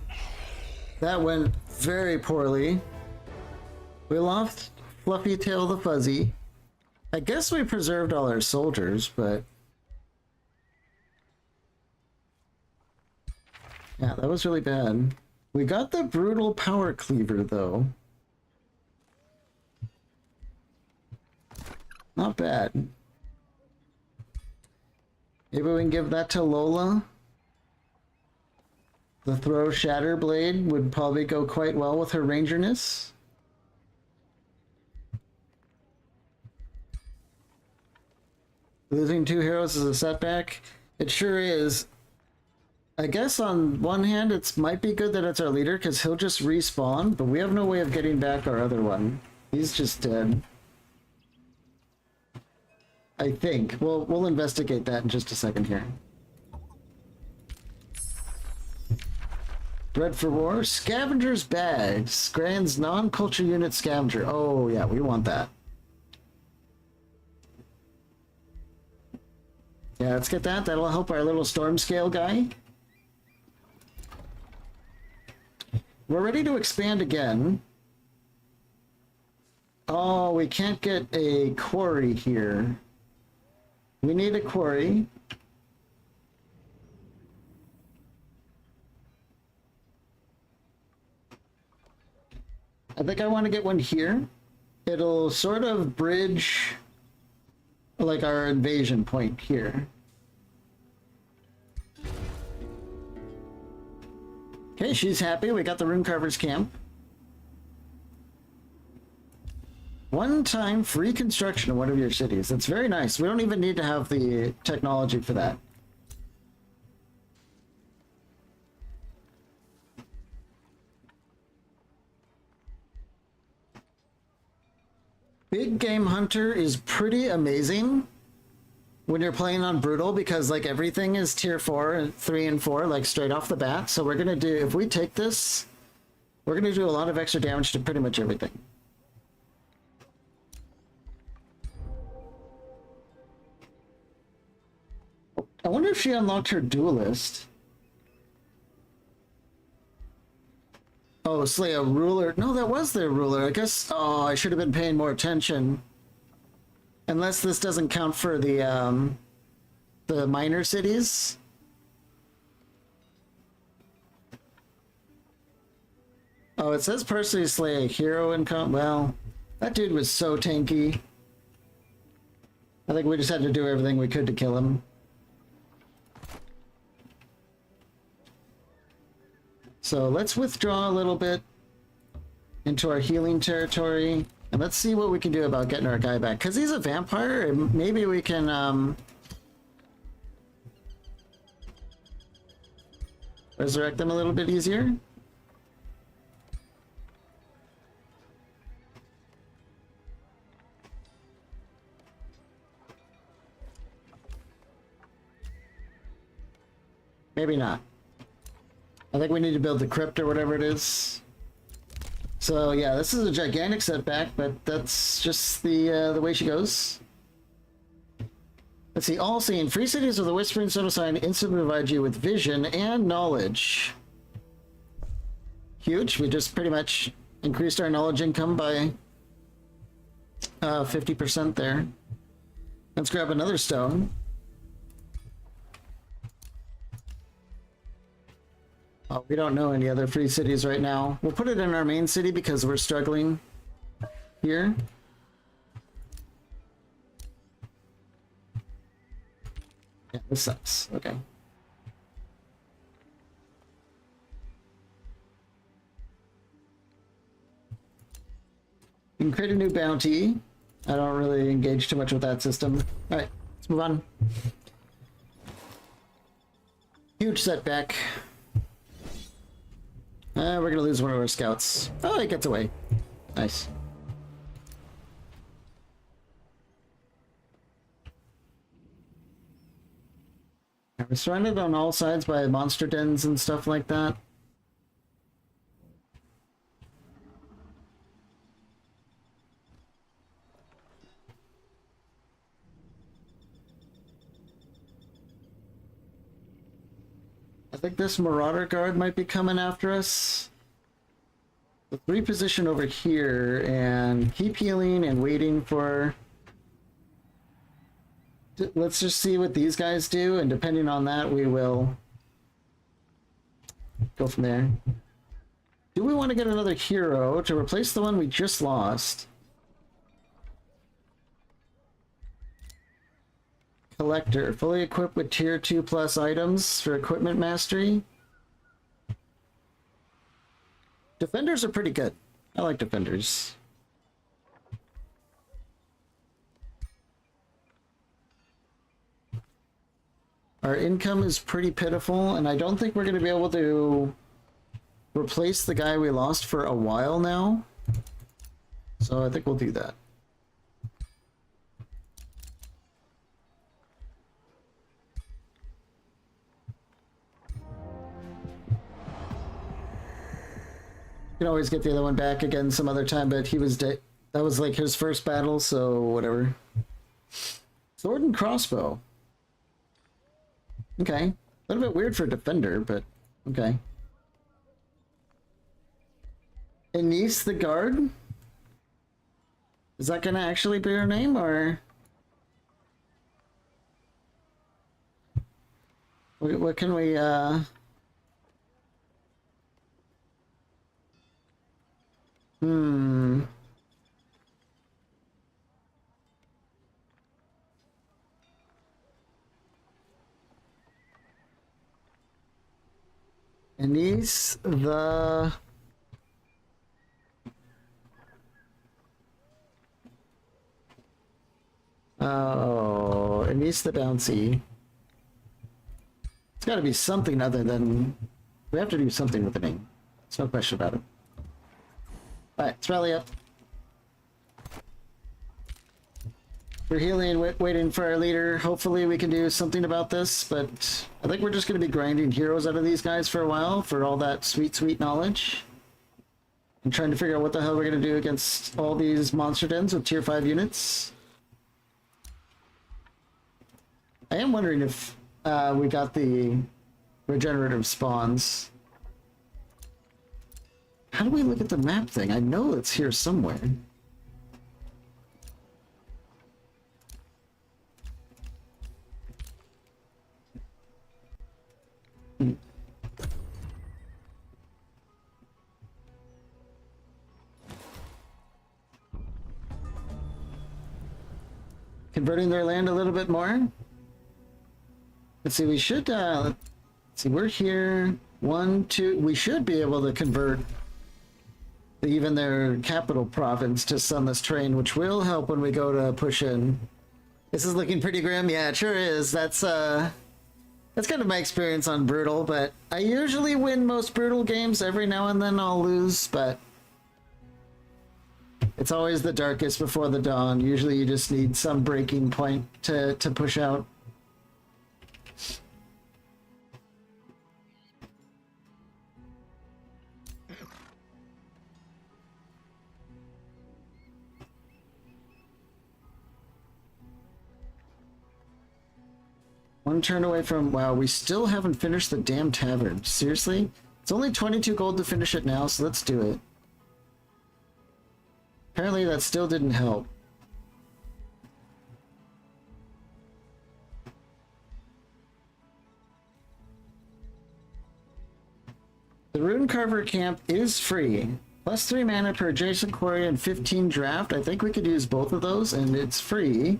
That went very poorly. We lost Fluffy Tail the Fuzzy. I guess we preserved all our soldiers, but... yeah, that was really bad. We got the Brutal Power Cleaver, though. Not bad. Maybe we can give that to Lola? The throw shatter blade would probably go quite well with her rangerness. Losing 2 heroes is a setback. It sure is. I guess on one hand, it might be good that it's our leader because he'll just respawn, but we have no way of getting back our other one. He's just dead. I think. We'll investigate that in just a second here. Bread for War. Scavenger's Bags. Grand's non-culture unit scavenger. Oh, yeah, we want that. Yeah, let's get that. That'll help our little storm scale guy. We're ready to expand again. Oh, we can't get a quarry here. We need a quarry. I think I want to get one here. It'll sort of bridge like our invasion point here. Okay, she's happy. We got the Runecarver's camp. One-time free construction of one of your cities. That's very nice. We don't even need to have the technology for that. Big Game Hunter is pretty amazing when you're playing on Brutal because like everything is tier 4, 3 and 4 like straight off the bat. So we're gonna do, if we take this, we're gonna do a lot of extra damage to pretty much everything. I wonder if she unlocked her duelist. Oh, slay a ruler. No, that was their ruler. I guess, oh, I should have been paying more attention. Unless this doesn't count for the minor cities. Oh, it says personally slay a hero in well, that dude was so tanky. I think we just had to do everything we could to kill him. So let's withdraw a little bit into our healing territory, and let's see what we can do about getting our guy back. Because he's a vampire, and maybe we can resurrect them a little bit easier. Maybe not. I think we need to build the crypt or whatever it is. So yeah, this is a gigantic setback, but that's just the way she goes. Let's see, all seeing free cities with a whispering soda sign instantly provide you with vision and knowledge. Huge. We just pretty much increased our knowledge income by 50% there. Let's grab another stone. Oh, we don't know any other free cities right now. We'll put it in our main city because we're struggling here. Yeah, this sucks. Okay. You can create a new bounty. I don't really engage too much with that system. Alright, let's move on. Huge setback. We're gonna lose one of our scouts. Oh, he gets away. Nice. We're surrounded on all sides by monster dens and stuff like that. I think this Marauder Guard might be coming after us. Let's reposition over here and keep healing and waiting for... Let's just see what these guys do, and depending on that, we will go from there. Do we want to get another hero to replace the one we just lost? Collector, fully equipped with tier 2+ items for equipment mastery. Defenders are pretty good. I like defenders. Our income is pretty pitiful, and I don't think we're going to be able to replace the guy we lost for a while now. So I think we'll do that. You can always get the other one back again some other time, but he was dead. That was like his first battle, so whatever. Sword and crossbow. Okay. A little bit weird for a defender, but okay. Anise the Guard? Is that gonna actually be her name, or... What can we, Anise the... Oh, Anise the Bouncy. It's gotta be something other than... We have to do something with the name. There's no question about it. Alright, let's rally up. We're healing, waiting for our leader. Hopefully we can do something about this, but I think we're just going to be grinding heroes out of these guys for a while for all that sweet, sweet knowledge. I'm trying to figure out what the hell we're going to do against all these monster dens with tier 5 units. I am wondering if we got the regenerative spawns. How do we look at the map thing? I know it's here somewhere. Converting their land a little bit more. Let's see, we should, let's see, we're here. 1, 2, we should be able to convert even their capital province to Sunless Terrain, which will help when we go to push in. This is looking pretty grim. Yeah, it sure is. That's kind of my experience on Brutal, but I usually win most Brutal games. Every now and then I'll lose, but it's always the darkest before the dawn. Usually you just need some breaking point to push out. One turn away from... Wow, we still haven't finished the damn tavern. Seriously? It's only 22 gold to finish it now, so let's do it. Apparently that still didn't help. The Rune Carver camp is free. Plus 3 mana per adjacent quarry and 15 draft. I think we could use both of those, and it's free.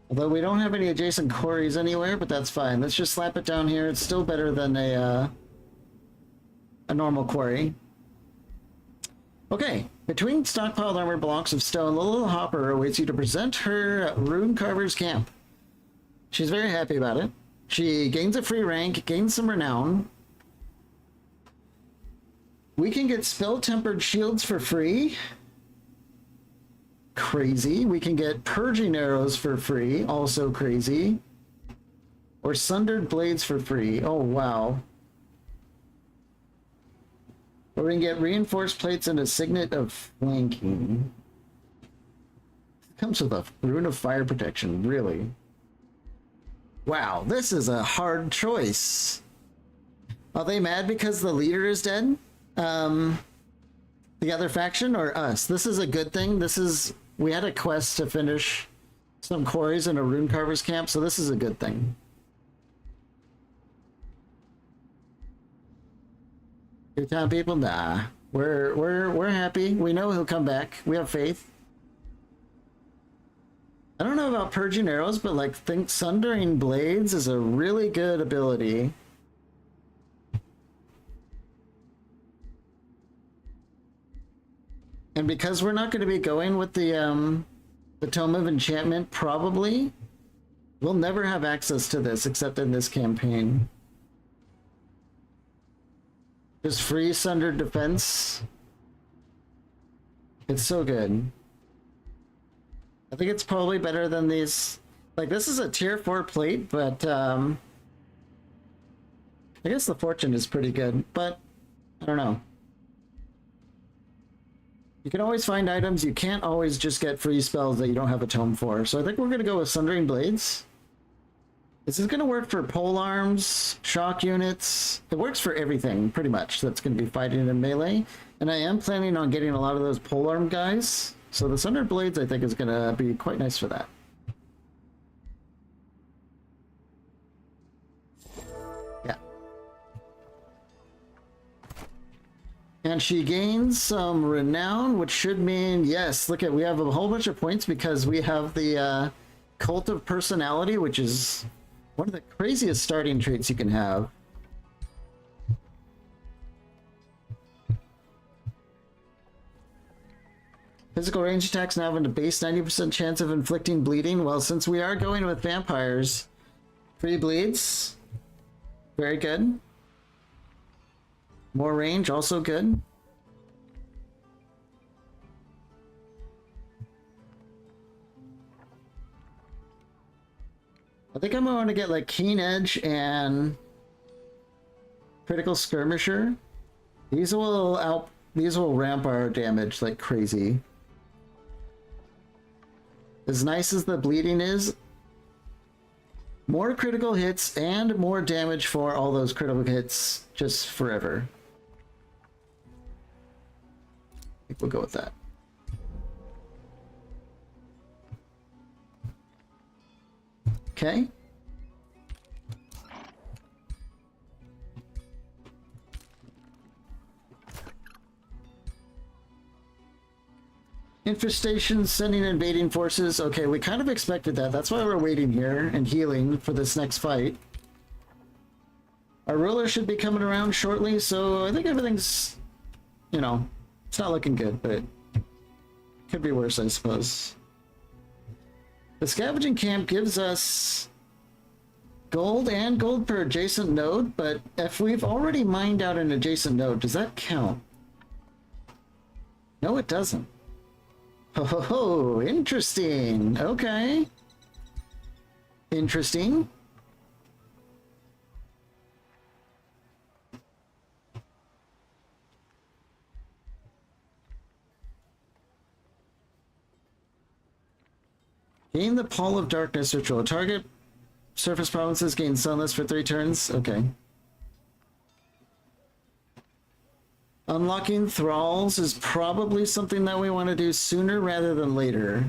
Although we don't have any adjacent quarries anywhere, but that's fine. Let's just slap it down here. It's still better than a normal quarry. Okay, between stockpiled armor blocks of stone, the little hopper awaits you to present her Rune Carver's camp. She's very happy about it. She gains a free rank, gains some renown. We can get spell-tempered shields for free. Crazy. We can get purging arrows for free. Also crazy. Or sundered blades for free. Oh, wow. Or we can get reinforced plates and a signet of flanking. It comes with a rune of fire protection, really. Wow, this is a hard choice. Are they mad because the leader is dead? The other faction or us? This is a good thing. This is... We had a quest to finish some quarries in a Rune Carver's camp, so this is a good thing. Good time, people? Nah. We're happy. We know he'll come back. We have faith. I don't know about purging arrows, but like think sundering blades is a really good ability. And because we're not going to be going with the Tome of Enchantment, probably, we'll never have access to this except in this campaign. Just free sundered defense. It's so good. I think it's probably better than these. Like, this is a tier 4 plate, but I guess the fortune is pretty good, but I don't know. You can always find items. You can't always just get free spells that you don't have a tome for. So I think we're going to go with Sundering Blades. This is going to work for pole arms, shock units. It works for everything, pretty much, that's going to be fighting in melee. And I am planning on getting a lot of those pole arm guys. So the Sundered Blades, I think, is going to be quite nice for that. Yeah. And she gains some renown, which should mean, yes, look at, we have a whole bunch of points because we have the Cult of Personality, which is one of the craziest starting traits you can have. Physical range attacks now have a base 90% chance of inflicting bleeding. Well, since we are going with vampires, free bleeds. Very good. More range, also good. I think I'm going to get like Keen Edge and Critical Skirmisher. These will ramp our damage like crazy. As nice as the bleeding is, more critical hits and more damage for all those critical hits just forever. I think we'll go with that. Okay. Infestation sending invading forces. Okay, we kind of expected that. That's why we're waiting here and healing for this next fight. Our ruler should be coming around shortly, so I think everything's, you know, it's not looking good, but it could be worse, I suppose. The scavenging camp gives us gold and gold per adjacent node, but if we've already mined out an adjacent node, does that count? No, it doesn't. Oh, interesting. Okay. Interesting. Gain the Pall of Darkness ritual. Target surface provinces gain sunless for 3 turns. Okay. Unlocking thralls is probably something that we want to do sooner rather than later.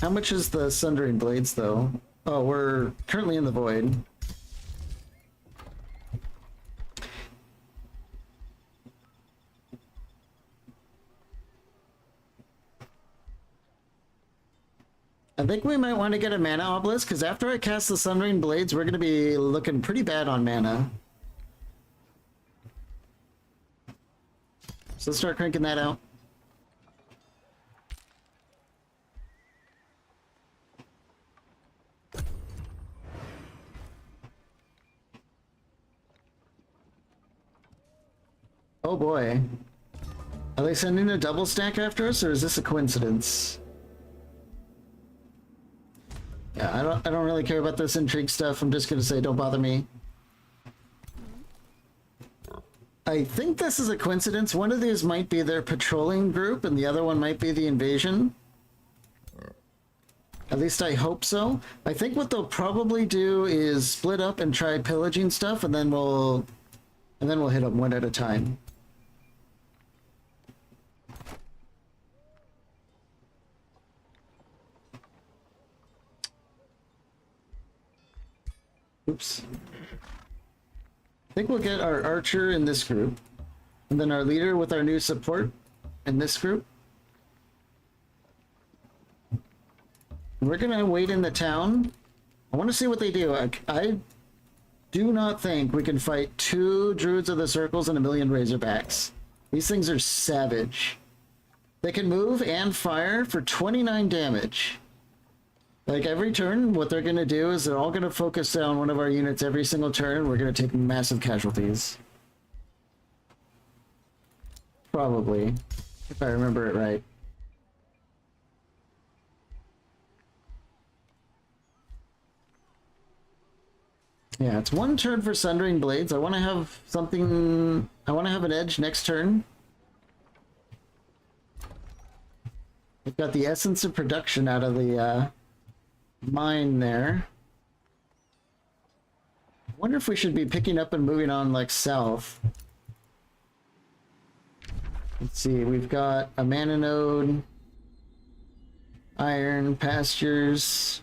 How much is the Sundering Blades, though? Oh, we're currently in the void. I think we might want to get a mana obelisk, because after I cast the Sundering Blades, we're going to be looking pretty bad on mana. So let's start cranking that out. Oh boy. Are they sending a double stack after us, or is this a coincidence? Yeah, I don't really care about this intrigue stuff. I'm just gonna say don't bother me. I think this is a coincidence. One of these might be their patrolling group and the other one might be the invasion. At least I hope so. I think what they'll probably do is split up and try pillaging stuff, and then we'll hit them one at a time. Oops. I think we'll get our archer in this group, and then our leader with our new support, in this group. We're gonna wait in the town. I want to see what they do. I do not think we can fight 2 Druids of the Circles and 1,000,000 Razorbacks. These things are savage. They can move and fire for 29 damage. Like every turn, what they're gonna do is they're all gonna focus on one of our units every single turn. We're gonna take massive casualties. Probably, if I remember it right. Yeah, it's 1 turn for Sundering Blades. I want to have something... I want to have an edge next turn. We've got the Essence of Production out of the mine there. I wonder if we should be picking up and moving on, like, south. Let's see, we've got a Mana Node, Iron, Pastures...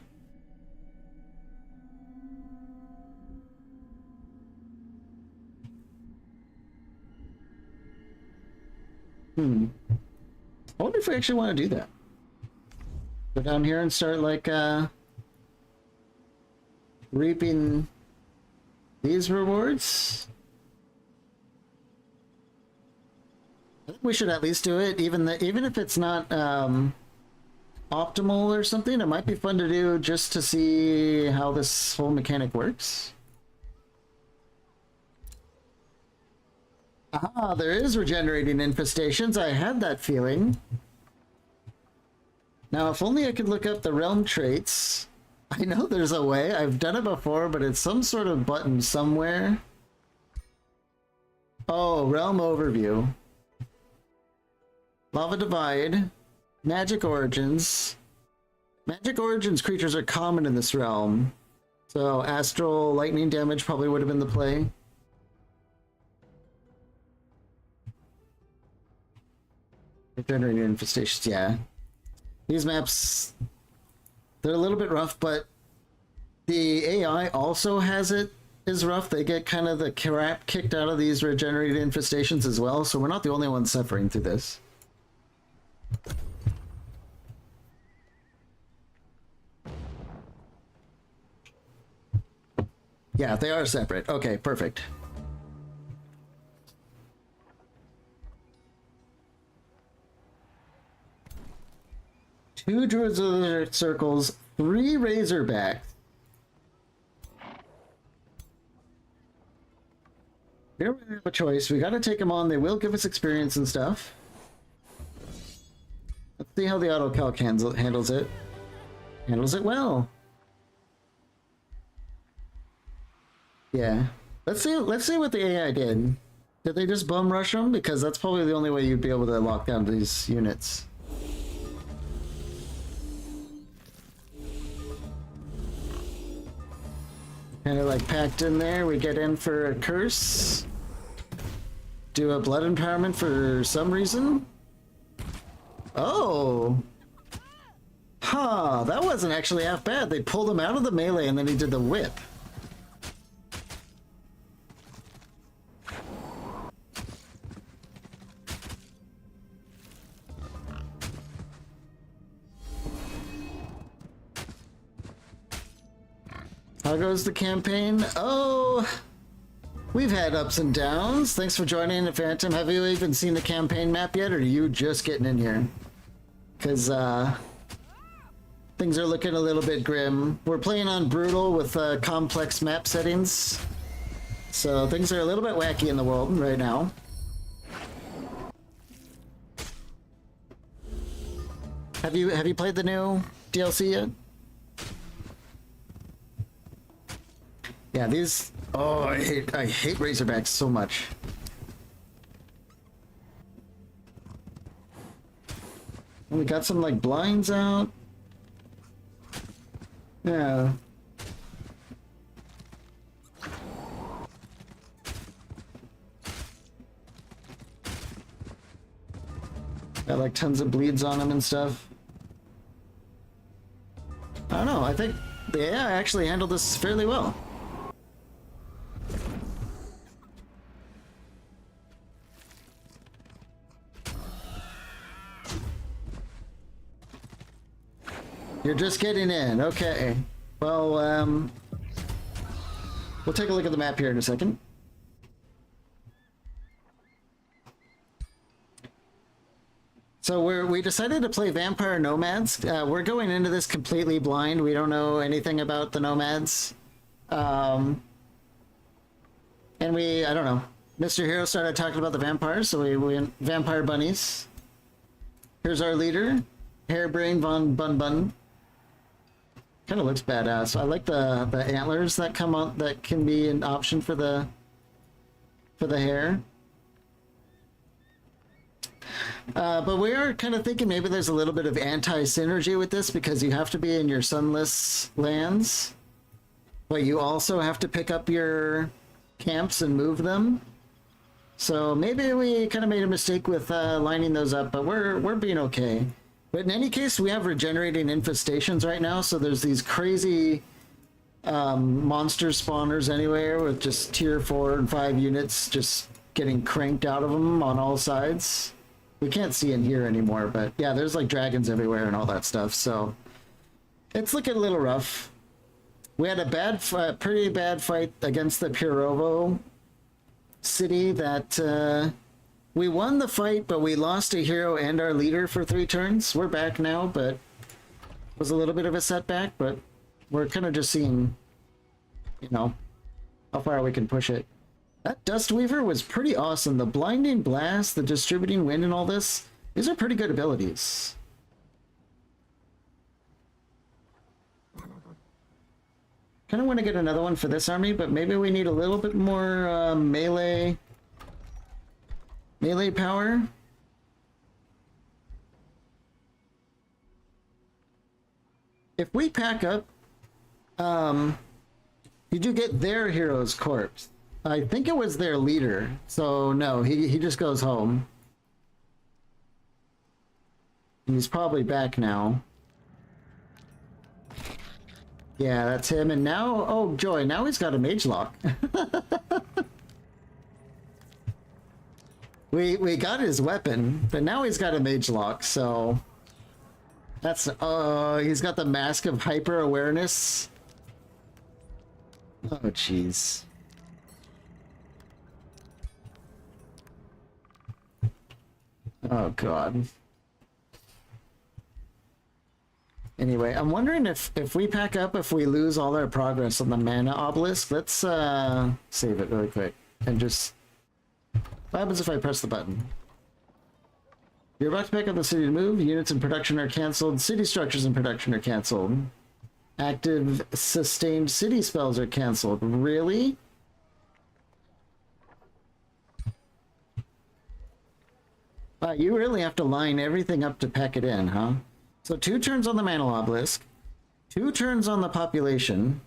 I wonder if we actually want to do that. Go down here and start, like, reaping these rewards. I think we should at least do it, even if it's not optimal or something. It might be fun to do just to see how this whole mechanic works. Ah, there is regenerating infestations. I had that feeling. Now, if only I could look up the realm traits. I know there's a way. I've done it before, but it's some sort of button somewhere. Oh, realm overview. Lava Divide. Magic Origins. Magic Origins creatures are common in this realm. So astral lightning damage probably would have been the play. Regenerating infestations, yeah. These maps, they're a little bit rough, but the AI also is rough. They get kind of the crap kicked out of these regenerated infestations as well, so we're not the only ones suffering through this. Yeah, they are separate. Okay, perfect. Two Druids of the Circles, 3 Razorbacks. We don't really have a choice. We gotta take them on. They will give us experience and stuff. Let's see how the auto-calc handles it. Handles it well. Yeah. Let's see what the AI did. Did they just bum rush them? Because that's probably the only way you'd be able to lock down these units. Kind of like packed in there. We get in for a curse. Do a blood empowerment for some reason. Oh. Huh, that wasn't actually half bad. They pulled him out of the melee and then he did the whip. How goes the campaign? Oh, we've had ups and downs. Thanks for joining, Phantom. Have you even seen the campaign map yet, or are you just getting in here? Because things are looking a little bit grim. We're playing on Brutal with complex map settings, so things are a little bit wacky in the world right now. Have you played the new DLC yet? Yeah, these... Oh, I hate Razorbacks so much. And we got some, like, blinds out. Yeah. Got, like, tons of bleeds on them and stuff. I don't know, I think the AI actually handled this fairly well. You're just getting in. Okay. Well, we'll take a look at the map here in a second. So we decided to play Vampire Nomads. We're going into this completely blind. We don't know anything about the Nomads. And I don't know. Mr. Hero started talking about the vampires, so we went Vampire Bunnies. Here's our leader, Hairbrain Von Bun Bun. Kind of looks badass. I like the antlers that come on, that can be an option for the hair. But we are kind of thinking maybe there's a little bit of anti-synergy with this because you have to be in your sunless lands, but you also have to pick up your camps and move them. So maybe we kind of made a mistake with lining those up, but we're being okay. But in any case, we have regenerating infestations right now, so there's these crazy monster spawners anywhere with just tier 4 and 5 units just getting cranked out of them on all sides. We can't see in here anymore, but yeah, there's like dragons everywhere and all that stuff, so it's looking a little rough. We had a pretty bad fight against the Purovo city that we won the fight, but we lost a hero and our leader for 3 turns. We're back now, but it was a little bit of a setback, but we're kind of just seeing, you know, how far we can push it. That Dustweaver was pretty awesome. The Blinding Blast, the Distributing Wind, and all this, these are pretty good abilities. Kind of want to get another one for this army, but maybe we need a little bit more melee power. If we pack up, did you get their hero's corpse? I think it was their leader, so no, he just goes home. He's probably back now. Yeah, that's him, and now, oh joy, now he's got a mage lock. We got his weapon, but now he's got a mage lock, so that's, he's got the Mask of Hyper Awareness. Oh jeez. Oh god. Anyway, I'm wondering if we pack up, if we lose all our progress on the mana obelisk. Let's save it really quick and just, what happens if I press the button? You're about to pick up the city to move. Units in production are canceled. City structures in production are canceled. Active sustained city spells are canceled. Really? You really have to line everything up to pack it in, huh? So 2 turns on the mana obelisk, 2 turns on the population.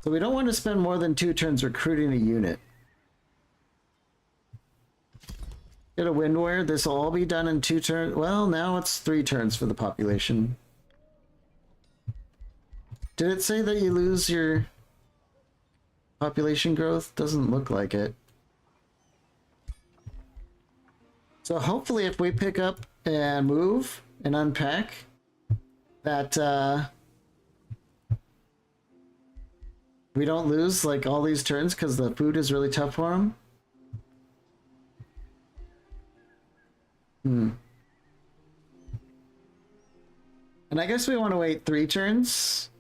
So we don't want to spend more than 2 turns recruiting a unit. Get a Windware. This will all be done in 2 turns. Well, now it's 3 turns for the population. Did it say that you lose your population growth? Doesn't look like it. So hopefully if we pick up and move and unpack, that we don't lose like all these turns because the food is really tough for them. And I guess we want to wait 3 turns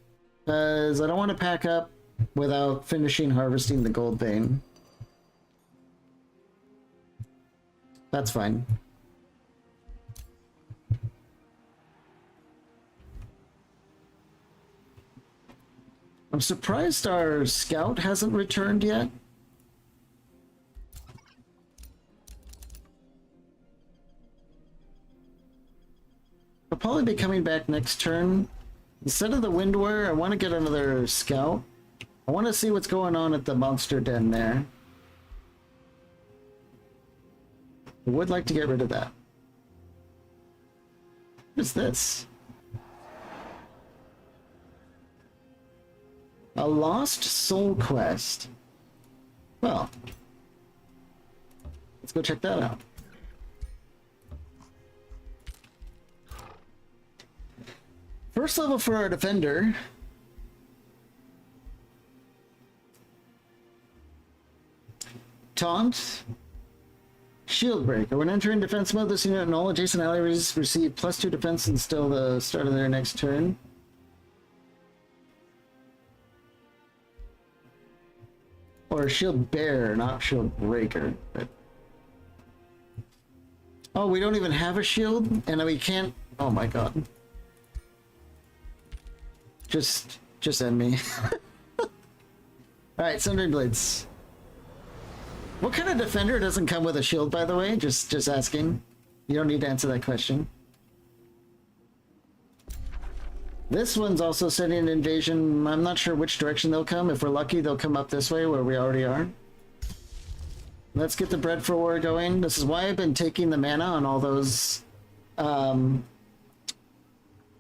because I don't want to pack up without finishing harvesting the gold vein. That's fine. I'm surprised our scout hasn't returned yet. He'll probably be coming back next turn. Instead of the Windware, I want to get another scout. I want to see what's going on at the monster den there. I would like to get rid of that. What is this? A lost soul quest. Well, let's go check that out. First level for our defender. Taunt. Shield breaker. When entering defense mode, this unit and all adjacent allies receive +2 defense until the start of their next turn. Or shield bearer, not shield breaker. But... oh, we don't even have a shield, and we can't. Oh my god. Just end me. Alright, Sundering Blades. What kind of defender doesn't come with a shield, by the way? Just asking. You don't need to answer that question. This one's also sending an invasion. I'm not sure which direction they'll come. If we're lucky, they'll come up this way where we already are. Let's get the Bread for War going. This is why I've been taking the mana on all those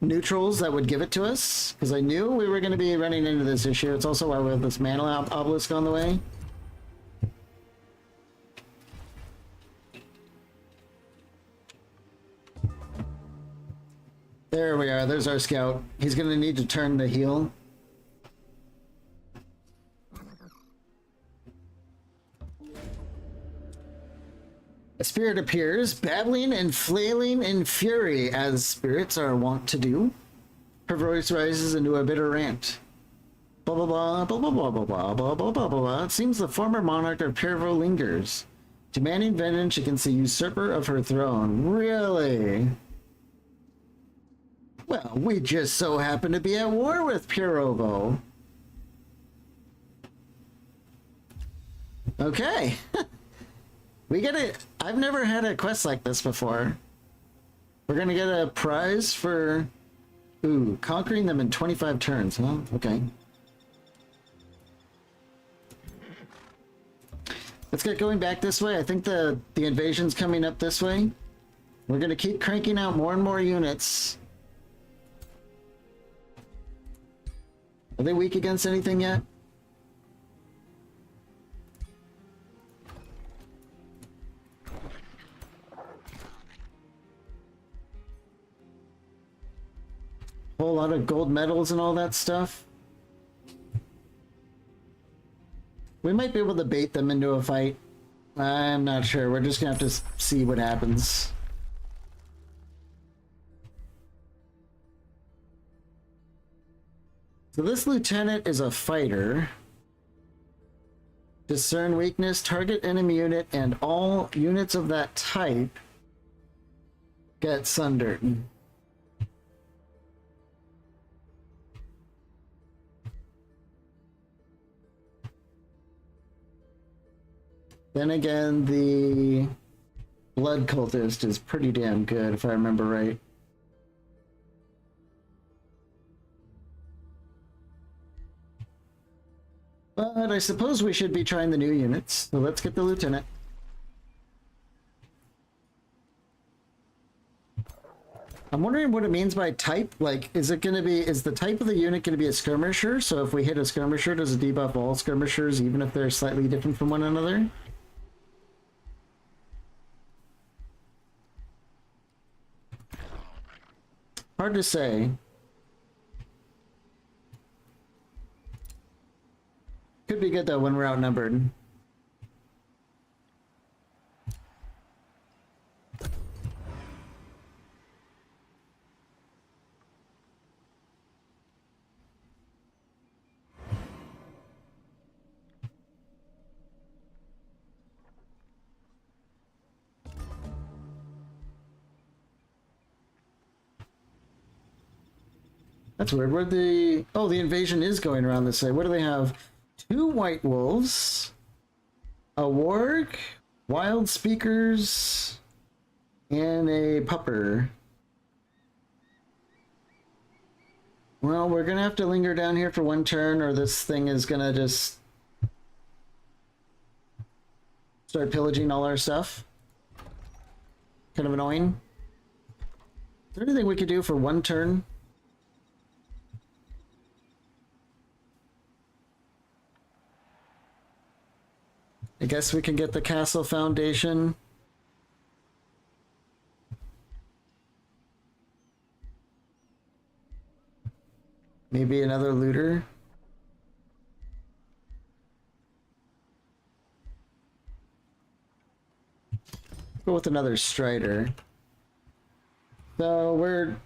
neutrals that would give it to us, because I knew we were going to be running into this issue. It's also why we have this mana obelisk on the way. There we are. There's our scout. He's going to need to turn the heel. A spirit appears, babbling and flailing in fury, as spirits are wont to do. Her voice rises into a bitter rant. Blah blah blah blah blah blah blah blah blah blah blah blah. It seems the former monarch of Pirvo lingers, demanding vengeance against the usurper of her throne. Really? Well, we just so happen to be at war with Pirovo. Okay. We get it. I've never had a quest like this before. We're gonna get a prize for... ooh, conquering them in 25 turns, huh? Okay. Let's get going back this way. I think the invasion's coming up this way. We're gonna keep cranking out more and more units. Are they weak against anything yet? Whole lot of gold medals and all that stuff. We might be able to bait them into a fight. I'm not sure. We're just gonna have to see what happens. So this lieutenant is a fighter. Discern weakness, target enemy unit, and all units of that type get sundered. Then again, the blood cultist is pretty damn good, if I remember right. But I suppose we should be trying the new units, so let's get the lieutenant. I'm wondering what it means by type. Like, is the type of the unit gonna be a skirmisher? So if we hit a skirmisher, does it debuff all skirmishers, even if they're slightly different from one another? Hard to say. Could be good though when we're outnumbered. That's weird. Where the... oh, the invasion is going around this way. What do they have? 2 white wolves, a warg, wild speakers, and a pupper. Well, we're gonna have to linger down here for 1 turn, or this thing is gonna just start pillaging all our stuff. Kind of annoying. Is there anything we could do for 1 turn? I guess we can get the castle foundation. Maybe another looter. Go with another strider. So we're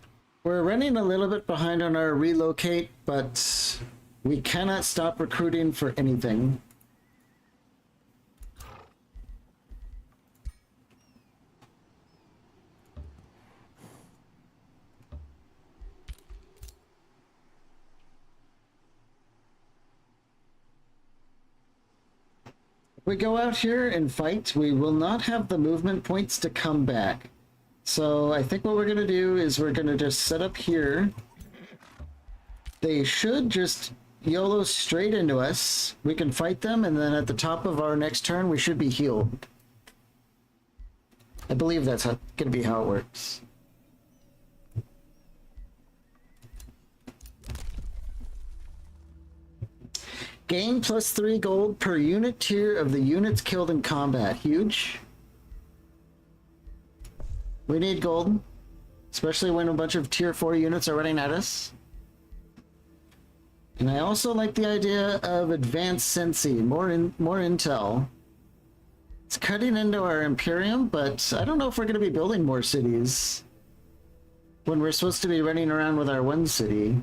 running a little bit behind on our relocate, but we cannot stop recruiting for anything. If we go out here and fight, we will not have the movement points to come back. So I think what we're going to do is we're going to just set up here. They should just YOLO straight into us. We can fight them, and then at the top of our next turn, we should be healed. I believe that's going to be how it works. Gain +3 gold per unit tier of the units killed in combat. Huge. We need gold, especially when a bunch of tier 4 units are running at us. And I also like the idea of advanced Sensi, more intel. It's cutting into our Imperium, but I don't know if we're going to be building more cities when we're supposed to be running around with our one city.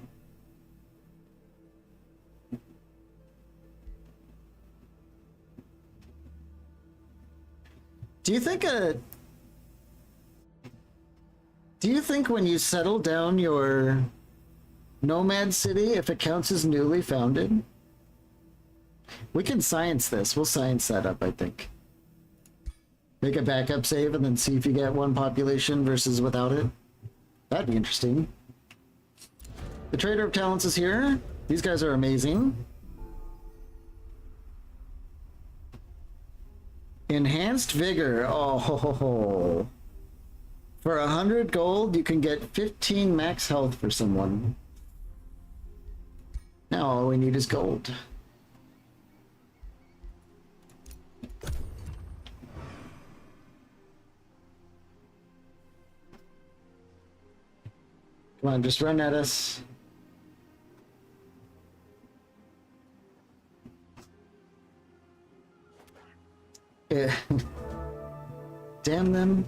Do you think when you settle down your nomad city, if it counts as newly founded? We can science this. We'll science that up, I think. Make a backup save and then see if you get one population versus without it. That'd be interesting. The Trader of Talents is here. These guys are amazing. Enhanced Vigor. Oh, ho, ho, ho. For 100 gold, you can get 15 max health for someone. Now all we need is gold. Come on, just run at us. Yeah. Damn them.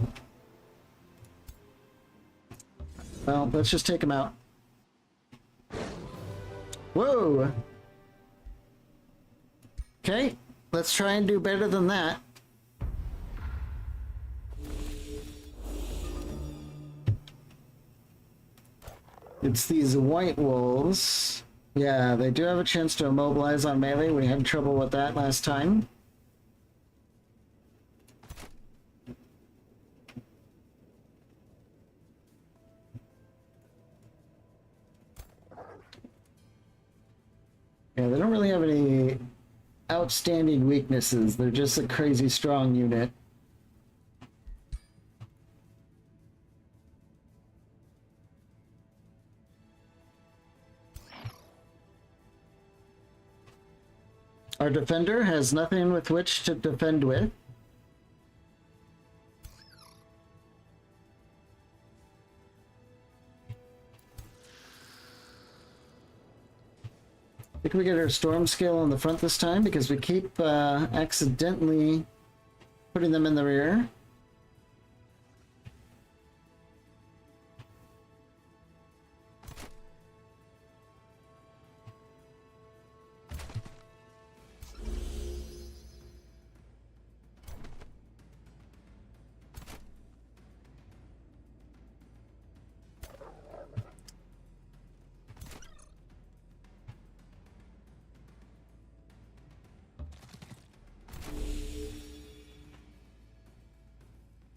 Well, let's just take them out. Whoa! Okay, let's try and do better than that. It's these white wolves. Yeah, they do have a chance to immobilize on melee. We had trouble with that last time. Yeah, they don't really have any outstanding weaknesses. They're just a crazy strong unit. Our defender has nothing with which to defend with. I think we get our storm scale on the front this time because we keep accidentally putting them in the rear.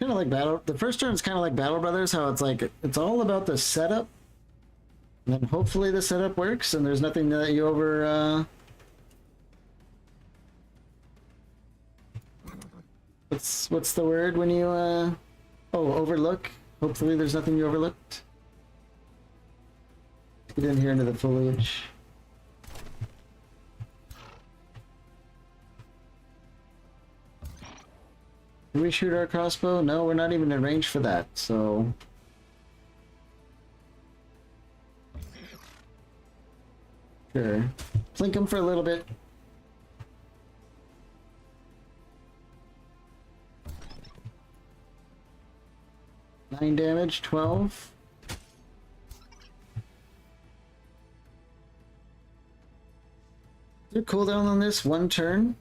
Kind of like the first turn is kind of like Battle Brothers, how it's like it's all about the setup, and then hopefully the setup works and there's nothing that you what's the word when you overlook. Hopefully there's nothing you overlooked. Let's get in here into the foliage. Can we shoot our crossbow? No, we're not even in range for that, so... Sure. Plink him for a little bit. Nine damage, 12. Is there cooldown on this? One turn?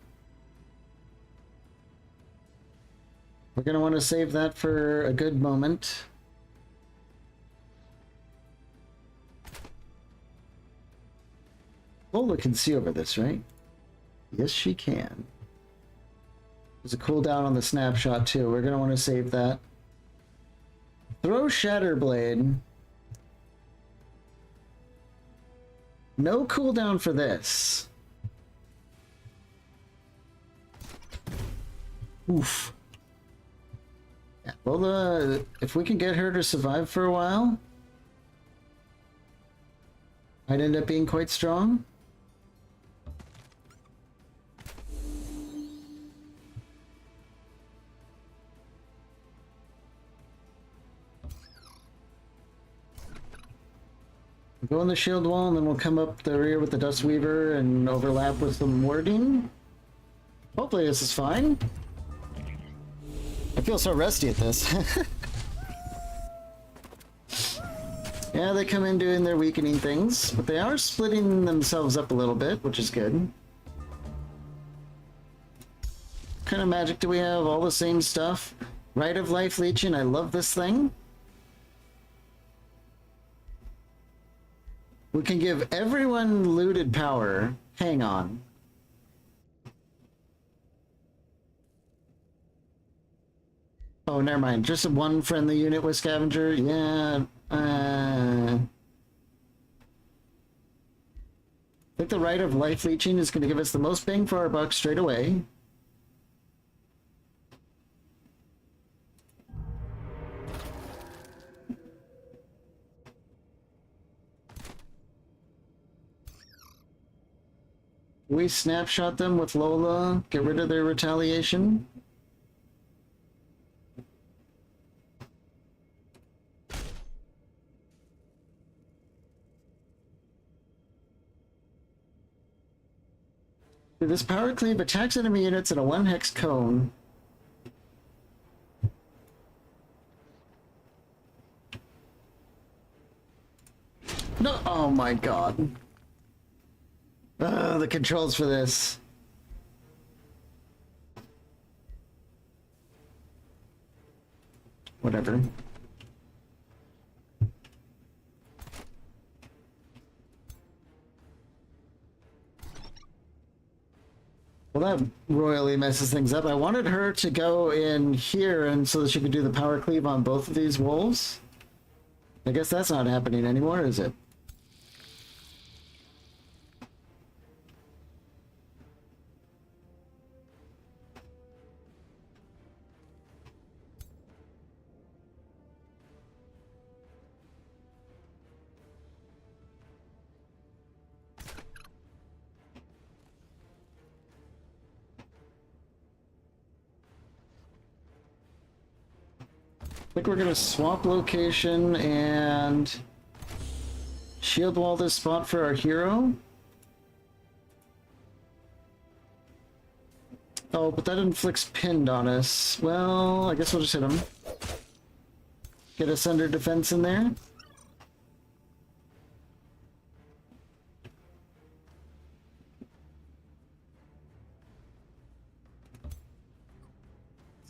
We're gonna want to save that for a good moment. Lola can see over this, right? Yes, she can. There's a cooldown on the snapshot too. We're gonna want to save that. Throw Shatterblade. No cooldown for this. Oof. Yeah, well, if we can get her to survive for a while, might end up being quite strong. Go on the shield wall, and then we'll come up the rear with the Dust Weaver and overlap with some warding. Hopefully this is fine. I feel so rusty at this. Yeah, they come in doing their weakening things, but they are splitting themselves up a little bit, which is good. What kind of magic do we have? All the same stuff. Rite of Life Legion, I love this thing. We can give everyone looted power. Hang on. Oh, never mind. Just one friendly unit with Scavenger? Yeah. I think the Rite of Life Leeching is going to give us the most bang for our buck straight away. We snapshot them with Lola, get rid of their retaliation. This power cleave attacks enemy units in a 1-hex cone. No, oh my god. The controls for this. Whatever. Well, that royally messes things up. I wanted her to go in here and so that she could do the power cleave on both of these wolves. I guess that's not happening anymore, is it? I think we're gonna swap location and shield wall this spot for our hero. Oh, but that inflicts pinned on us. Well, I guess we'll just hit him. Get us under defense in there.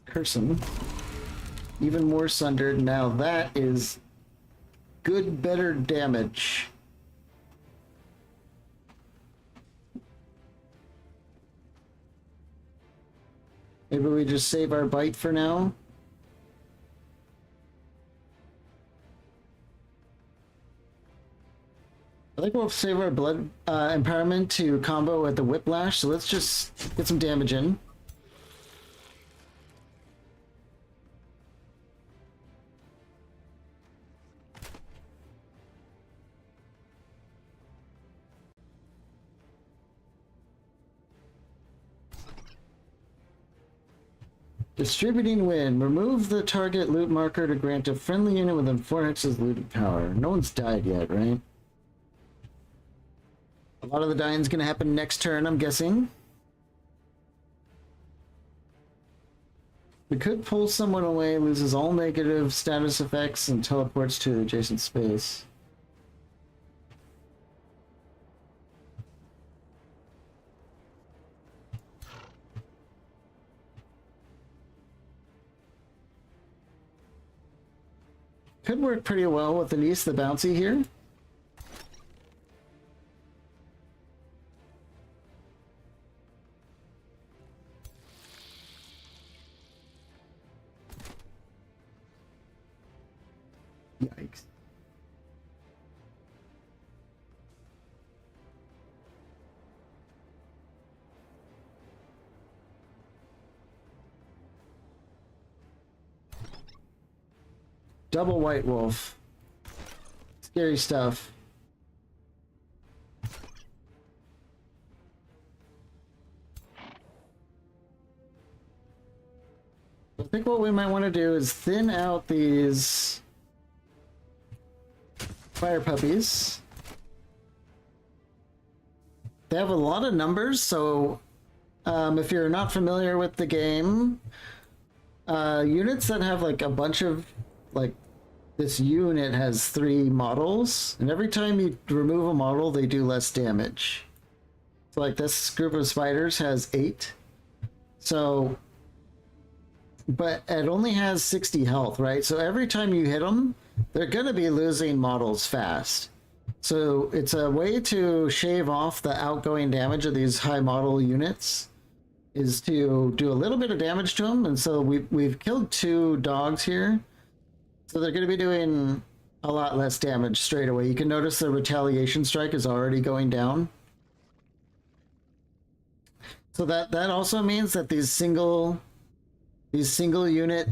Curse him. Even more sundered. Now that is good, better damage. Maybe we just save our bite for now. I think we'll save our blood empowerment to combo at the whiplash, so let's just get some damage in. Distributing Wind. Remove the target loot marker to grant a friendly unit within 4 hexes looted power. No one's died yet, right? A lot of the dying's gonna happen next turn, I'm guessing. We could pull someone away, loses all negative status effects, and teleports to an adjacent space. Could work pretty well with Anise the bouncy here. Yikes. Double White Wolf. Scary stuff. I think what we might want to do is thin out these fire puppies. They have a lot of numbers, so if you're not familiar with the game, units that have like a bunch of, like, this unit has 3 models, and every time you remove a model, they do less damage. So like this group of spiders has 8. So, but it only has 60 health, right? So every time you hit them, they're gonna be losing models fast. So it's a way to shave off the outgoing damage of these high model units, is to do a little bit of damage to them. And so we've killed 2 dogs here. So they're going to be doing a lot less damage straight away. You can notice the retaliation strike is already going down. So that also means that these single unit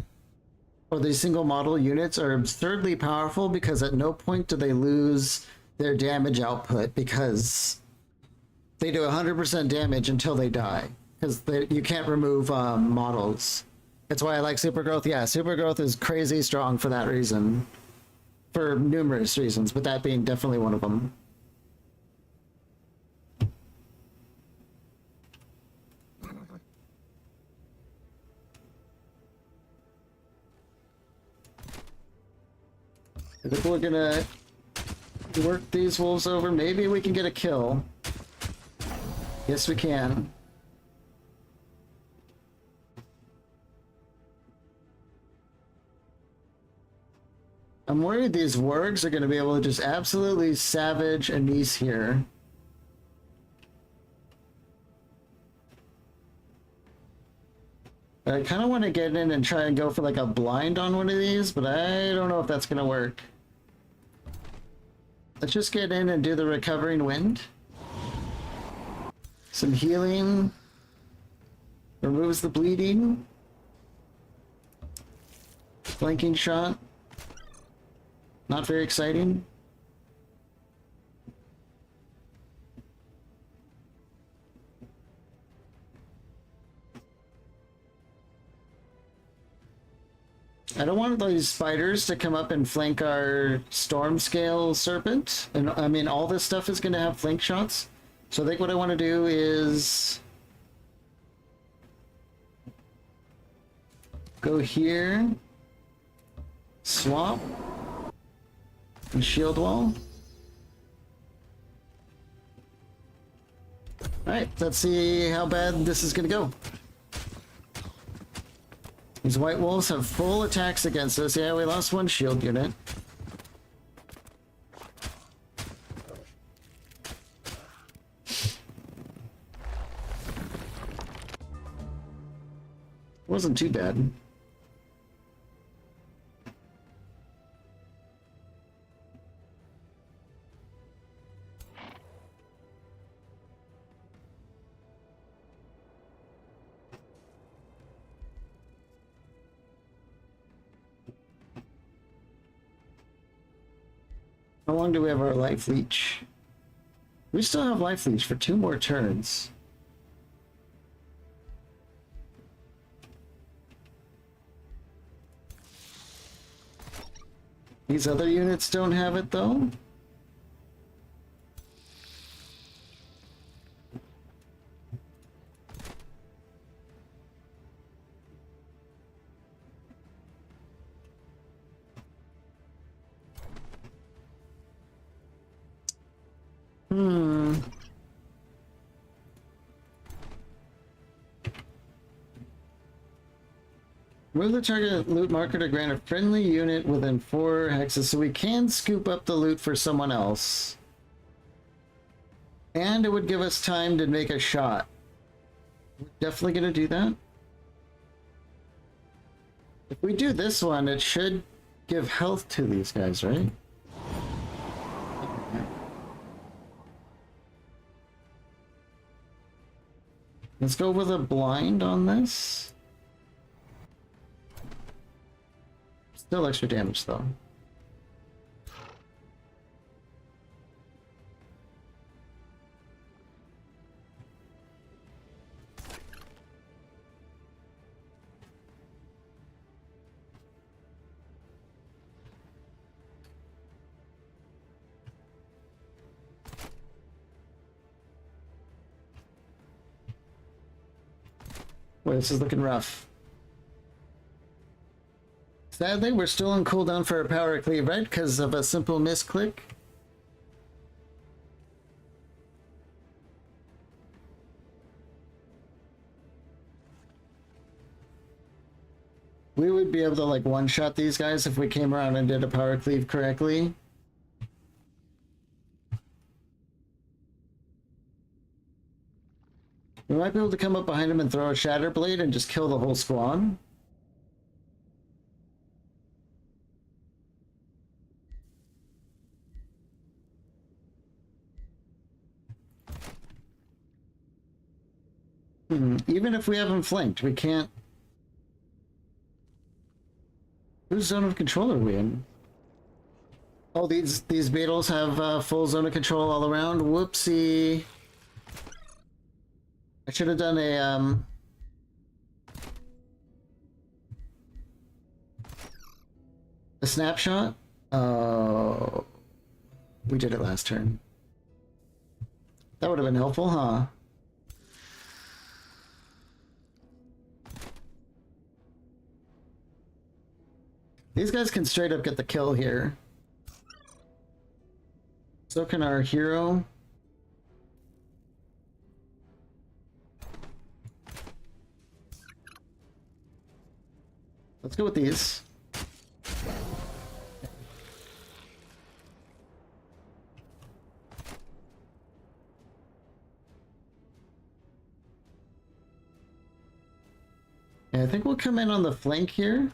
or these single model units are absurdly powerful, because at no point do they lose their damage output, because they do 100% damage until they die, because you can't remove models. That's why I like super growth. Yeah, super growth is crazy strong for that reason. For numerous reasons, but that being definitely one of them. I think we're gonna work these wolves over. Maybe we can get a kill. Yes, we can. I'm worried these wargs are going to be able to just absolutely savage Anise here. I kind of want to get in and try and go for like a blind on one of these, but I don't know if that's going to work. Let's just get in and do the recovering wind. Some healing. Removes the bleeding. Flanking shot. Not very exciting. I don't want these spiders to come up and flank our storm scale serpent. And I mean, all this stuff is going to have flank shots. So I think what I want to do is go here, swap, and shield wall. Alright, let's see how bad this is gonna go. These white wolves have full attacks against us. Yeah, we lost 1 shield unit. Wasn't too bad. How long do we have our life leech? We still have life leech for 2 more turns. These other units don't have it though. Hmm. Move the target loot marker to grant a friendly unit within 4 hexes so we can scoop up the loot for someone else. And it would give us time to make a shot. We're definitely gonna do that. If we do this one, it should give health to these guys, right? Let's go with a blind on this. Still extra damage though. Boy, this is looking rough. Sadly, we're still on cooldown for our power cleave, right? Because of a simple misclick. We would be able to like one-shot these guys if we came around and did a power cleave correctly. We might be able to come up behind him and throw a Shatter Blade and just kill the whole squad. Even if we have him flanked, we can't... Whose zone of control are we in? Oh, these beetles have full zone of control all around. Whoopsie. I should have done a snapshot. Oh, we did it last turn. That would have been helpful, huh? These guys can straight up get the kill here. So can our hero. Let's go with these. And I think we'll come in on the flank here.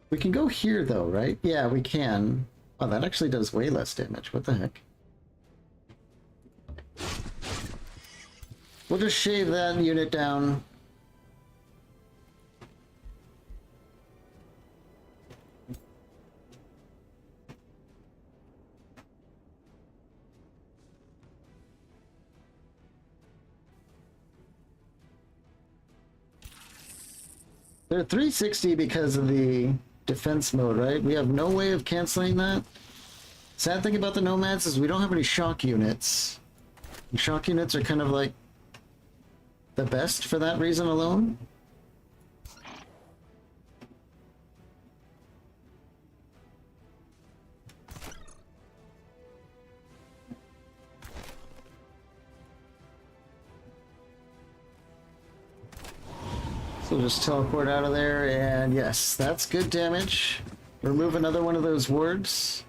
We can go here though, right? Yeah, we can. Oh, that actually does way less damage. What the heck? We'll just shave that unit down. They're 360 because of the defense mode, right? We have no way of canceling that. Sad thing about the Nomads is we don't have any shock units. And shock units are kind of like the best for that reason alone. So just teleport out of there, and yes, that's good damage. Remove another one of those wards.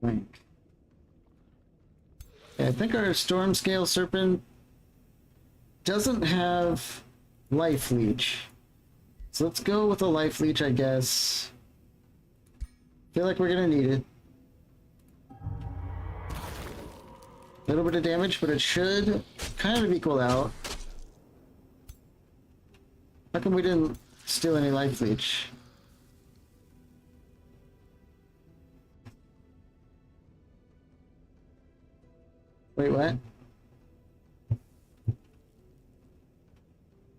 Blank. Yeah, I think our Storm Scale Serpent doesn't have Life Leech. So let's go with a Life Leech, I guess. Feel like we're gonna need it. A little bit of damage, but it should kind of equal out. How come we didn't steal any Life Leech? Wait, what?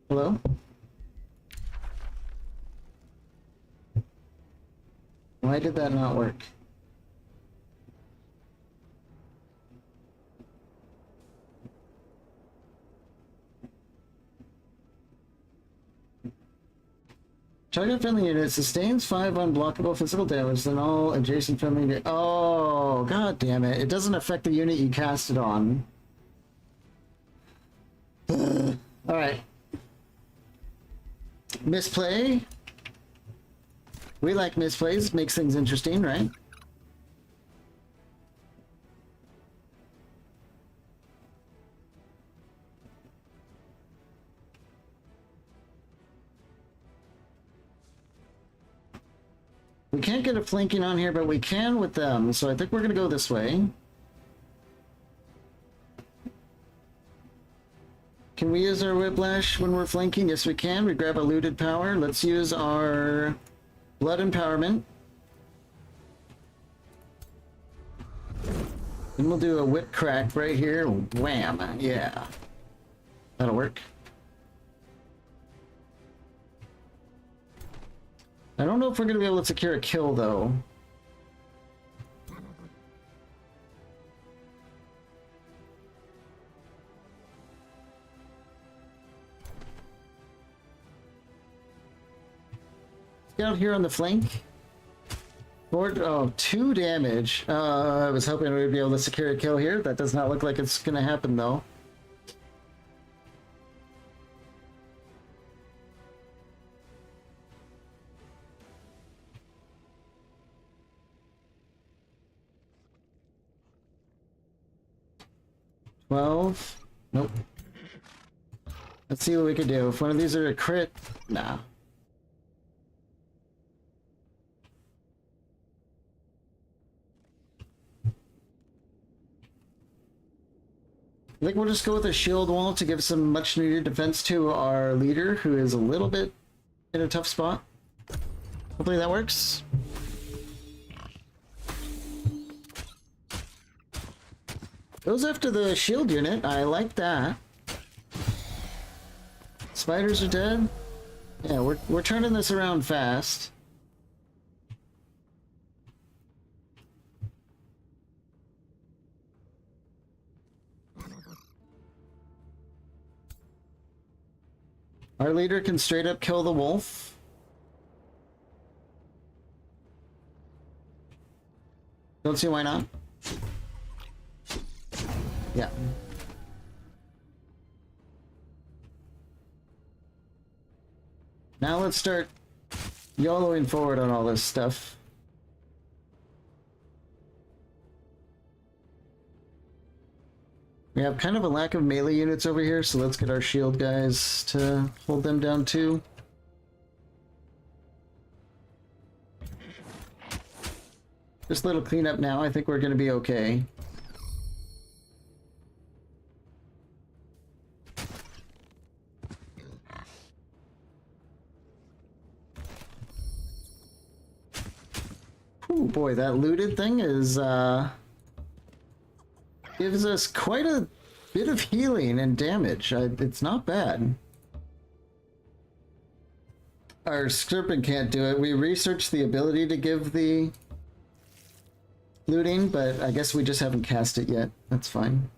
Hello? Why did that not work? Target friendly unit sustains 5 unblockable physical damage, then all adjacent friendly. Oh, god damn it. It doesn't affect the unit you cast it on. Alright. Misplay. We like misplays, makes things interesting, right? We can't get a flanking on here, but we can with them, so I think we're gonna go this way. Can we use our whiplash when we're flanking? Yes, we can. We grab a looted power. Let's use our blood empowerment. And we'll do a whip crack right here. Wham! Yeah. That'll work. I don't know if we're going to be able to secure a kill, though. Out here on the flank. Oh, 2 damage. I was hoping we'd be able to secure a kill here. That does not look like it's going to happen, though. Nope. Let's see what we can do. If one of these are a crit, nah. I think we'll just go with a shield wall to give some much needed defense to our leader, who is a little bit in a tough spot. Hopefully that works. Goes after the shield unit. I like that. Spiders are dead. Yeah, we're turning this around fast. Our leader can straight up kill the wolf. Don't see why not. Yeah. Now let's start YOLOing forward on all this stuff. We have kind of a lack of melee units over here, so let's get our shield guys to hold them down too. Just a little cleanup now, I think we're going to be okay. Ooh, boy, that looted thing is, gives us quite a bit of healing and damage. It's not bad. Our serpent can't do it. We researched the ability to give the looting, but I guess we just haven't cast it yet. That's fine.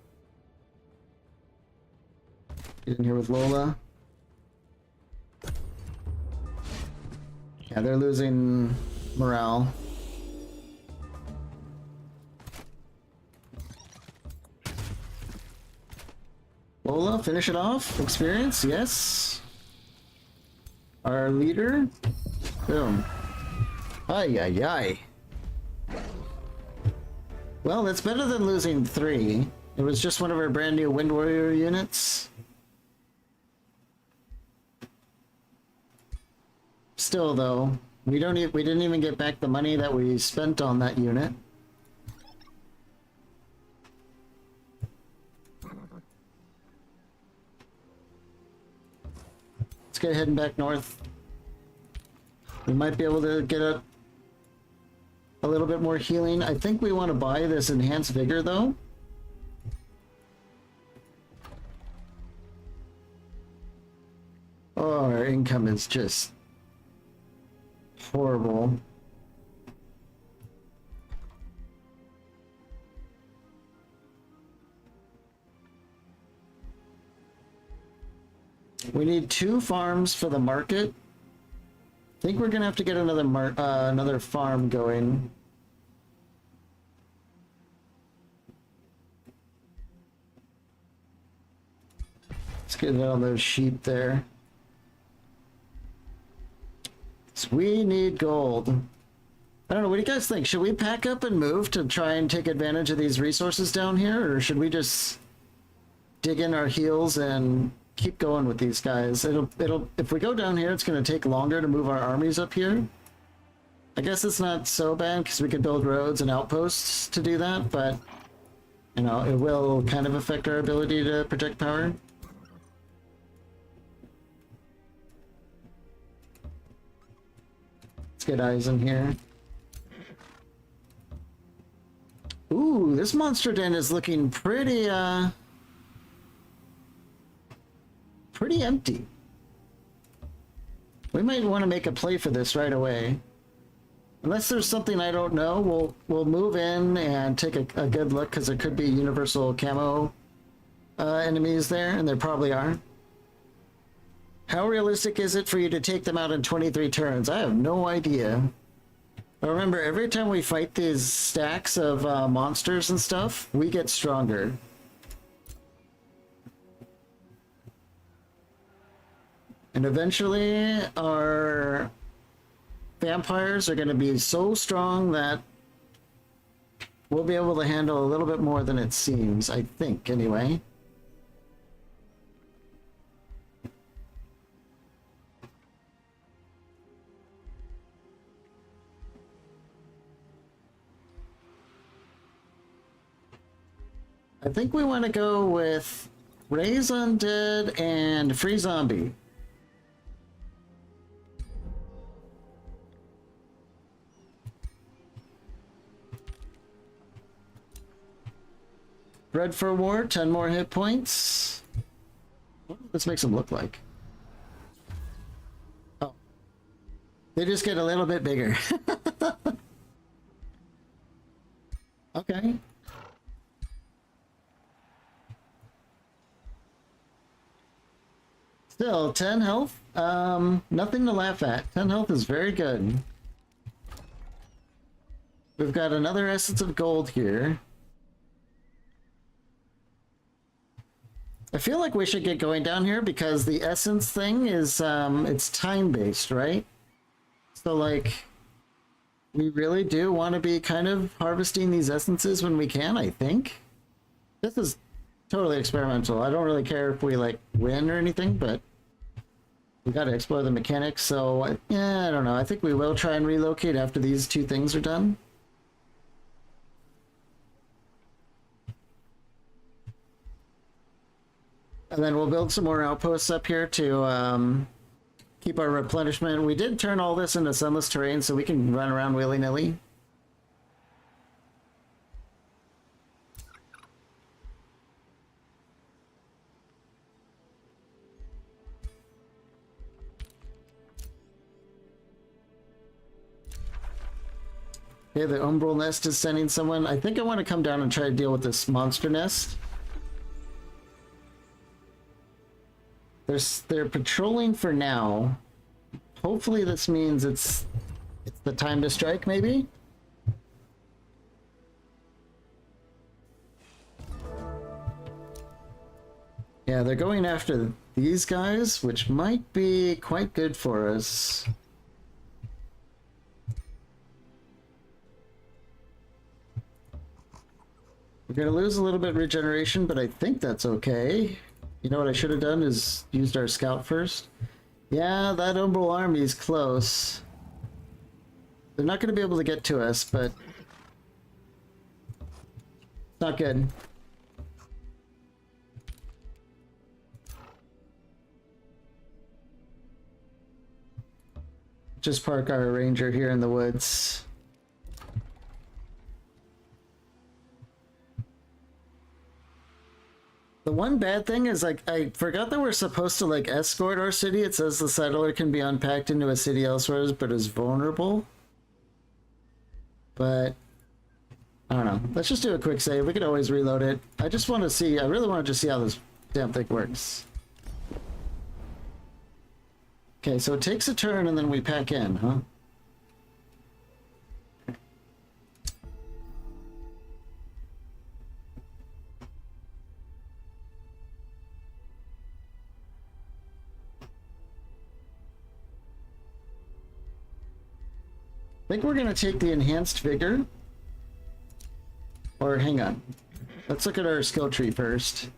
Get in here with Lola. Yeah, they're losing morale. Lola, finish it off. Experience, yes. Our leader. Boom. Ay, ay, ay. Well, that's better than losing 3. It was just one of our brand new Wind Warrior units. Still, though, we didn't even get back the money that we spent on that unit. Let's get heading back north. We might be able to get a little bit more healing. I think we want to buy this enhanced vigor though. Oh, our income is just horrible. We need 2 farms for the market. I think we're gonna have to get another farm going. Let's get all those sheep there. So we need gold. I don't know, what do you guys think? Should we pack up and move to try and take advantage of these resources down here, or should we just dig in our heels and keep going with these guys? If we go down here, it's going to take longer to move our armies up here. I guess it's not so bad because we could build roads and outposts to do that, but you know, it will kind of affect our ability to project power. Let's get eyes in here. Ooh, this monster den is looking pretty pretty empty. We might want to make a play for this right away. Unless there's something I don't know, we'll move in and take a good look, because there could be universal camo enemies there, and there probably are. How realistic is it for you to take them out in 23 turns? I have no idea. But remember, every time we fight these stacks of monsters and stuff, we get stronger. And eventually, our vampires are going to be so strong that we'll be able to handle a little bit more than it seems, I think, anyway. I think we want to go with Raise Undead and Free Zombie. Bread for War, 10 more hit points. What does this makes them look like? Oh. They just get a little bit bigger. Okay. Still, 10 health. Nothing to laugh at. 10 health is very good. We've got another Essence of Gold here. I feel like we should get going down here because the Essence thing is, it's time-based, right? So, like, we really do want to be kind of harvesting these Essences when we can, I think. This is totally experimental. I don't really care if we, like, win or anything, but we got to explore the mechanics, so yeah, I don't know. I think we will try and relocate after these 2 things are done. And then we'll build some more outposts up here to keep our replenishment. We did turn all this into sunless terrain, so we can run around willy-nilly. Okay, the Umbral Nest is sending someone. I think I want to come down and try to deal with this monster nest. They're patrolling for now. Hopefully this means it's the time to strike, maybe? Yeah, they're going after these guys, which might be quite good for us. We're gonna lose a little bit of regeneration, but I think that's okay. You know what I should have done is used our scout first. Yeah, that Umbral army is close. They're not gonna be able to get to us, but it's not good. Just park our ranger here in the woods. The one bad thing is, like, I forgot that we're supposed to, like, escort our city. It says the settler can be unpacked into a city elsewhere, but is vulnerable. But I don't know. Let's just do a quick save. We could always reload it. I just want to see. I really want to just see how this damn thing works. Okay, so it takes a turn and then we pack in, huh? I think we're gonna take the enhanced vigor. Or hang on. Let's look at our skill tree first.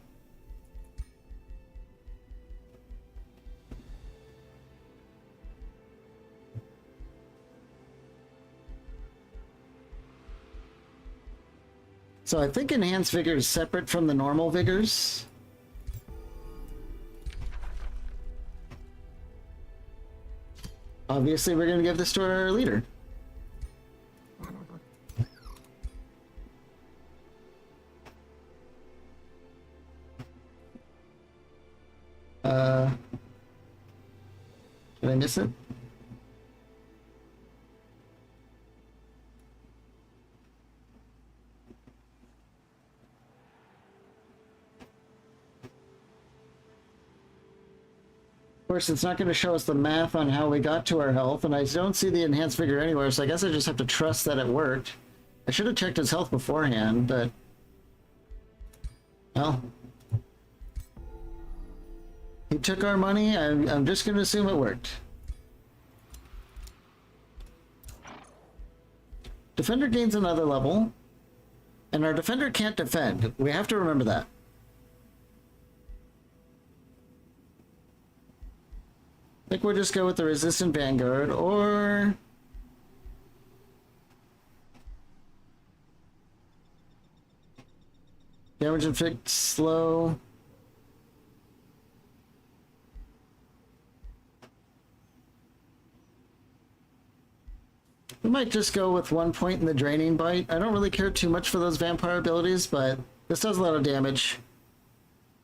So I think enhanced vigor is separate from the normal vigors. Obviously, we're gonna give this to our leader. Did I miss it? Of course, it's not going to show us the math on how we got to our health, and I don't see the enhanced vigor anywhere, so I guess I just have to trust that it worked. I should have checked his health beforehand, but... well... he took our money. I'm just going to assume it worked. Defender gains another level. And our defender can't defend. We have to remember that. I think we'll just go with the resistant vanguard, or... damage inflict slow. We might just go with 1 point in the draining bite. I don't really care too much for those vampire abilities, but this does a lot of damage.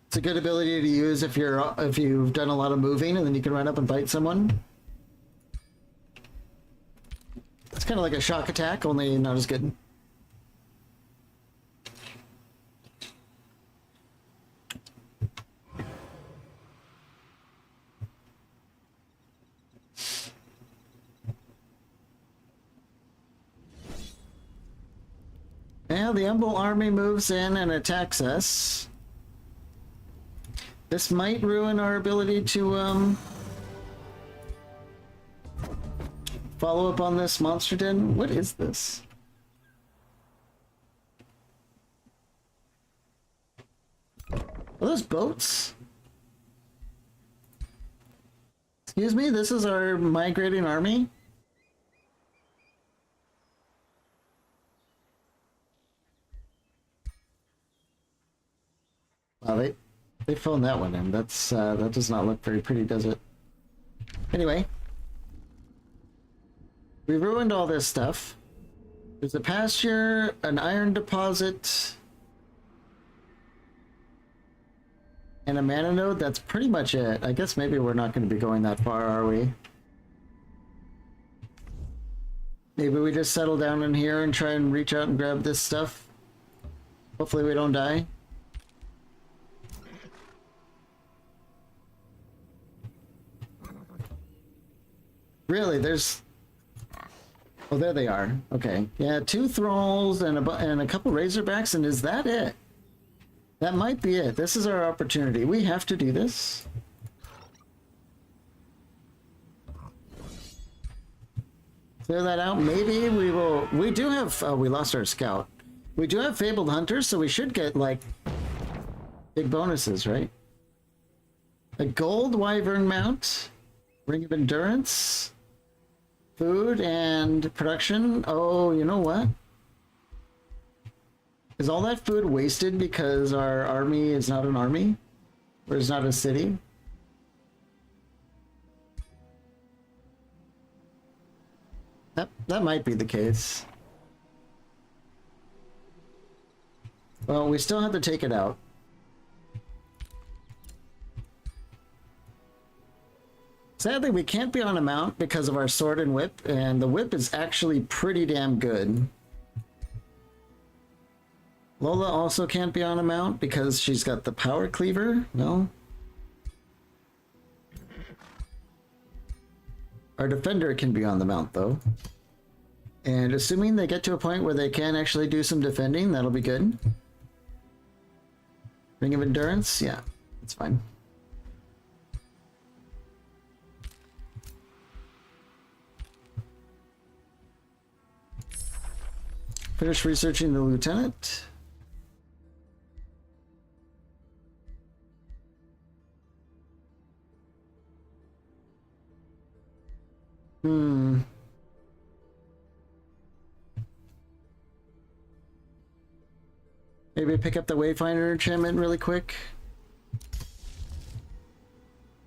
It's a good ability to use if you've done a lot of moving, and then you can run up and bite someone. It's kind of like a shock attack, only not as good. Now the Umble army moves in and attacks us. This might ruin our ability to follow up on this monster den. What is this? Are those boats? Excuse me, this is our migrating army? Wow, they phoned that one in. That's that does not look very pretty, does it? Anyway, we ruined all this stuff. There's a pasture, an iron deposit, and a mana node. That's pretty much it. I guess maybe we're not going to be going that far, are we? Maybe we just settle down in here and try and reach out and grab this stuff. Hopefully we don't die. Really, there's... oh, there they are. Okay. Yeah, 2 thralls and a couple razorbacks, and is that it? That might be it. This is our opportunity. We have to do this. Clear that out. Maybe we will... we do have... oh, we lost our scout. We do have fabled hunters, so we should get, like, big bonuses, right? A gold wyvern mount. Ring of endurance. Food and production. Oh, you know what? Is all that food wasted because our army is not an army? Or is not a city? That might be the case. Well, we still have to take it out. Sadly, we can't be on a mount because of our sword and whip, and the whip is actually pretty damn good. Lola also can't be on a mount because she's got the power cleaver. No? Our defender can be on the mount, though. And assuming they get to a point where they can actually do some defending, that'll be good. Ring of Endurance? Yeah, that's fine. Finish researching the lieutenant. Maybe pick up the Wayfinder enchantment really quick.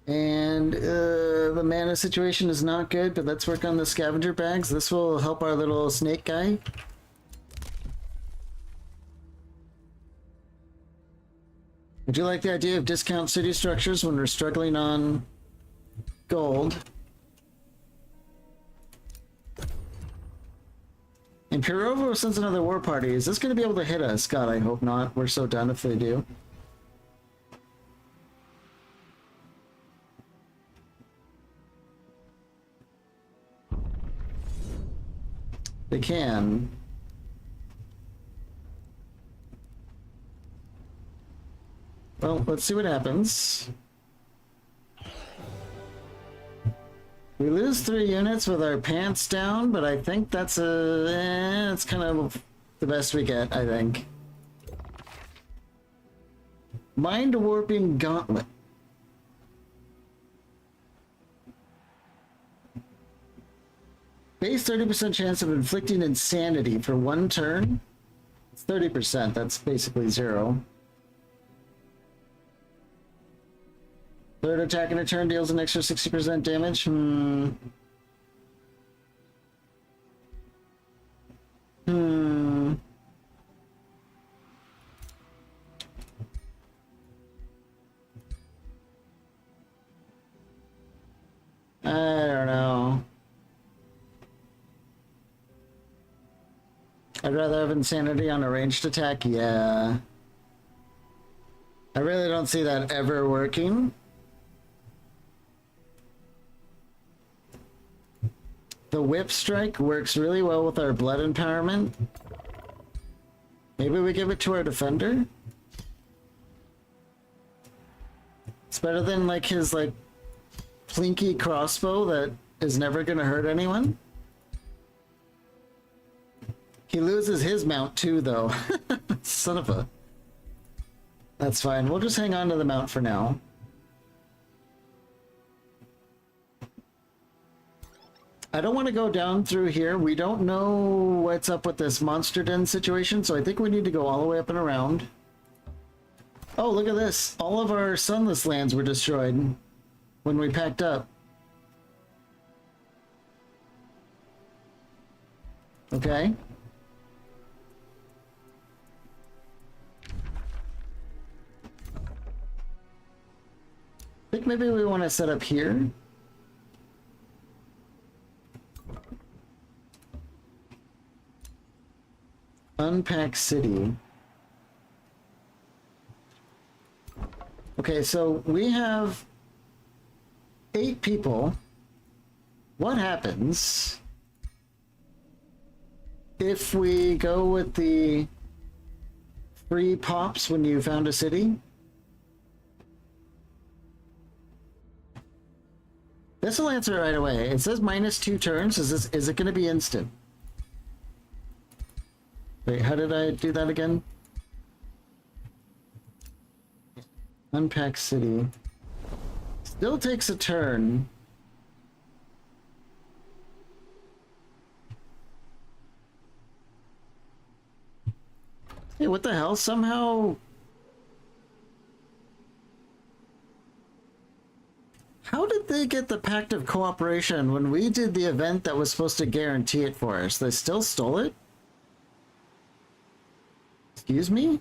And the mana situation is not good, but let's work on the scavenger bags. This will help our little snake guy. I do like the idea of discount city structures when we're struggling on gold. And Pirovo sends another war party. Is this going to be able to hit us? God, I hope not. We're so done if they do. They can. Well, let's see what happens. We lose 3 units with our pants down, but I think that's it's kind of the best we get, I think. Mind Warping Gauntlet. Base 30% chance of inflicting insanity for 1 turn. It's 30%, that's basically 0. Third attack in a turn deals an extra 60% damage. I don't know. I'd rather have insanity on a ranged attack, yeah. I really don't see that ever working. The whip strike works really well with our blood empowerment. Maybe we give it to our defender? It's better than like his like plinky crossbow that is never gonna hurt anyone. He loses his mount too though. Son of a... That's fine, we'll just hang on to the mount for now. I don't want to go down through here. We don't know what's up with this monster den situation, so I think we need to go all the way up and around. Oh, look at this. All of our sunless lands were destroyed when we packed up. Okay. I think maybe we want to set up here. Unpack City. Okay, so we have 8 people. What happens if we go with the free pops when you found a city? This will answer it right away. It says -2 turns. Is it going to be instant? Wait, how did I do that again? Unpack City. Still takes a turn. Hey, what the hell? Somehow... How did they get the Pact of Cooperation when we did the event that was supposed to guarantee it for us? They still stole it? Excuse me?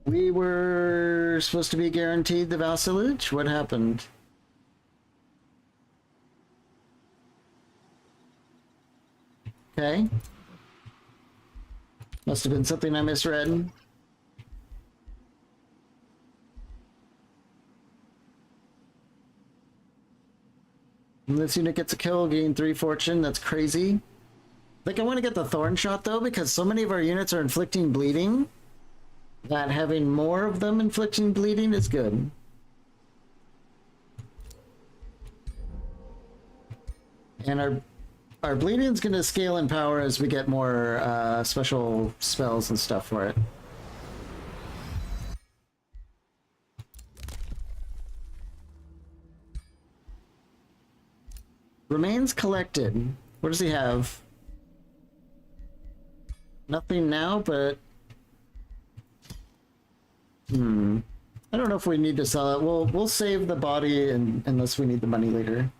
We were supposed to be guaranteed the vassalage? What happened? Okay. Must have been something I misread. When this unit gets a kill, gain 3 fortune. That's crazy. I think I want to get the thorn shot though, because so many of our units are inflicting bleeding that having more of them inflicting bleeding is good. And our bleeding's going to scale in power as we get more special spells and stuff for it. Remains collected. What does he have? Nothing now, but... I don't know if we need to sell it. We'll save the body unless we need the money later.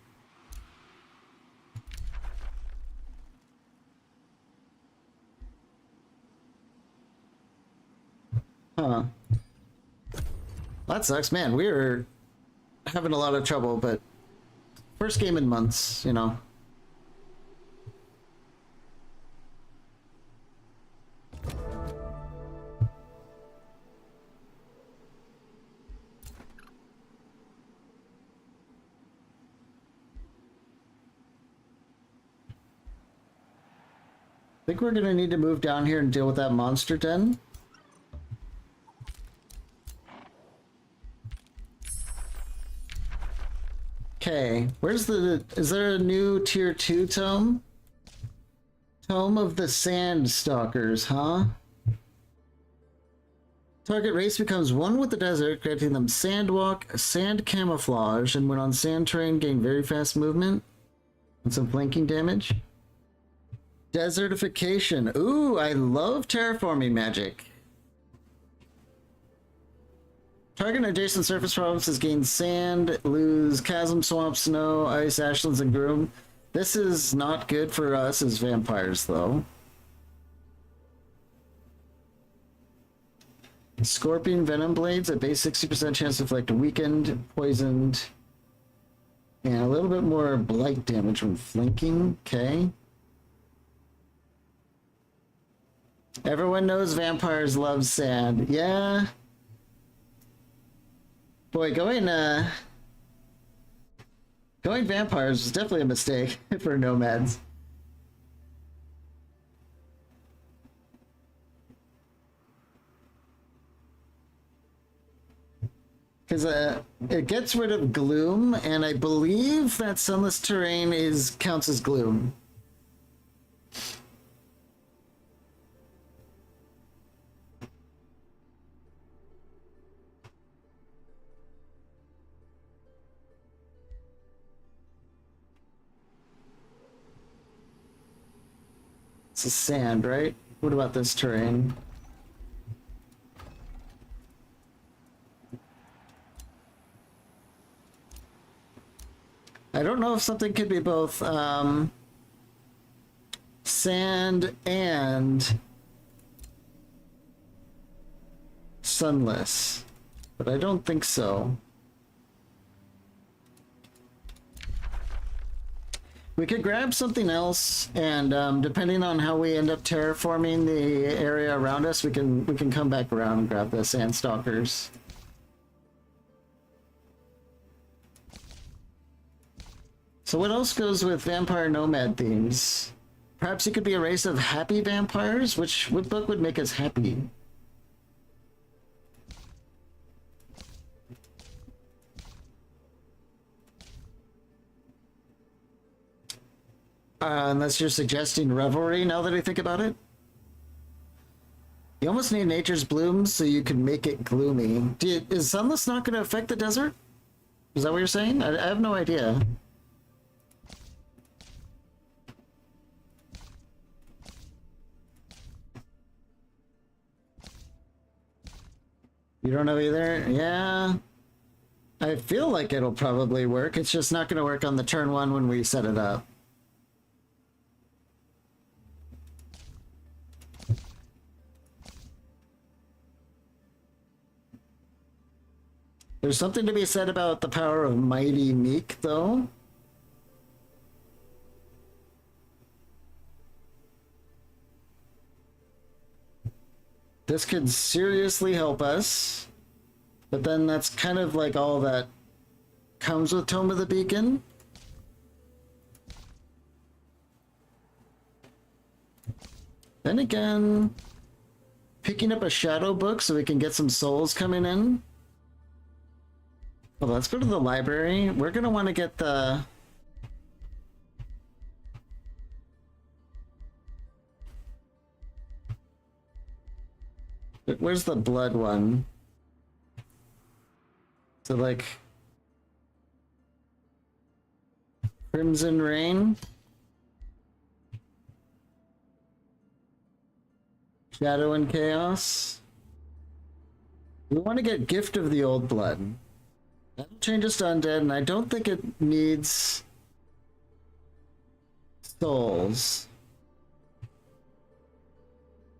Huh. That sucks, man. We're having a lot of trouble, but first game in months, you know. I think we're gonna need to move down here and deal with that monster den. Okay, where's the... is there a new tier 2 tome? Tome of the Sand Stalkers, huh? Target race becomes one with the desert, granting them sand walk, sand camouflage, and when on sand terrain gain very fast movement and some flanking damage. Desertification. Ooh, I love terraforming magic. Target adjacent surface provinces gain sand, lose chasm, swamp, snow, ice, ashlands, and groom. This is not good for us as vampires, though. Scorpion venom blades at base 60% chance to inflict weakened, poisoned, and a little bit more blight damage when flanking. Okay. Everyone knows vampires love sand. Yeah. Boy, going vampires was definitely a mistake for nomads. Because it gets rid of gloom, and I believe that sunless terrain counts as gloom. It's a sand, right? What about this terrain? I don't know if something could be both sand and sunless, but I don't think so. We could grab something else, and depending on how we end up terraforming the area around us, we can come back around and grab the sand stalkers. So what else goes with vampire nomad themes? Perhaps it could be a race of happy vampires? What book would make us happy? Unless you're suggesting revelry, now that I think about it. You almost need nature's bloom so you can make it gloomy. Is sunless not going to affect the desert? Is that what you're saying? I have no idea. You don't know either? Yeah. I feel like it'll probably work. It's just not going to work on the turn one when we set it up. There's something to be said about the power of Mighty Meek, though. This could seriously help us, but then that's kind of like all that comes with Tome of the Beacon. Then again, picking up a shadow book so we can get some souls coming in. Well, let's go to the library. We're gonna want to get the... Where's the blood one? So like... Crimson Rain? Shadow and Chaos? We want to get Gift of the Old Blood. That'll change us to undead, and I don't think it needs souls.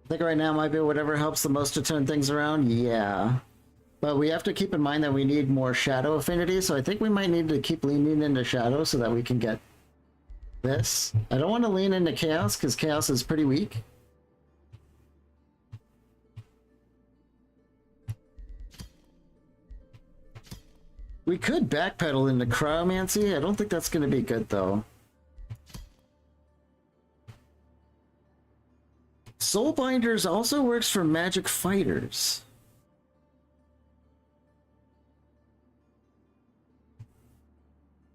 I think right now might be whatever helps the most to turn things around. Yeah. But we have to keep in mind that we need more shadow affinity, so I think we might need to keep leaning into shadow so that we can get this. I don't want to lean into chaos, because chaos is pretty weak. We could backpedal into cryomancy. I don't think that's going to be good, though. Soulbinders also works for magic fighters.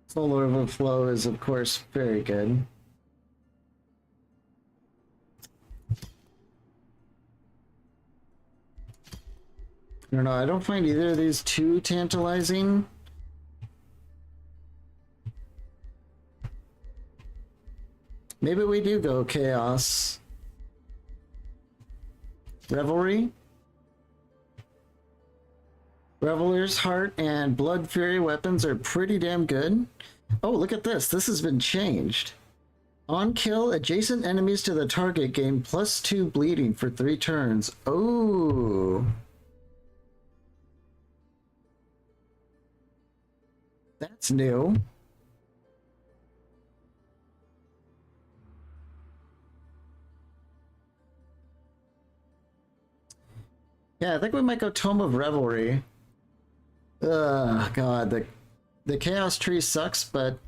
Soul Overflow is, of course, very good. I don't know, I don't find either of these too tantalizing. Maybe we do go Chaos. Revelry. Reveler's Heart and Blood Fury weapons are pretty damn good. Oh, look at this. This has been changed. On kill, adjacent enemies to the target gain +2 bleeding for 3 turns. Oh. That's new. Yeah, I think we might go Tome of Revelry. Ugh, God, the Chaos Tree sucks, but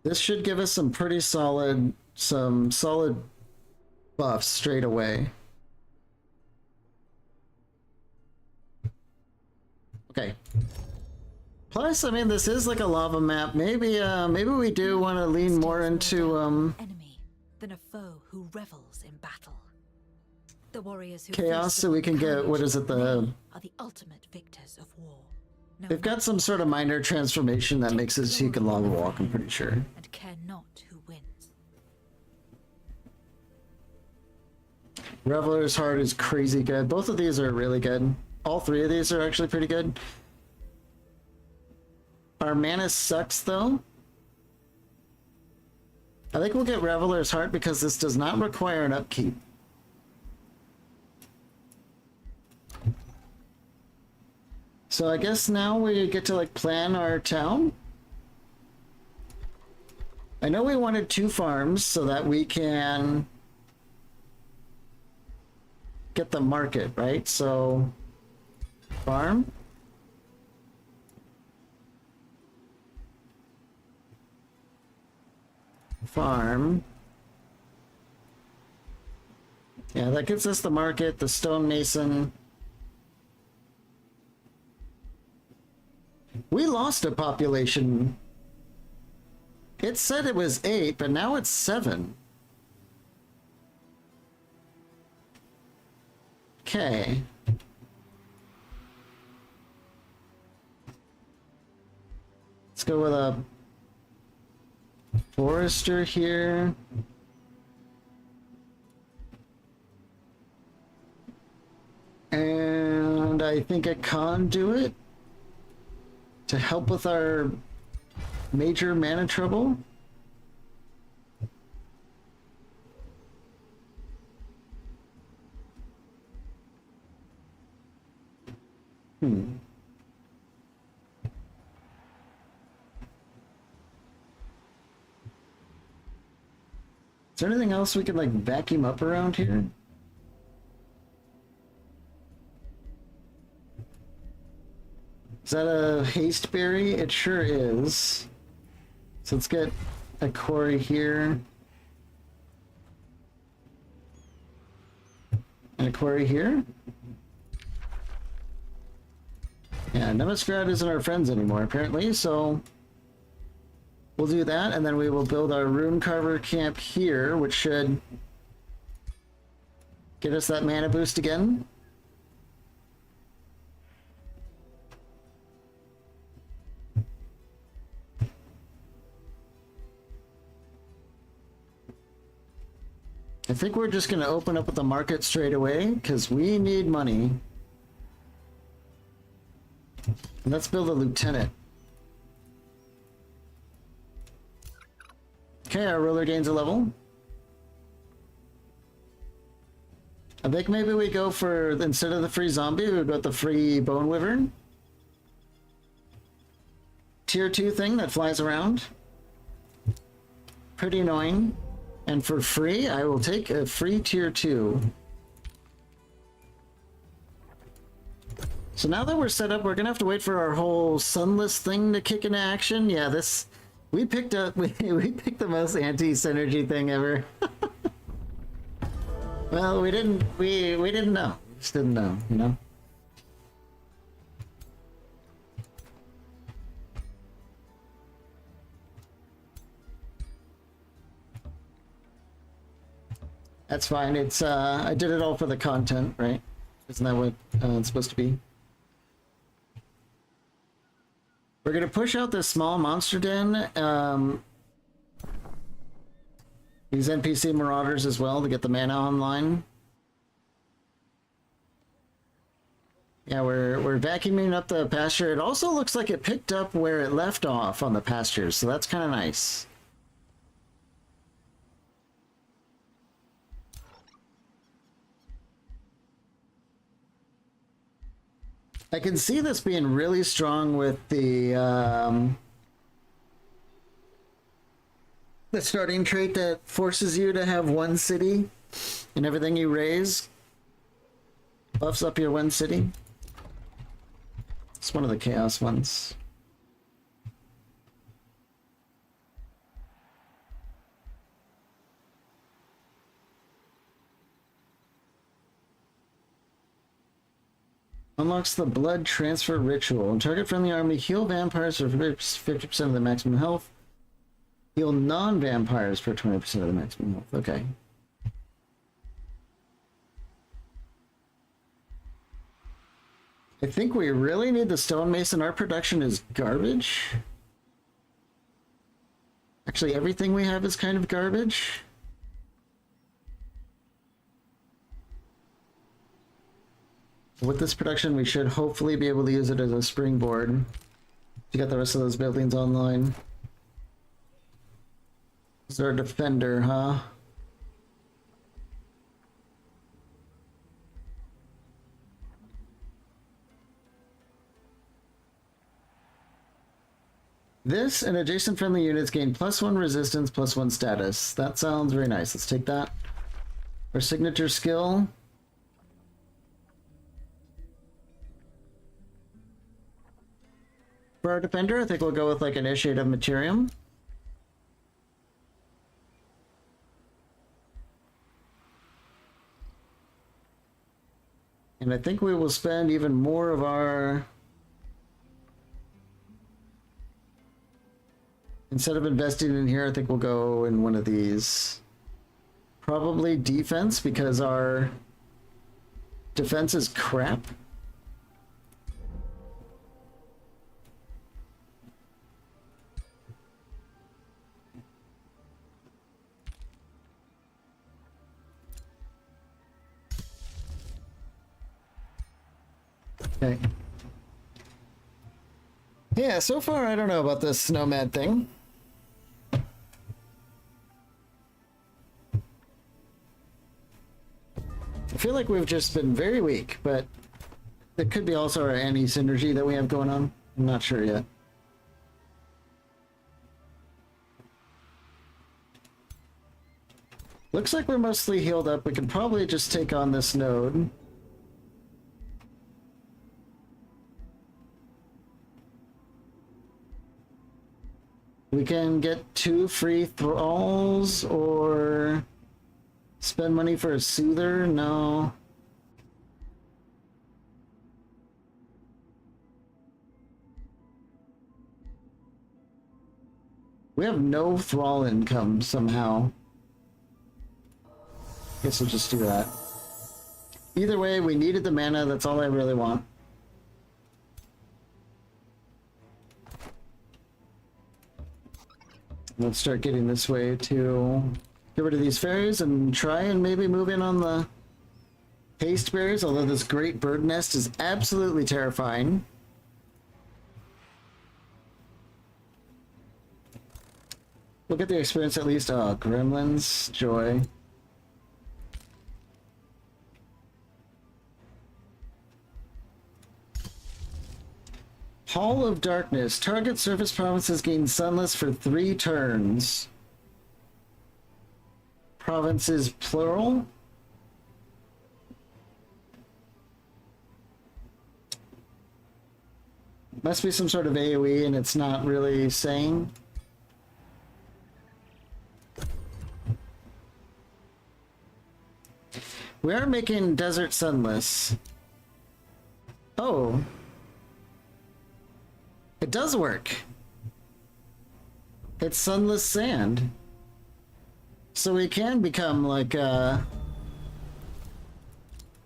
this should give us some pretty solid, buffs straight away. Okay. Plus, I mean, this is like a lava map. Maybe we do want to lean more into enemy than a foe who revels in battle. The warriors who chaos, so we can get, what is it, the... are the ultimate victors of war. No They've got some sort of minor transformation that makes it so you can lava walk, I'm pretty sure. And care not who wins. Reveler's Heart is crazy good. Both of these are really good. All 3 of these are actually pretty good. Our mana sucks, though. I think we'll get Reveler's Heart because this does not require an upkeep. So I guess now we get to like plan our town. I know we wanted 2 farms so that we can get the market, right? So farm. Farm. Yeah, that gets us the market, the stonemason. We lost a population. It said it was 8, but now it's 7. Okay. Let's go with a forester here. And I think a conduit to help with our major mana trouble. Is there anything else we could like vacuum up around here? Is that a haste berry? It sure is. So let's get a quarry here. And a quarry here. Yeah, Nemasgrad isn't our friends anymore, apparently, so we'll do that, and then we will build our rune carver camp here, which should get us that mana boost again. I think we're just going to open up with the market straight away, because we need money. And let's build a lieutenant. Okay, our ruler gains a level. I think maybe we go for, instead of the free zombie, we go with the free bone wyvern. Tier 2 thing that flies around. Pretty annoying. And for free, I will take a free tier 2. So now that we're set up, we're gonna have to wait for our whole sunless thing to kick into action. Yeah, this we picked up we picked the most anti-synergy thing ever. Well, we didn't know. We just didn't know, you know. That's fine. It's I did it all for the content, right? Isn't that what it's supposed to be? We're gonna push out this small monster den. These NPC marauders as well to get the mana online. Yeah, we're vacuuming up the pasture. It also looks like it picked up where it left off on the pastures, so that's kind of nice. I can see this being really strong with the starting trait that forces you to have one city, and everything you raise buffs up your one city. It's one of the chaos ones. Unlocks the blood transfer ritual. Target friendly army, heal vampires for 50% of the maximum health. Heal non-vampires for 20% of the maximum health. Okay. I think we really need the stonemason. Our production is garbage. Actually, everything we have is kind of garbage. With this production, we should hopefully be able to use it as a springboard to get the rest of those buildings online. Is our defender, huh? This and adjacent friendly units gain +1 resistance, +1 status. That sounds very nice. Let's take that. Our signature skill. For our defender, I think we'll go with like Initiate of Materium. And I think we will spend even more of our... Instead of investing in here, I think we'll go in one of these. Probably defense, because our defense is crap. Okay. Yeah, so far I don't know about this nomad thing. I feel like we've just been very weak, but it could be also our anti-synergy that we have going on. I'm not sure yet. Looks like we're mostly healed up. We can probably just take on this node. We can get 2 free thralls or spend money for a soother. No. We have no thrall income somehow. Guess we'll just do that. Either way, we needed the mana. That's all I really want. Let's start getting this way to get rid of these fairies and try and maybe move in on the haste berries, although this great bird nest is absolutely terrifying. We'll get the experience at least. Oh, gremlins, joy. Hall of Darkness. Target surface provinces gain Sunless for 3 turns. Provinces plural? Must be some sort of AoE and it's not really saying. We are making Desert Sunless. Oh. It does work. It's sunless sand. So we can become like,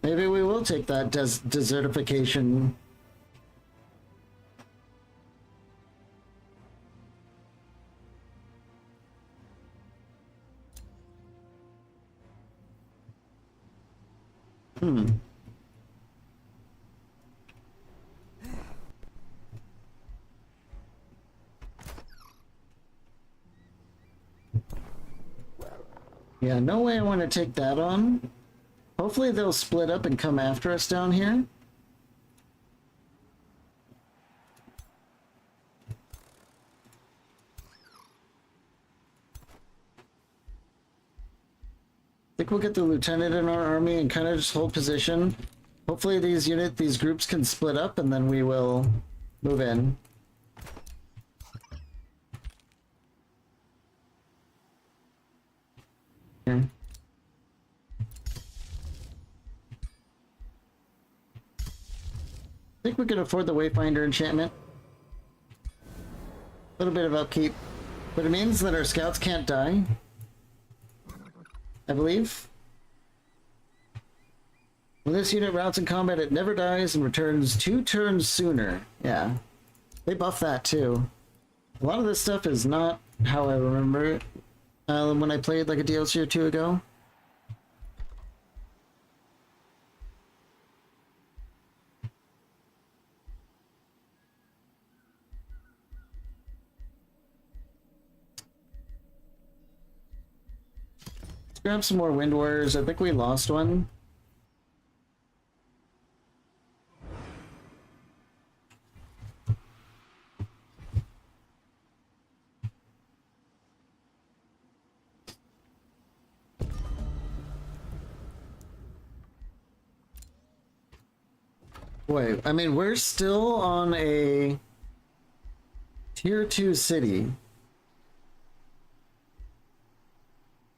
maybe we will take that desertification. Yeah, no way I want to take that on. Hopefully they'll split up and come after us down here. I think we'll get the lieutenant in our army and kind of just hold position. Hopefully these groups can split up and then we will move in. Here. I think we can afford the Wayfinder enchantment. A little bit of upkeep. But it means that our scouts can't die, I believe. When this unit routes in combat, it never dies and returns 2 turns sooner. Yeah. They buff that too. A lot of this stuff is not how I remember it when I played like a DLC or 2 ago. Let's grab some more Wind Warriors. I think we lost one. Wait, I mean, we're still on a tier 2 city.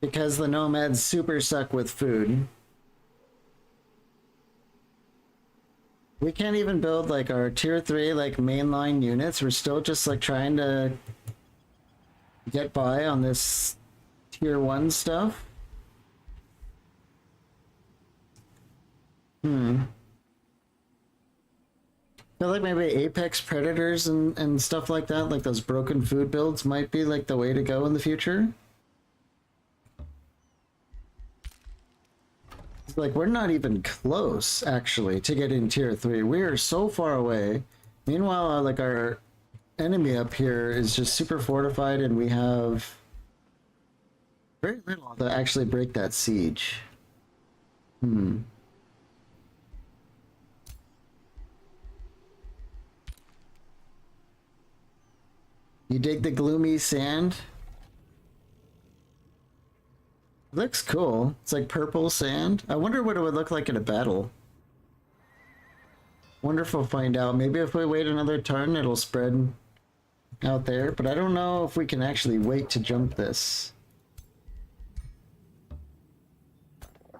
Because the nomads super suck with food. We can't even build like our tier 3 like mainline units. We're still just like trying to get by on this tier 1 stuff. I feel like maybe Apex Predators and stuff like that, like those broken food builds might be like the way to go in the future. Like, we're not even close, actually, to getting tier 3. We are so far away. Meanwhile, like, our enemy up here is just super fortified, and we have very little to actually break that siege. You dig the gloomy sand? Looks cool. It's like purple sand. I wonder what it would look like in a battle. Wonder if we'll find out. Maybe if we wait another turn, it'll spread out there. But I don't know if we can actually wait to jump this. I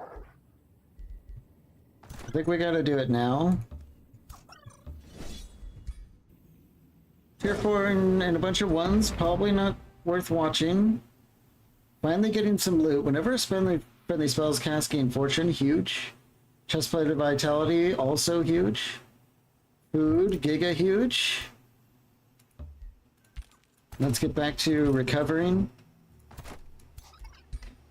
think we gotta do it now. Tier 4 and a bunch of 1s, probably not worth watching. Finally getting some loot. Whenever a friendly spells cast, gain fortune, huge. Chestplate of vitality, also huge. Food, giga huge. Let's get back to recovering.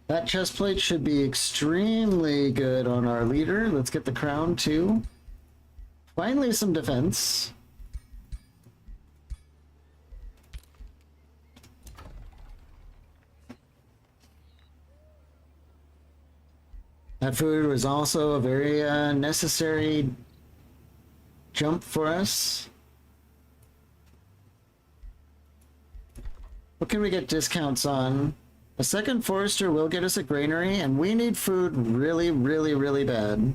That chestplate should be extremely good on our leader. Let's get the crown too. Finally some defense. That food was also a very necessary jump for us. What can we get discounts on? A second forester will get us a granary, and we need food really, really, really bad.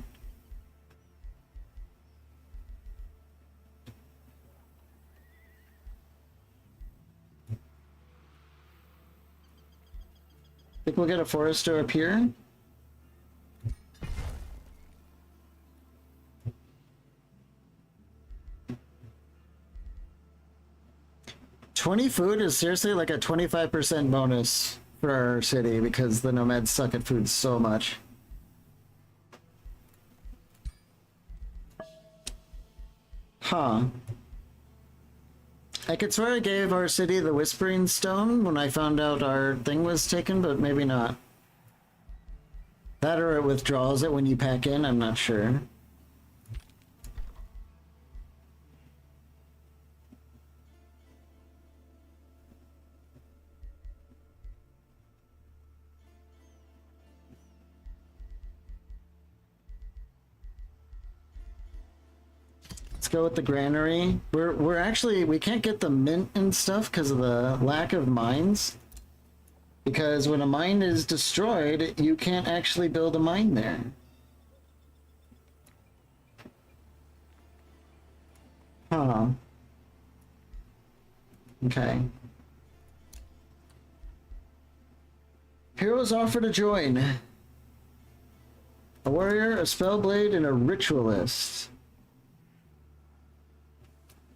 Think we'll get a forester up here? $20 food is seriously like a 25% bonus for our city because the nomads suck at food so much. Huh. I could swear I gave our city the Whispering Stone when I found out our thing was taken, but maybe not. That or it withdraws it when you pack in, I'm not sure. Let's go with the granary. We're actually, we can't get the mint and stuff because of the lack of mines. Because when a mine is destroyed, you can't actually build a mine there. Huh. Okay. Heroes offer to join. A warrior, a spellblade, and a ritualist.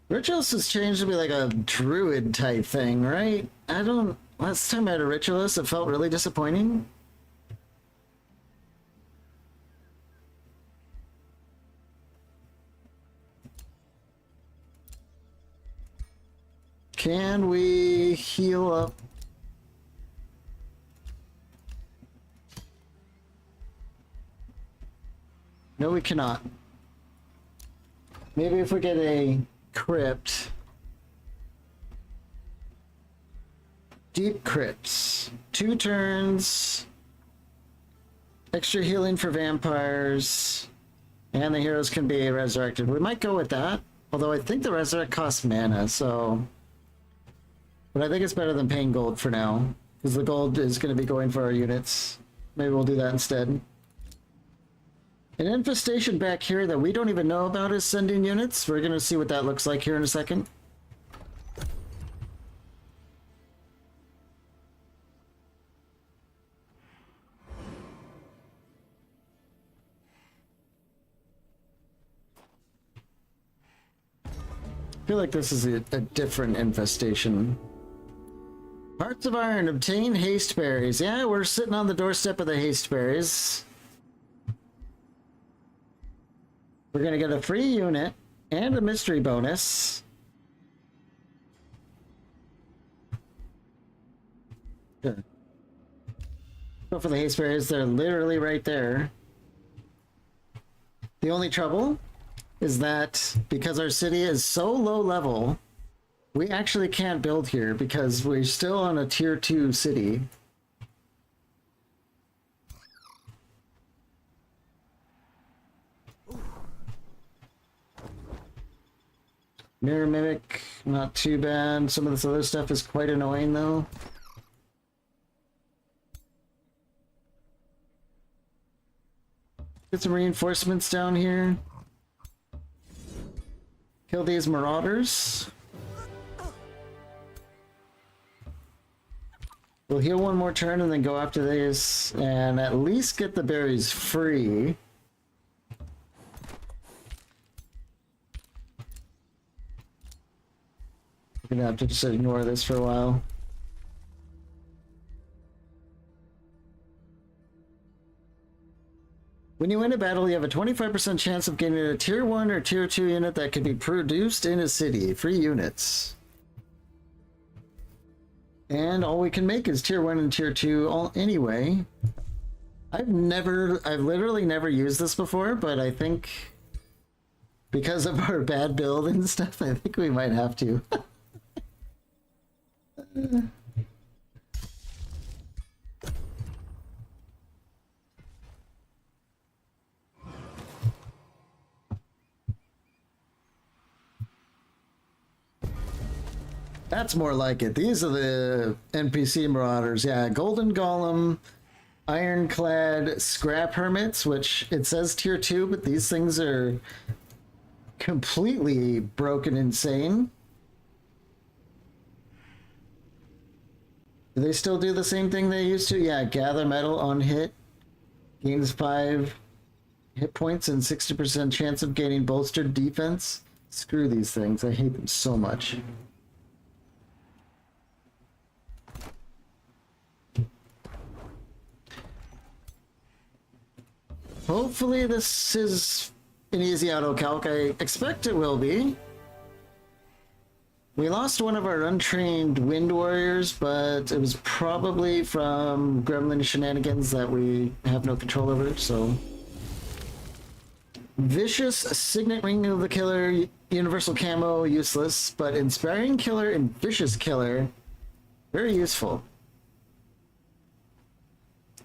Ritualist has changed to be like a druid type thing, right? I don't... Last time I had a ritualist, it felt really disappointing. Can we heal up? No, we cannot. Maybe if we get a crypt. Deep crypts. 2 turns. Extra healing for vampires. And the heroes can be resurrected. We might go with that. Although I think the resurrect costs mana, so... But I think it's better than paying gold for now. Because the gold is going to be going for our units. Maybe we'll do that instead. An infestation back here that we don't even know about is sending units. We're going to see what that looks like here in a second. I feel like this is a different infestation. Hearts of Iron, obtain haste berries. Yeah, we're sitting on the doorstep of the haste berries. We're gonna get a free unit and a mystery bonus. Sure. Go for the haste berries, they're literally right there. The only trouble is that because our city is so low level, we actually can't build here because we're still on a tier 2 city. Mirror Mimic, not too bad. Some of this other stuff is quite annoying though. Get some reinforcements down here. Kill these marauders. We'll heal one more turn and then go after these and at least get the berries free. We're gonna have to just ignore this for a while. When you win a battle, you have a 25% chance of getting a tier 1 or tier 2 unit that can be produced in a city. Free units. And all we can make is tier 1 and tier 2 all anyway. I've literally never used this before, but I think because of our bad build and stuff, I think we might have to. That's more like it. These are the NPC marauders. Yeah, Golden Golem, Ironclad, Scrap Hermits, which it says tier 2, but these things are completely broken insane. Do they still do the same thing they used to? Yeah, gather metal on hit. Gains 5 hit points and 60% chance of gaining bolstered defense. Screw these things. I hate them so much. Hopefully this is an easy auto calc. I expect it will be. We lost one of our untrained wind warriors, but it was probably from gremlin shenanigans that we have no control over, so. Vicious Signet Ring of the Killer, Universal Camo, useless, but Inspiring Killer and Vicious Killer, very useful.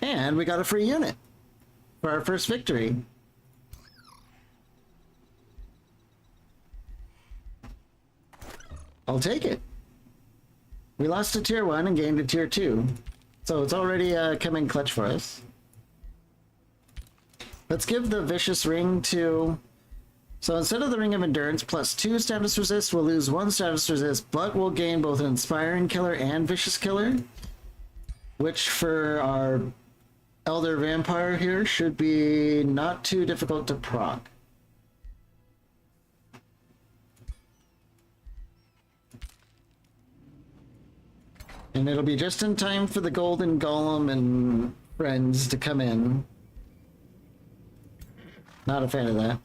And we got a free unit for our first victory. I'll take it. We lost to tier 1 and gained to tier 2. So it's already coming clutch for us. Let's give the Vicious Ring to... So instead of the Ring of Endurance, plus 2 status resist, we'll lose 1 status resist, but we'll gain both an Inspiring Killer and Vicious Killer. Which for our Elder Vampire here should be not too difficult to proc. And it'll be just in time for the Golden Golem and friends to come in. Not a fan of that.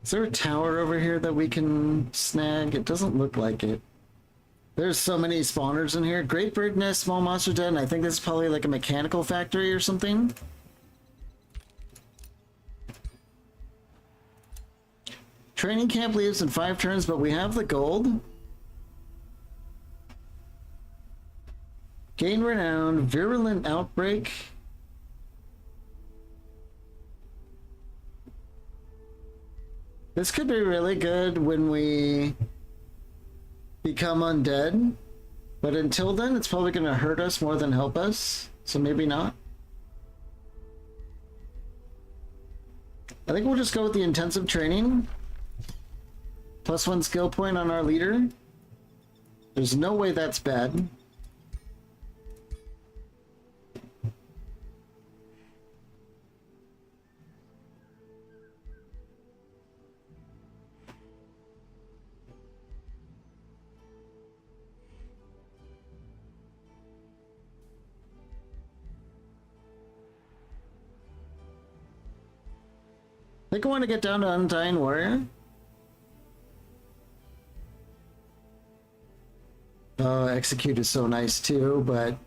Is there a tower over here that we can snag? It doesn't look like it. There's so many spawners in here. Great Bird Nest, Small Monster Den. I think this is probably like a mechanical factory or something. Training camp leaves in 5 turns, but we have the gold. Gain Renown, Virulent Outbreak. This could be really good when we become undead, but until then it's probably going to hurt us more than help us, so maybe not. I think we'll just go with the intensive training. Plus 1 skill point on our leader. There's no way that's bad. I think I want to get down to Undying Warrior. Oh, Execute is so nice too, but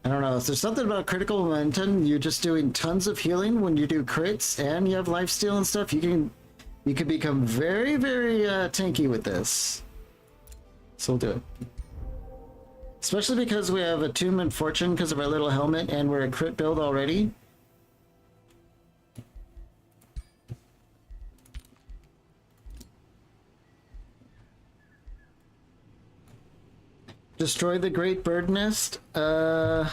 I don't know. If there's something about critical momentum, you're just doing tons of healing when you do crits and you have lifesteal and stuff, you can become very, very tanky with this. So we'll do it. Especially because we have Attunement Fortune because of our little helmet and we're a crit build already. Destroy the Great Bird Nest? No.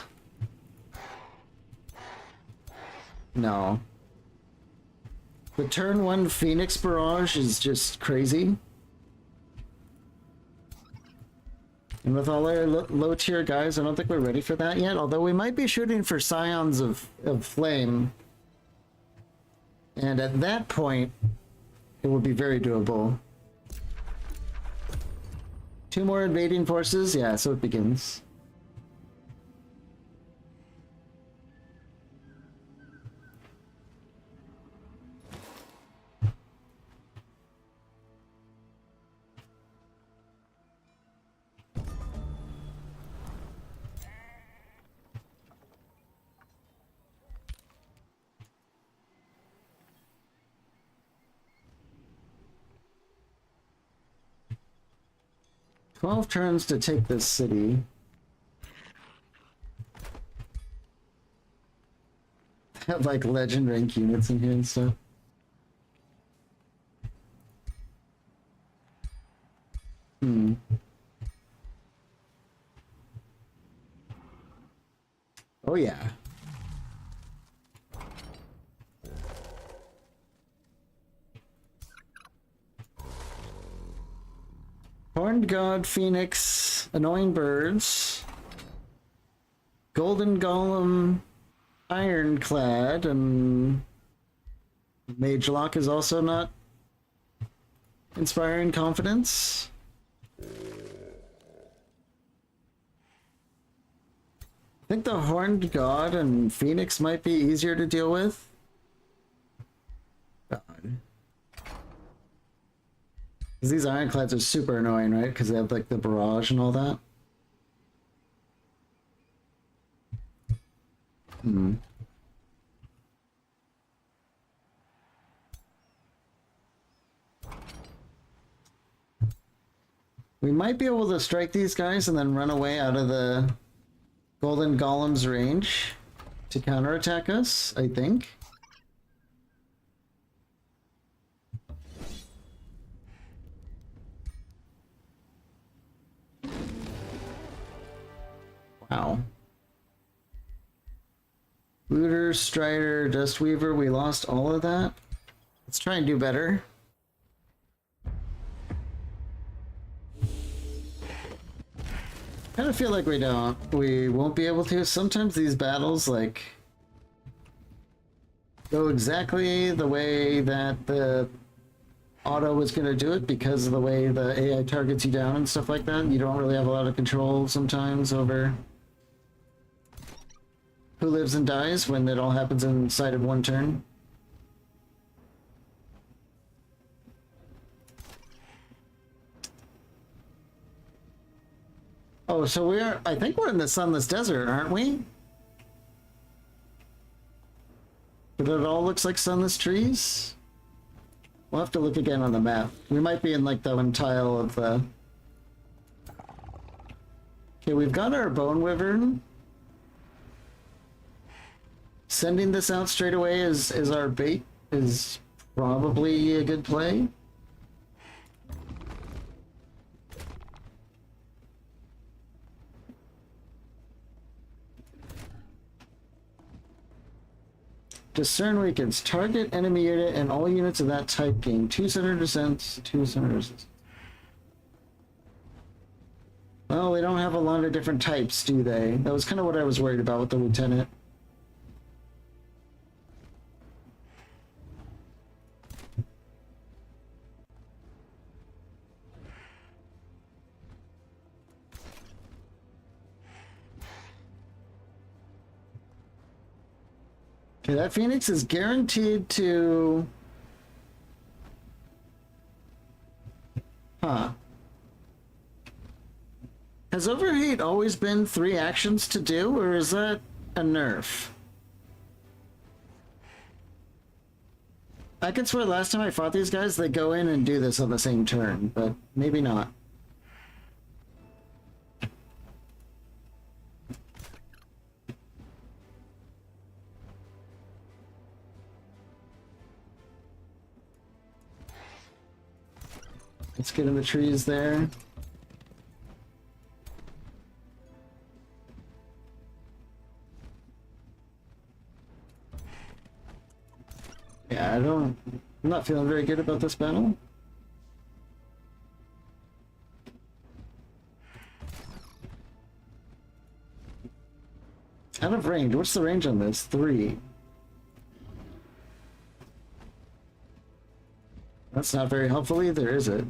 The turn 1 Phoenix Barrage is just crazy. And with all our low tier guys, I don't think we're ready for that yet, although we might be shooting for Scions of Flame And at that point, it will be very doable. 2 more invading forces? Yeah, so it begins. "12 turns to take this city." Have like legend rank units in here and stuff. Oh yeah. Horned God, Phoenix, Annoying Birds, Golden Golem, Ironclad, and Mage Lock is also not inspiring confidence. I think the Horned God and Phoenix might be easier to deal with. God. Because these Ironclads are super annoying, right? Because they have like the barrage and all that. We might be able to strike these guys and then run away out of the Golden Golem's range to counterattack us, I think. Wow. Looter, Strider, Dustweaver, we lost all of that. Let's try and do better. Kind of feel like we won't be able to. Sometimes these battles like go exactly the way that the auto was going to do it because of the way the AI targets you down and stuff like that. You don't really have a lot of control sometimes over who lives and dies when it all happens inside of one turn. Oh, so I think we're in the Sunless Desert, aren't we? But it all looks like sunless trees? We'll have to look again on the map. We might be in like the one tile of the... Okay, we've got our Bone Wyvern. Sending this out straight away is our bait is probably a good play. Discern weakens. Target enemy unit and all units of that type gain 2 center defense, 2 center resistance. Well, they don't have a lot of different types, do they? That was kind of what I was worried about with the lieutenant. Okay, that Phoenix is guaranteed to... Huh. Has Overheat always been 3 actions to do, or is that a nerf? I could swear last time I fought these guys, they go in and do this on the same turn, but maybe not. Let's get in the trees there. Yeah, I'm not feeling very good about this battle. Out of range. What's the range on this? 3. That's not very helpful either, is it?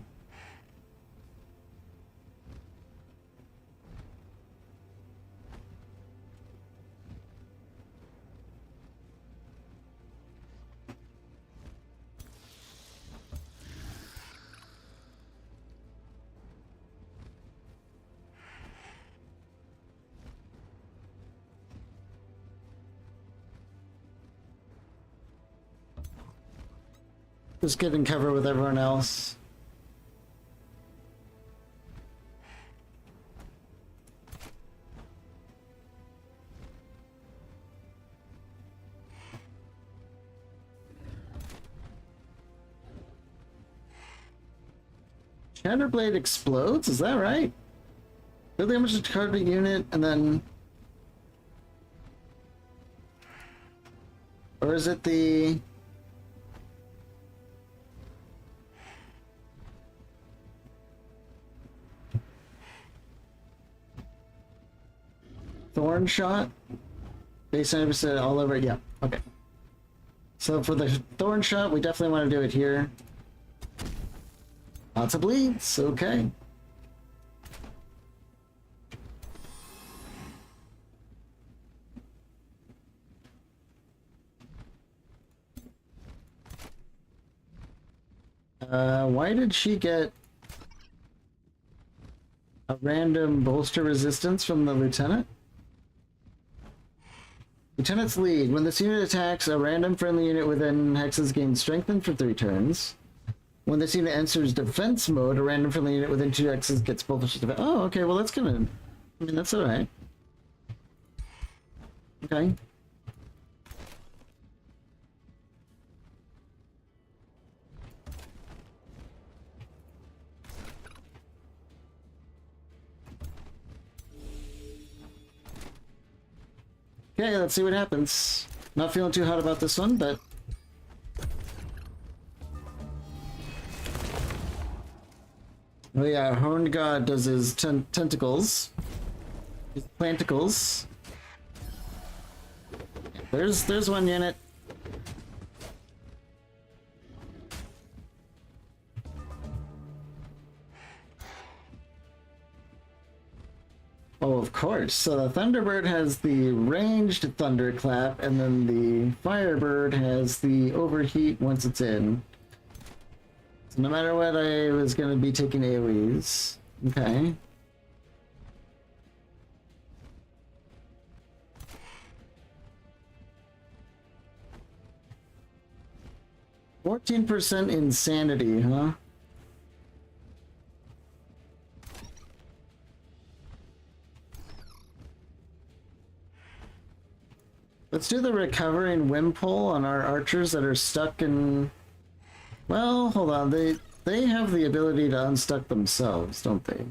Just get in cover with everyone else. Shatterblade explodes? Is that right? Really damage to target unit and then... Or is it the... Thorn shot? Base 90% all over, yeah, okay. So for the thorn shot, we definitely want to do it here. Lots of bleeds, okay. Why did she get a random bolster resistance from the lieutenant? Lieutenant's lead. When this unit attacks, a random friendly unit within hexes gains strengthened for 3 turns. When this unit enters defense mode, a random friendly unit within 2 hexes gets bolster defense. Oh, okay, well that's gonna... I mean, that's alright. Okay. Okay, let's see what happens. Not feeling too hot about this one, but... Oh yeah, Horned God does his tentacles. His planticles. There's one unit. Oh, of course. So the Thunderbird has the ranged thunderclap, and then the Firebird has the overheat once it's in. So no matter what, I was going to be taking AoEs. Okay. %14 insanity, huh? Let's do the recovering Wimpole on our archers that are stuck in... Well, hold on. They have the ability to unstuck themselves, don't they?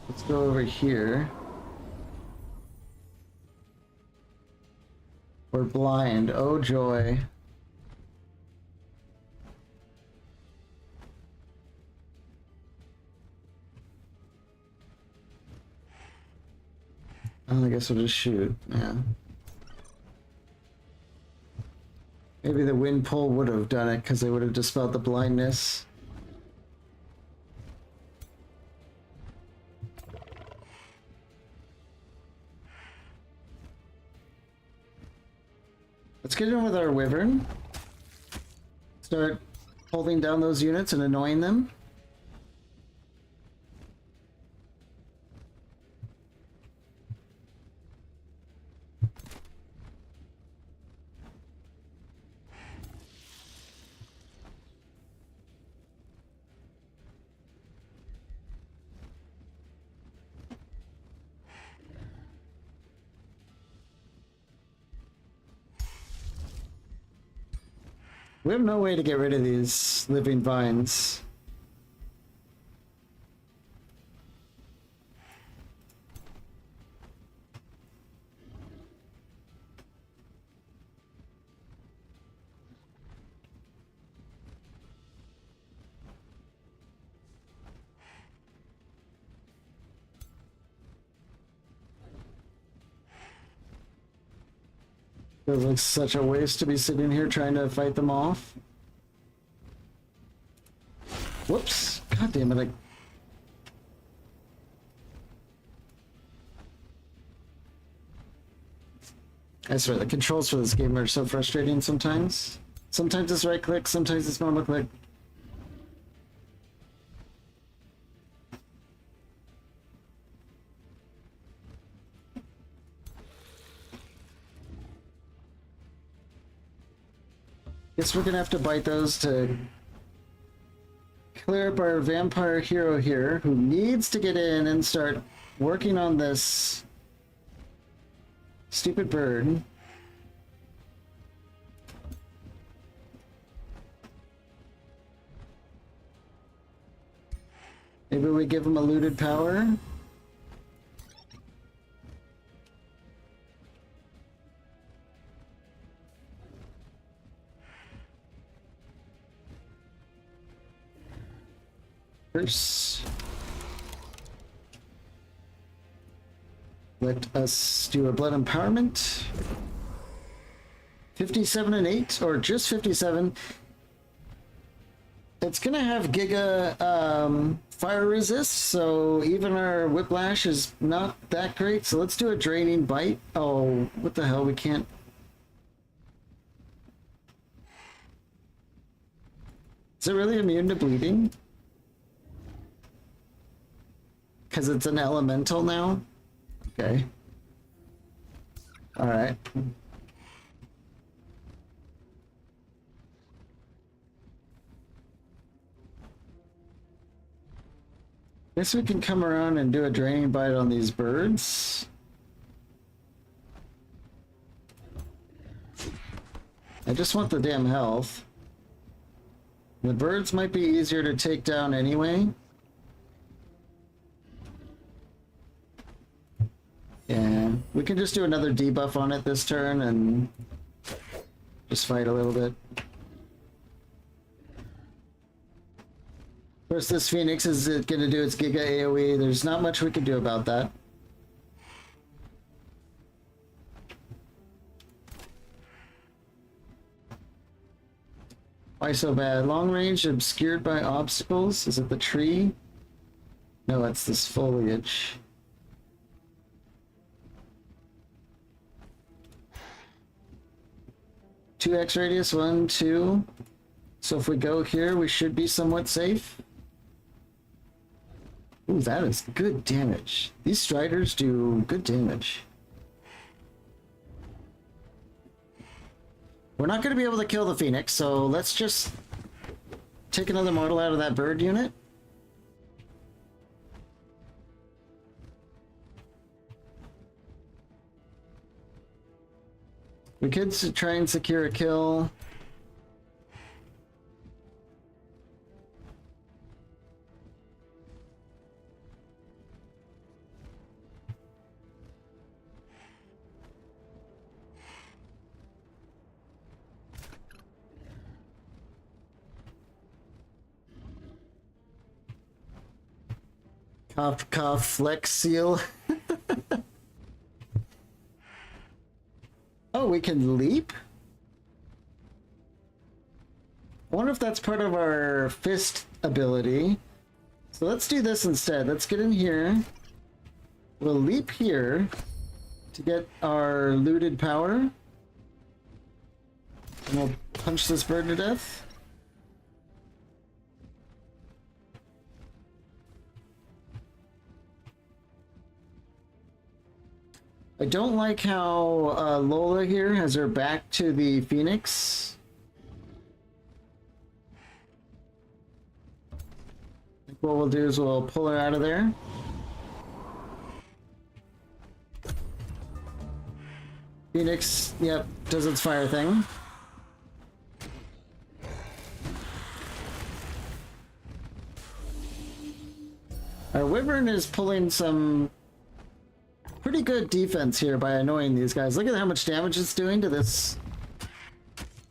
Let's go over here. We're blind. Oh joy. I guess we'll just shoot, yeah. Maybe the wind pole would have done it because they would have dispelled the blindness. Let's get in with our Wyvern. Start holding down those units and annoying them. We have no way to get rid of these living vines. Feels like such a waste to be sitting here trying to fight them off. Whoops. God damn it. I swear, the controls for this game are so frustrating sometimes. Sometimes it's right click, sometimes it's normal click. Guess we're gonna have to bite those to clear up our vampire hero here, who needs to get in and start working on this stupid bird. Maybe we give him a looted power. First, let us do a blood empowerment. 57 and 8, or just 57. It's gonna have Giga fire resist, so even our whiplash is not that great. So let's do a draining bite. Oh, what the hell? We can't. Is it really immune to bleeding? Because it's an elemental now? Okay. Alright. Guess we can come around and do a draining bite on these birds. I just want the damn health. The birds might be easier to take down anyway. Yeah, we can just do another debuff on it this turn and just fight a little bit. Of course, this Phoenix is going to do its Giga AoE. There's not much we can do about that. Why so bad? Long range obscured by obstacles? Is it the tree? No, it's this foliage. 2x radius, 1, 2. So if we go here, we should be somewhat safe. Ooh, that is good damage. These Striders do good damage. We're not going to be able to kill the Phoenix, so let's just take another model out of that bird unit. We could try and secure a kill. Cough, cough, flex seal. Oh, we can leap? I wonder if that's part of our fist ability. So let's do this instead. Let's get in here. We'll leap here to get our looted power. And we'll punch this bird to death. I don't like how Lola here has her back to the Phoenix. I think what we'll do is we'll pull her out of there. Phoenix, yep, does its fire thing. Our Wyvern is pulling some pretty good defense here by annoying these guys. Look at how much damage it's doing to this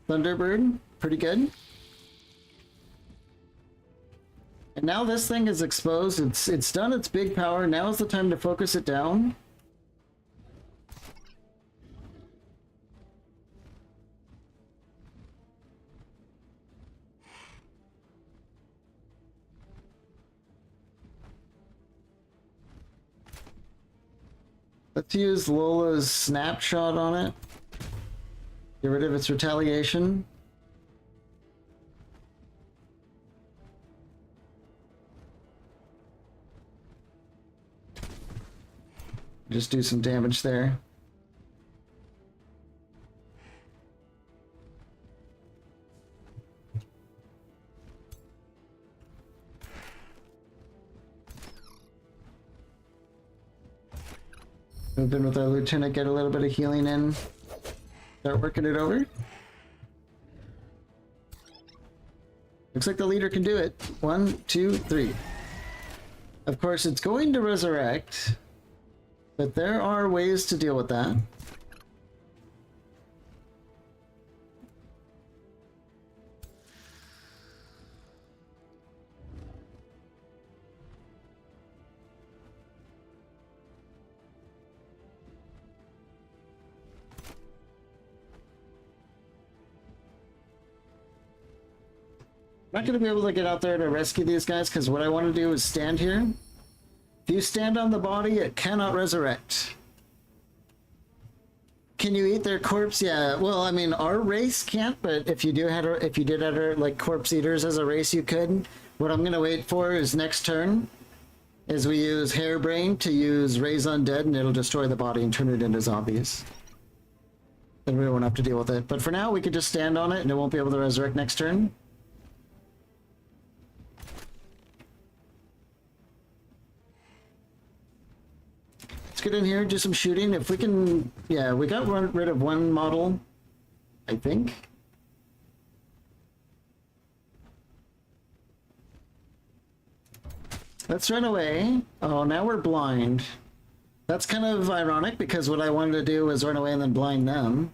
Thunderbird. Pretty good. And now this thing is exposed. It's done its big power. Now is the time to focus it down. Let's use Lola's snapshot on it. Get rid of its retaliation. Just do some damage there. Move in with our lieutenant, get a little bit of healing in. Start working it over. Looks like the leader can do it. 1, 2, 3. Of course, it's going to resurrect, but there are ways to deal with that. I'm not going to be able to get out there to rescue these guys because what I want to do is stand here. If you stand on the body, it cannot resurrect. Can you eat their corpse? Yeah. Well, I mean, our race can't, but if you did have like corpse eaters as a race, you could. What I'm going to wait for is next turn, is we use Hairbrain to use Raise Undead, and it'll destroy the body and turn it into zombies. Then we won't have to deal with it. But for now, we could just stand on it, and it won't be able to resurrect next turn. Let's get in here, do some shooting. If we can... Yeah, we got rid of one model, I think. Let's run away. Oh, now we're blind. That's kind of ironic because what I wanted to do was run away and then blind them.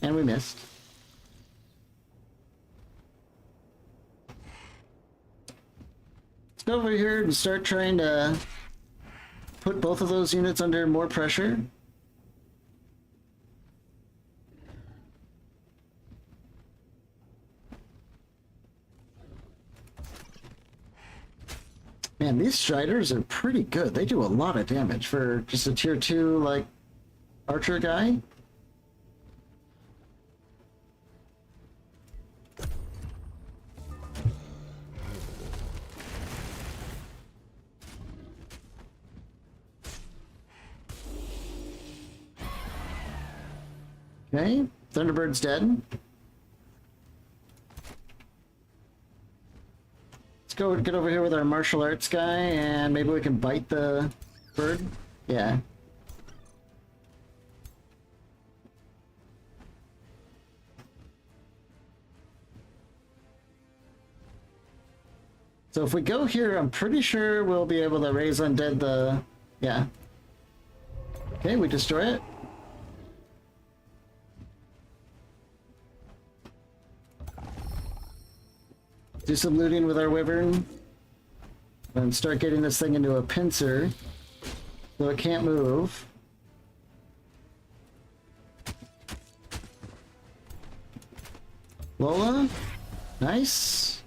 And we missed. Let's go over here and start trying to put both of those units under more pressure. Man, these Striders are pretty good. They do a lot of damage for just a tier 2, like, archer guy. Okay, Thunderbird's dead. Let's go get over here with our martial arts guy, and maybe we can bite the bird. Yeah. So if we go here, I'm pretty sure we'll be able to raise undead the... Yeah. Okay, we destroy it. Do some looting with our wyvern and start getting this thing into a pincer so it can't move. Lola, nice.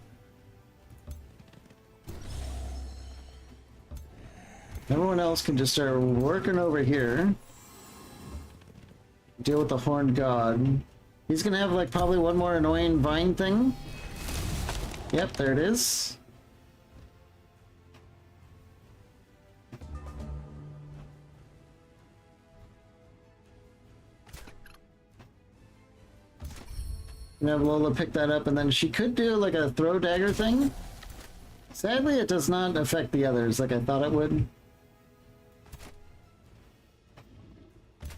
Everyone else can just start working over here. Deal with the Horned God. He's gonna have like probably one more annoying vine thing. Yep, there it is. And have Lola pick that up, and then she could do like a throw dagger thing. Sadly, it does not affect the others like I thought it would.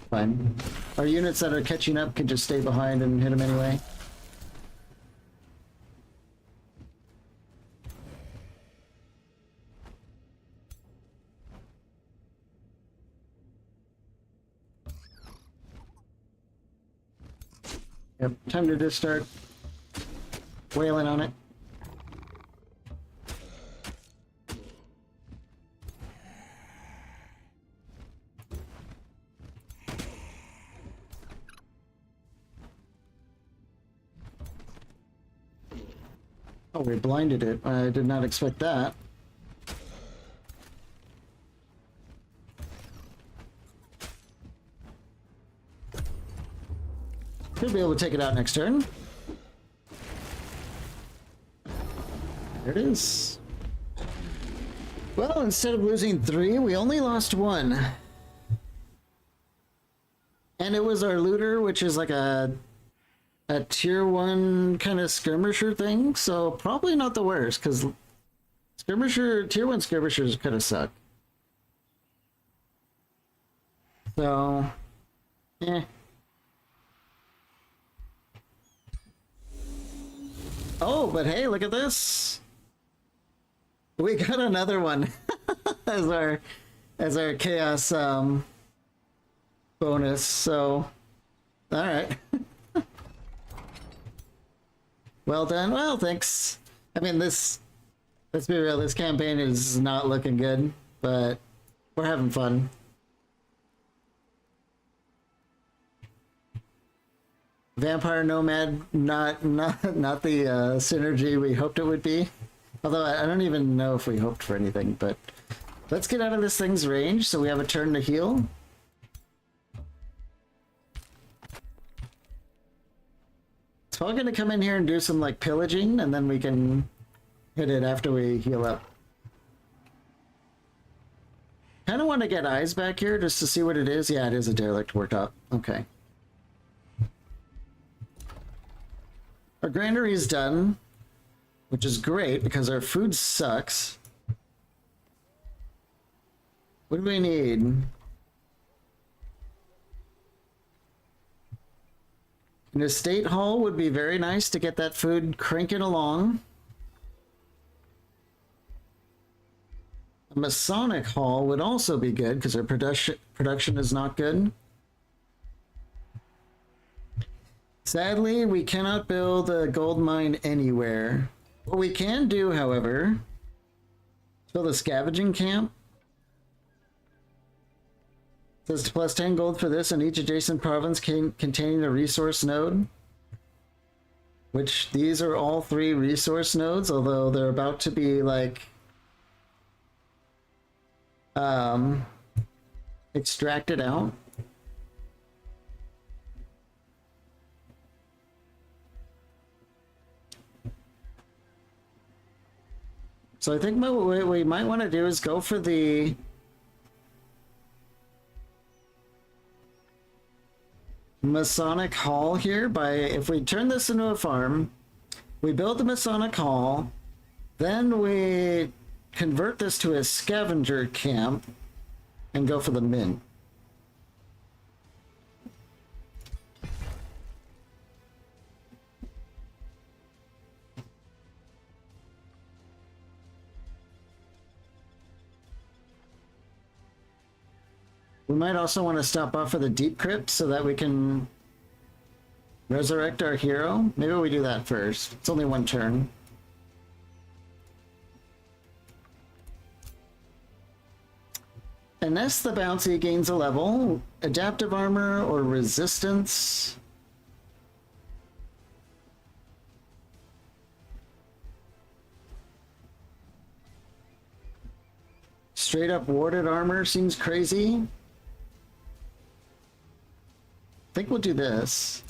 Fine. Our units that are catching up can just stay behind and hit them anyway. Yep, time to just start wailing on it. Oh, we blinded it. I did not expect that. Should be able to take it out next turn. There it is. Well, instead of losing 3, we only lost 1. And it was our looter, which is like a tier 1 kind of skirmisher thing, so probably not the worst, because tier 1 skirmishers kind of suck. So, eh. Oh, but hey, look at this. We got another one as our chaos bonus. So, all right. Well done. Well, thanks. I mean, let's be real, this campaign is not looking good, but we're having fun. Vampire Nomad, not the synergy we hoped it would be. Although I don't even know if we hoped for anything, but let's get out of this thing's range so we have a turn to heal. It's probably gonna come in here and do some like pillaging, and then we can hit it after we heal up. Kind of want to get eyes back here just to see what it is. Yeah, it is a derelict worktop. Okay. Our granary is done, which is great because our food sucks. What do we need? An estate hall would be very nice to get that food cranking along. A Masonic hall would also be good because our production is not good. Sadly, we cannot build a gold mine anywhere. What we can do, however, is build a scavenging camp. It says plus 10 gold for this in each adjacent province containing a resource node. Which these are all 3 resource nodes, although they're about to be like extracted out. So I think what we might want to do is go for the Masonic Hall here. If we turn this into a farm, we build the Masonic Hall, then we convert this to a scavenger camp and go for the mint. We might also want to stop off for the deep crypt so that we can resurrect our hero. Maybe we do that first. It's only 1 turn. Unless the bouncy gains a level, adaptive armor or resistance. Straight up warded armor seems crazy. I think we'll do this.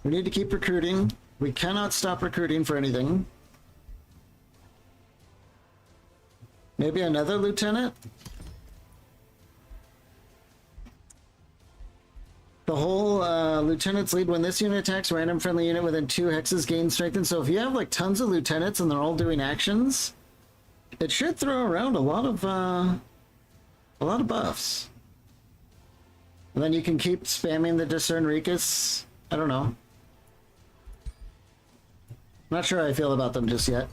We need to keep recruiting. We cannot stop recruiting for anything. Maybe another lieutenant? The whole lieutenants lead when this unit attacks random friendly unit within 2 hexes gain strengthened. So if you have like tons of lieutenants and they're all doing actions, it should throw around a lot of buffs. And then you can keep spamming the Discern Ricus. I don't know. I'm not sure how I feel about them just yet.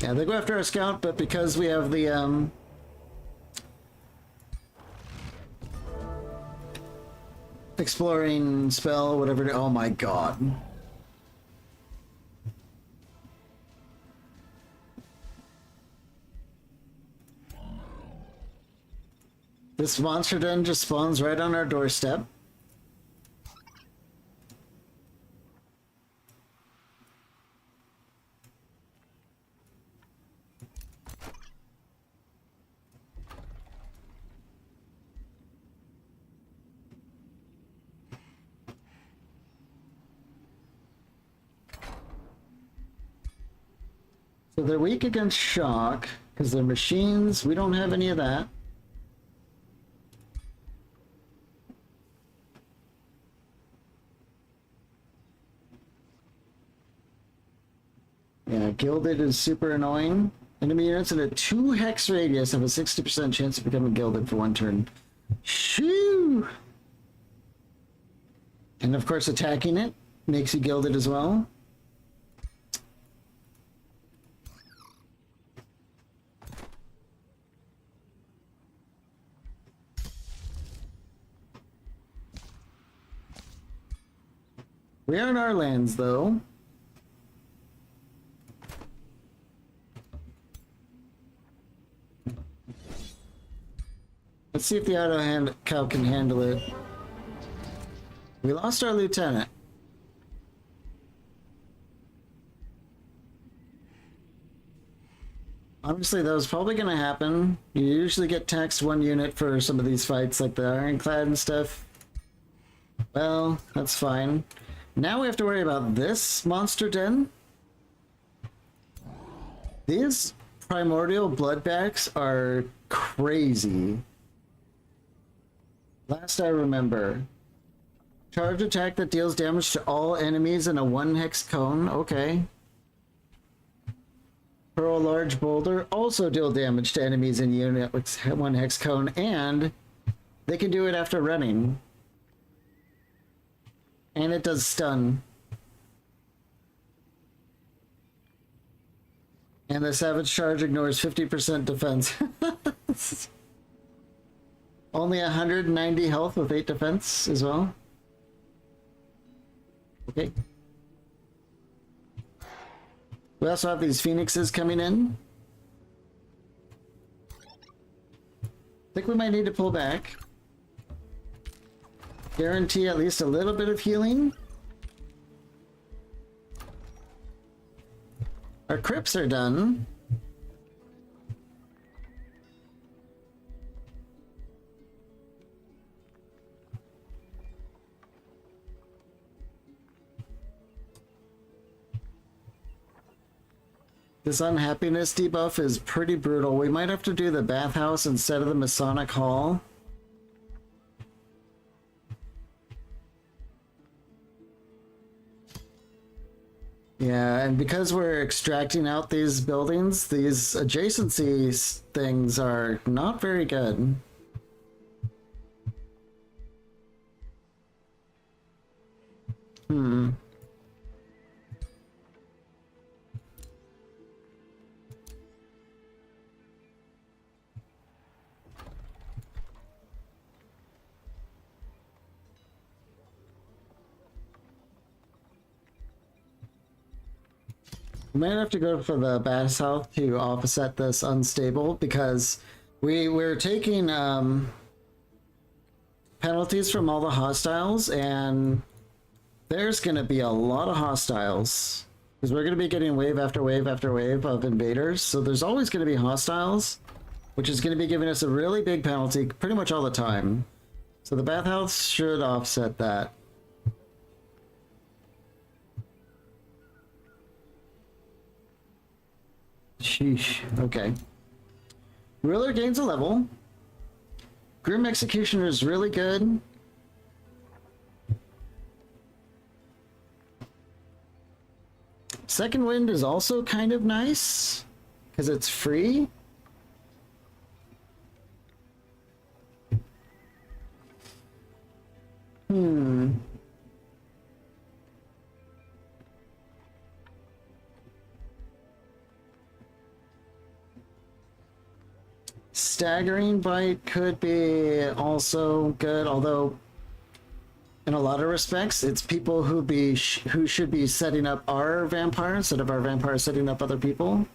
Yeah, they go after our scout, but because we have the exploring spell, whatever. Oh my god. This monster den just spawns right on our doorstep. So they're weak against shock, because they're machines. We don't have any of that. Yeah, Gilded is super annoying. Enemy units in a 2 hex radius have a 60% chance of becoming Gilded for 1 turn. Shoo! And of course attacking it makes you Gilded as well. We are in our lands, though. Let's see if the auto cow can handle it. We lost our lieutenant. Honestly, that was probably going to happen. You usually get taxed 1 unit for some of these fights, like the Ironclad and stuff. Well, that's fine. Now we have to worry about this monster den. These primordial bloodbacks are crazy. Last I remember. Charge attack that deals damage to all enemies in a 1 hex cone. Okay. Hurl a large boulder. Also deal damage to enemies in unit with 1 hex cone. And they can do it after running. And it does stun. And the Savage Charge ignores 50% defense. Only 190 health with 8 defense as well. Okay. We also have these Phoenixes coming in. I think we might need to pull back. Guarantee at least a little bit of healing. Our crypts are done. This unhappiness debuff is pretty brutal. We might have to do the bathhouse instead of the Masonic Hall. Yeah, and because we're extracting out these buildings, these adjacency things are not very good. We might have to go for the bathhouse to offset this unstable, because we're taking penalties from all the hostiles, and there's going to be a lot of hostiles, because we're going to be getting wave after wave after wave of invaders, so there's always going to be hostiles, which is going to be giving us a really big penalty pretty much all the time. So the bathhouse should offset that. Sheesh. Okay. Ruler gains a level. Grim Executioner is really good. Second Wind is also kind of nice, because it's free. Staggering Bite could be also good, although in a lot of respects it's people who should be setting up our vampire instead of our vampire setting up other people.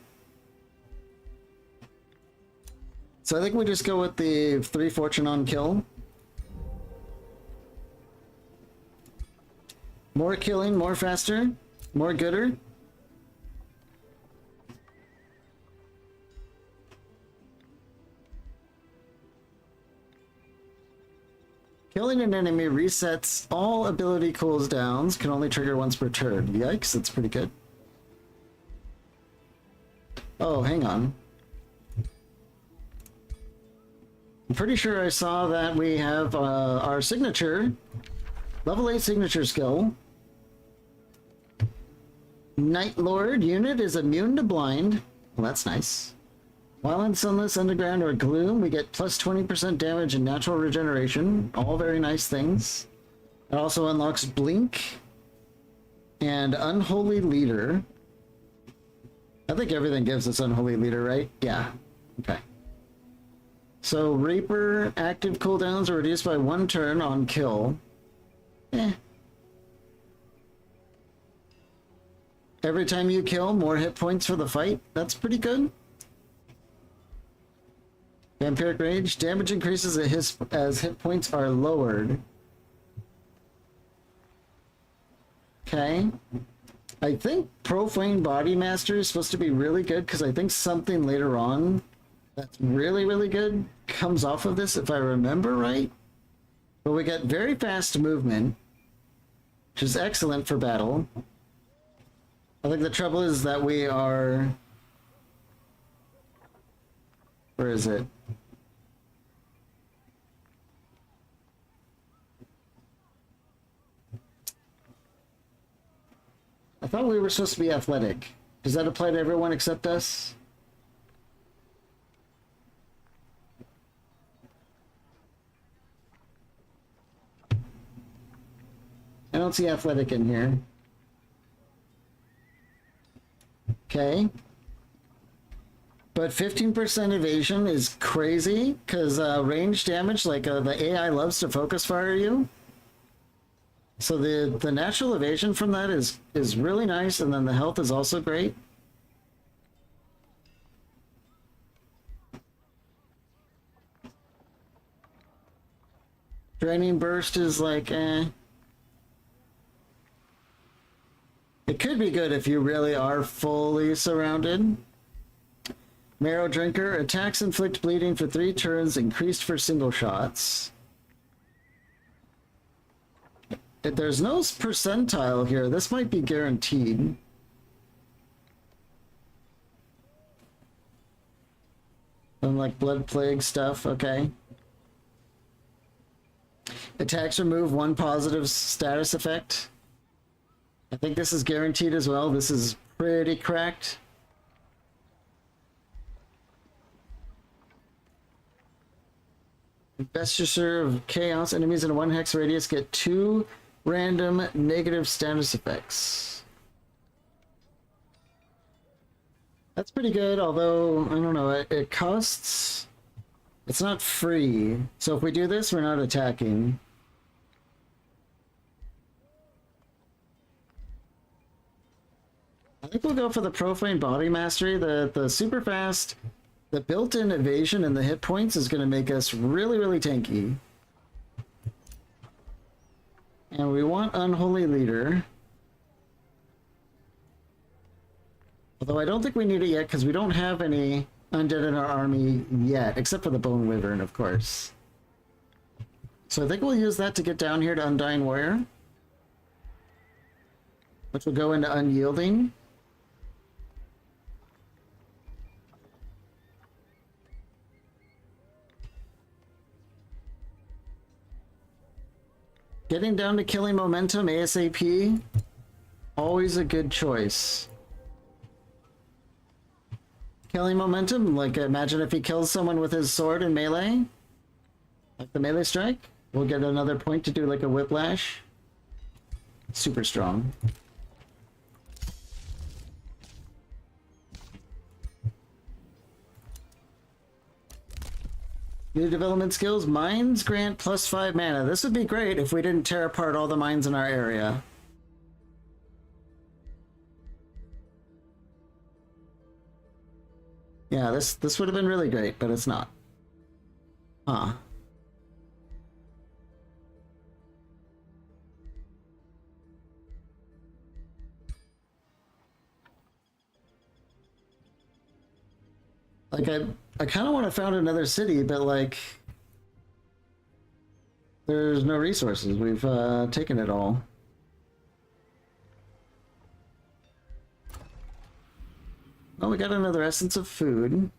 So I think we just go with the 3 fortune on kill. More killing, more faster, more gooder. Killing an enemy resets all ability cooldowns, can only trigger once per turn. Yikes, that's pretty good. Oh, hang on. I'm pretty sure I saw that we have our signature, level 8 signature skill. Night Lord unit is immune to blind. Well, that's nice. While in sunless, underground, or gloom, we get plus 20% damage and natural regeneration. All very nice things. It also unlocks Blink and Unholy Leader. I think everything gives us Unholy Leader, right? Yeah. Okay. So Reaper active cooldowns are reduced by 1 turn on kill. Every time you kill, more hit points for the fight. That's pretty good. Vampiric Rage. Damage increases as hit points are lowered. Okay. I think Profane Body Master is supposed to be really good because I think something later on that's really, really good comes off of this, if I remember right. But we get very fast movement, which is excellent for battle. I think the trouble is that we are... Where is it? I thought we were supposed to be athletic. Does that apply to everyone except us? I don't see athletic in here. Okay. But 15% evasion is crazy, because range damage, like the AI loves to focus fire you. So the natural evasion from that is really nice, and then the health is also great. Draining Burst is like, eh. It could be good if you really are fully surrounded. Marrow Drinker. Attacks inflict bleeding for 3 turns, increased for single shots. There's no percentile here. This might be guaranteed. Unlike Blood Plague stuff, okay. Attacks remove 1 positive status effect. I think this is guaranteed as well. This is pretty cracked. Vesture of Chaos. Enemies in a 1 hex radius get 2 random negative status effects. That's pretty good, although, I don't know, it costs... It's not free. So if we do this, we're not attacking. I think we'll go for the Profane Body Mastery. The super fast, the built-in evasion and the hit points is going to make us really, really tanky. And we want Unholy Leader. Although I don't think we need it yet because we don't have any undead in our army yet, except for the Bone Wyvern, of course. So I think we'll use that to get down here to Undying Warrior, which will go into Unyielding. Getting down to killing momentum ASAP, always a good choice. Killing momentum, like imagine if he kills someone with his sword in melee, like the melee strike, we'll get another point to do like a whiplash. Super strong. New development skills, mines grant +5 mana. This would be great if we didn't tear apart all the mines in our area. Yeah, this would have been really great, but it's not. Huh. Like, I kind of want to found another city, but like, there's no resources. We've taken it all. Oh, we got another essence of food.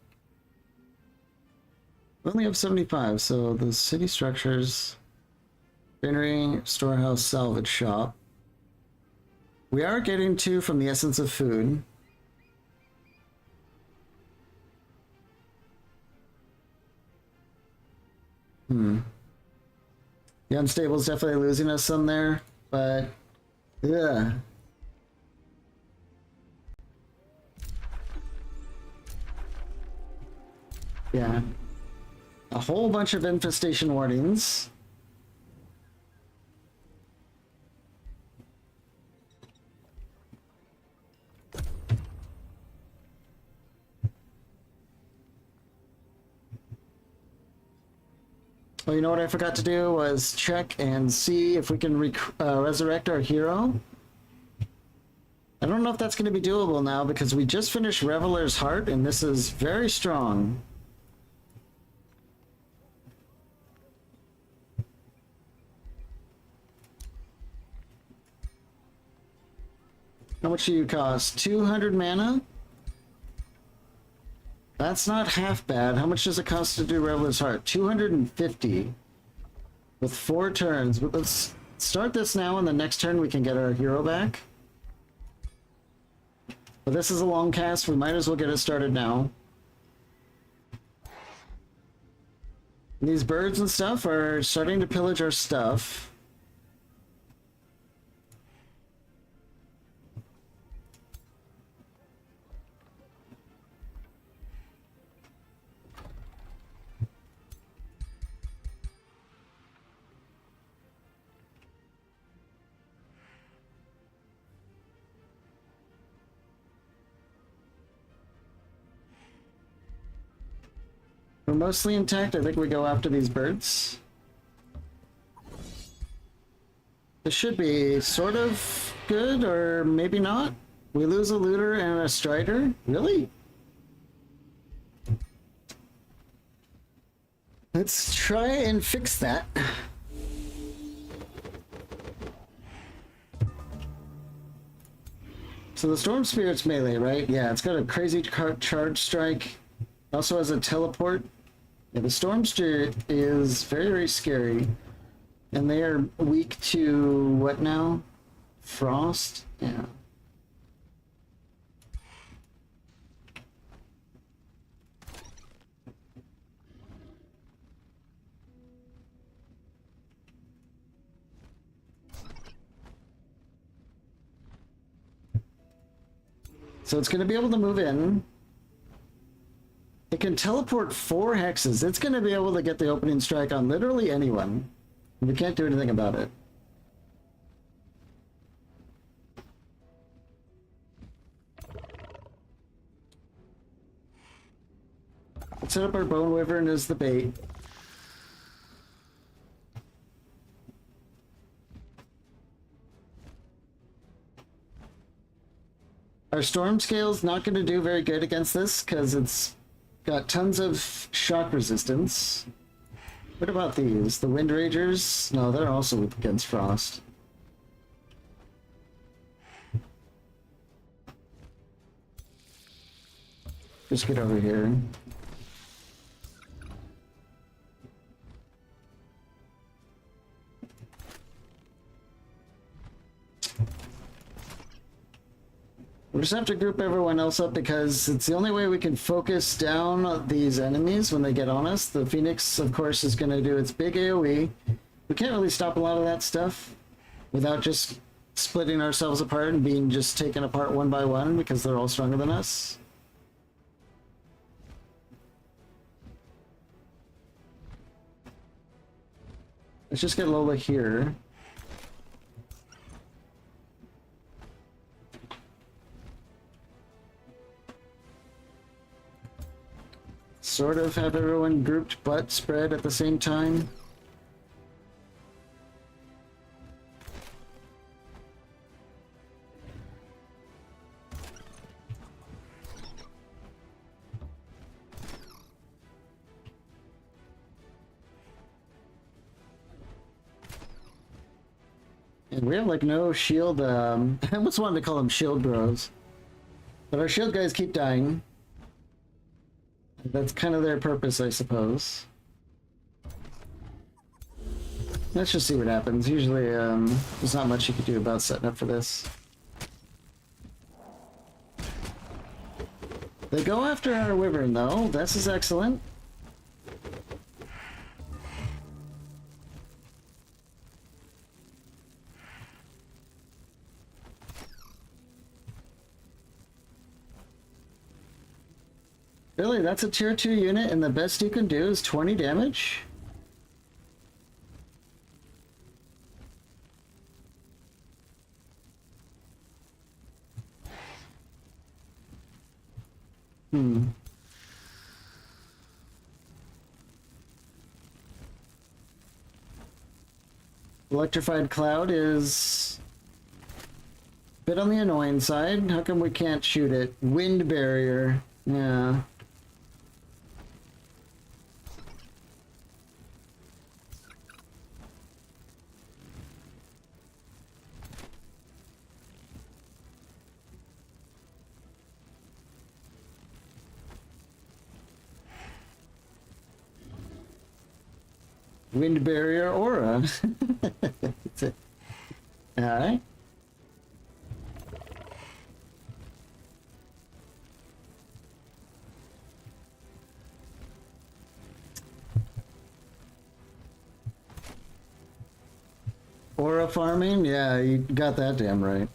We only have 75, so the city structures, granary, storehouse, salvage shop. We are getting 2 from the essence of food. The unstable is definitely losing us some there, but yeah. Yeah. A whole bunch of infestation warnings. Well, you know what I forgot to do was check and see if we can resurrect our hero. I don't know if that's going to be doable now because we just finished Reveler's Heart and this is very strong. How much do you cost? 200 mana? That's not half bad. How much does it cost to do Reveler's Heart? 250 with 4 turns. But let's start this now, and the next turn we can get our hero back. But this is a long cast. We might as well get it started now. And these birds and stuff are starting to pillage our stuff. We're mostly intact. I think we go after these birds. This should be sort of good, or maybe not. We lose a looter and a strider? Really? Let's try and fix that. So the Storm Spirit's melee, right? Yeah, it's got a crazy charge strike. Also has a teleport. Yeah, the Storm Spirit is very, very scary. And they are weak to what now? Frost? Yeah. So it's going to be able to move in. It can teleport 4 hexes. It's going to be able to get the opening strike on literally anyone. We can't do anything about it. Let's set up our Bone Wyvern as the bait. Our Storm Scale's not going to do very good against this because it's got tons of shock resistance. What about these? The Wind Ragers? No, they're also weak against Frost. Just get over here. We just have to group everyone else up because it's the only way we can focus down these enemies when they get on us. The Phoenix, of course, is going to do its big AoE. We can't really stop a lot of that stuff without just splitting ourselves apart and being just taken apart one by one because they're all stronger than us. Let's just get Lola here. sort of have everyone grouped but spread at the same time. And we have like no shield, I almost wanted to call them shield bros. But our shield guys keep dying. That's kind of their purpose, I suppose. Let's just see what happens. Usually, there's not much you can do about setting up for this. They go after our wyvern, though. This is excellent. Really, that's a tier 2 unit, and the best you can do is 20 damage? Electrified Cloud is a bit on the annoying side. How come we can't shoot it? Wind Barrier. Yeah. Wind Barrier Aura. Alright. Aura farming? Yeah, you got that damn right.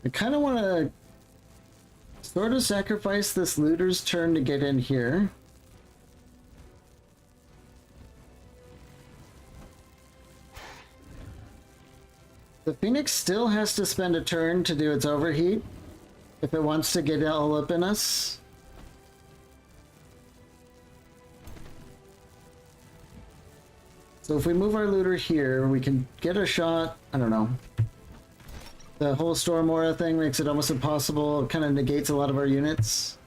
I kind of want to sort of sacrifice this looter's turn to get in here. The Phoenix still has to spend a turn to do its overheat if it wants to get all up in us. So if we move our looter here, we can get a shot. I don't know. The whole Storm Aura thing makes it almost impossible. It kind of negates a lot of our units.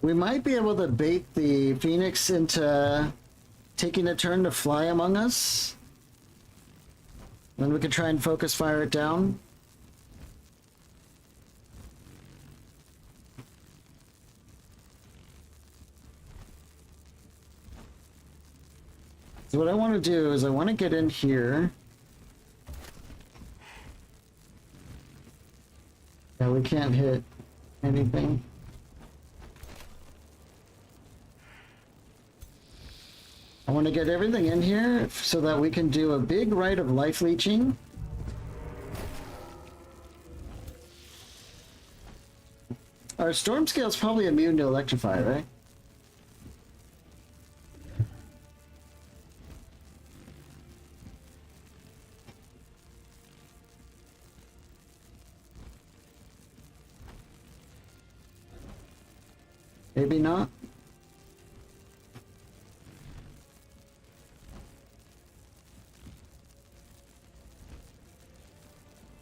We might be able to bait the Phoenix into taking a turn to fly among us. Then we can try and focus fire it down. So what I want to do is I want to get in here. Yeah, we can't hit anything. I want to get everything in here so that we can do a big rite of life leeching. Our storm scale's probably immune to electrify, right? Maybe not.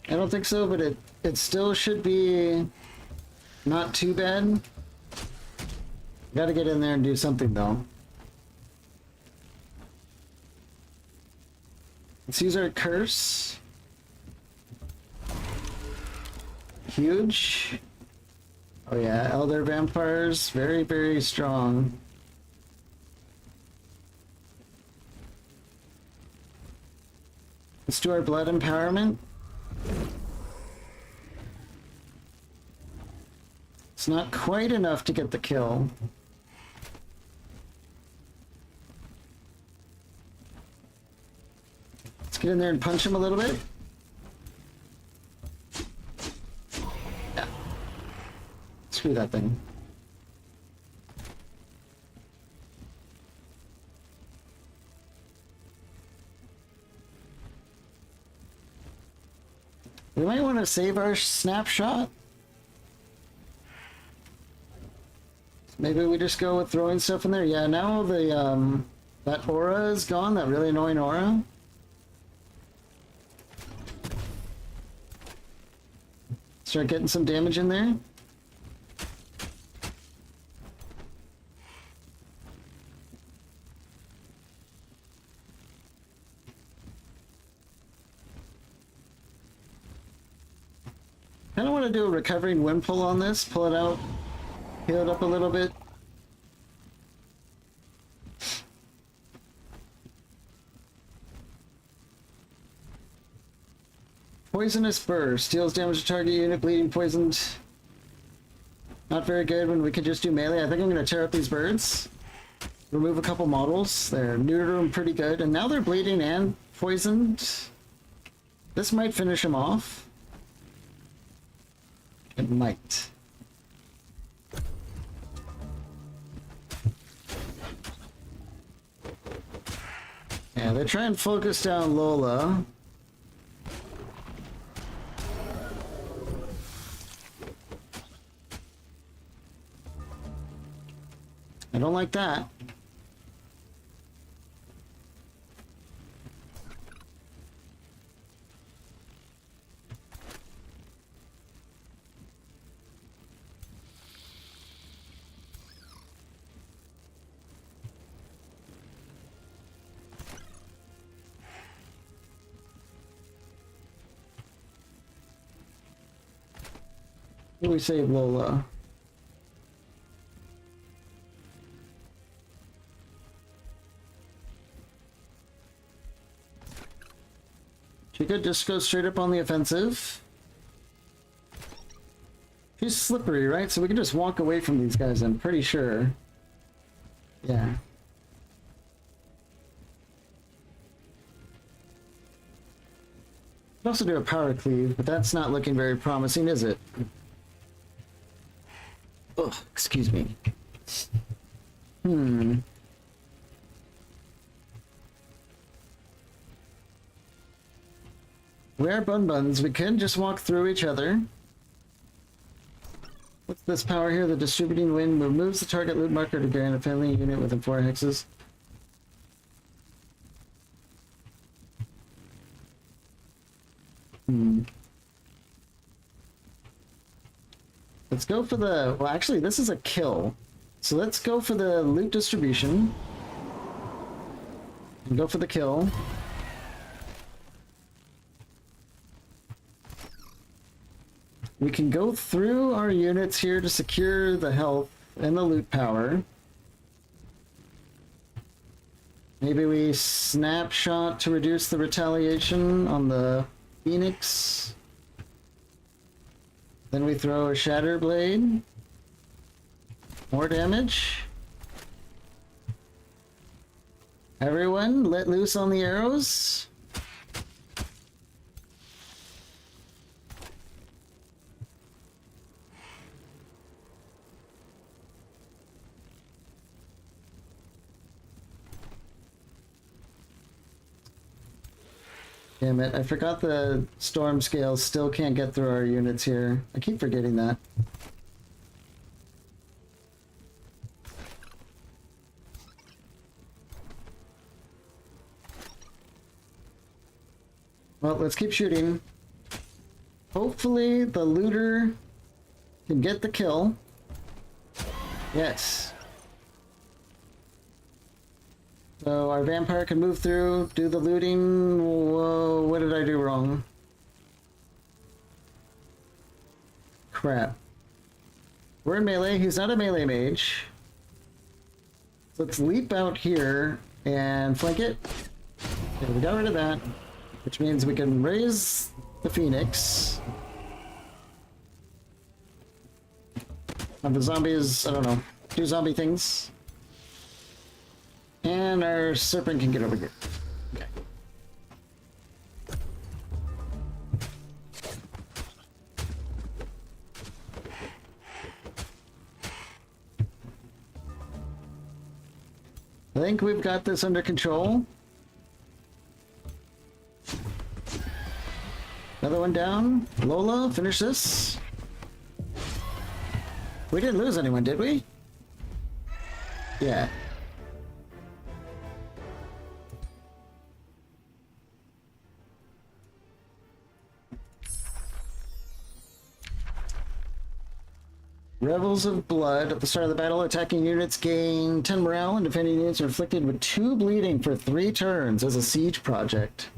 I don't think so, but it still should be not too bad. Gotta get in there and do something though. Let's use our curse. Huge. Oh yeah, Elder Vampires, very, very strong. Let's do our blood empowerment. It's not quite enough to get the kill. Let's get in there and punch him a little bit. Yeah. Screw that thing. We might want to save our snapshot. Maybe we just go with throwing stuff in there. Yeah, now the that aura is gone, that really annoying aura. Start getting some damage in there. Kind of want to do a recovering wind pull on this, pull it out, heal it up a little bit. Poisonous Burst. Deals damage to target unit, bleeding, poisoned. Not very good when we could just do melee. I think I'm going to tear up these birds. Remove a couple models. They're neuter them pretty good. And now they're bleeding and poisoned. This might finish them off. It might. Yeah, they try and focus down Lola. I don't like that. We save Lola. She could just go straight up on the offensive. She's slippery, right? So we can just walk away from these guys, I'm pretty sure. Yeah. Could also do a power cleave, but that's not looking very promising, is it? Oh, excuse me. We are bun buns. We can just walk through each other. What's this power here? The distributing wind removes the target loot marker to grant a family unit within 4 hexes. Let's go for the... Well, actually, this is a kill. So let's go for the loot distribution. And go for the kill. We can go through our units here to secure the health and the loot power. Maybe we snapshot to reduce the retaliation on the Phoenix. Then we throw a Shatter Blade. More damage. Everyone, let loose on the arrows. Damn it, I forgot the storm scales still can't get through our units here. I keep forgetting that. Well, let's keep shooting. Hopefully the looter can get the kill. Yes. So our vampire can move through, do the looting. Whoa, what did I do wrong? Crap. We're in melee. He's not a melee mage. So let's leap out here and flank it. Okay, we got rid of that. Which means we can raise the Phoenix. Have the zombies, I don't know, do zombie things. And our serpent can get over here. Okay. I think we've got this under control. Another one down. Lola, finish this. We didn't lose anyone, did we? Yeah. Revels of Blood. At the start of the battle, attacking units gain 10 morale, and defending units are afflicted with 2 bleeding for 3 turns as a siege project.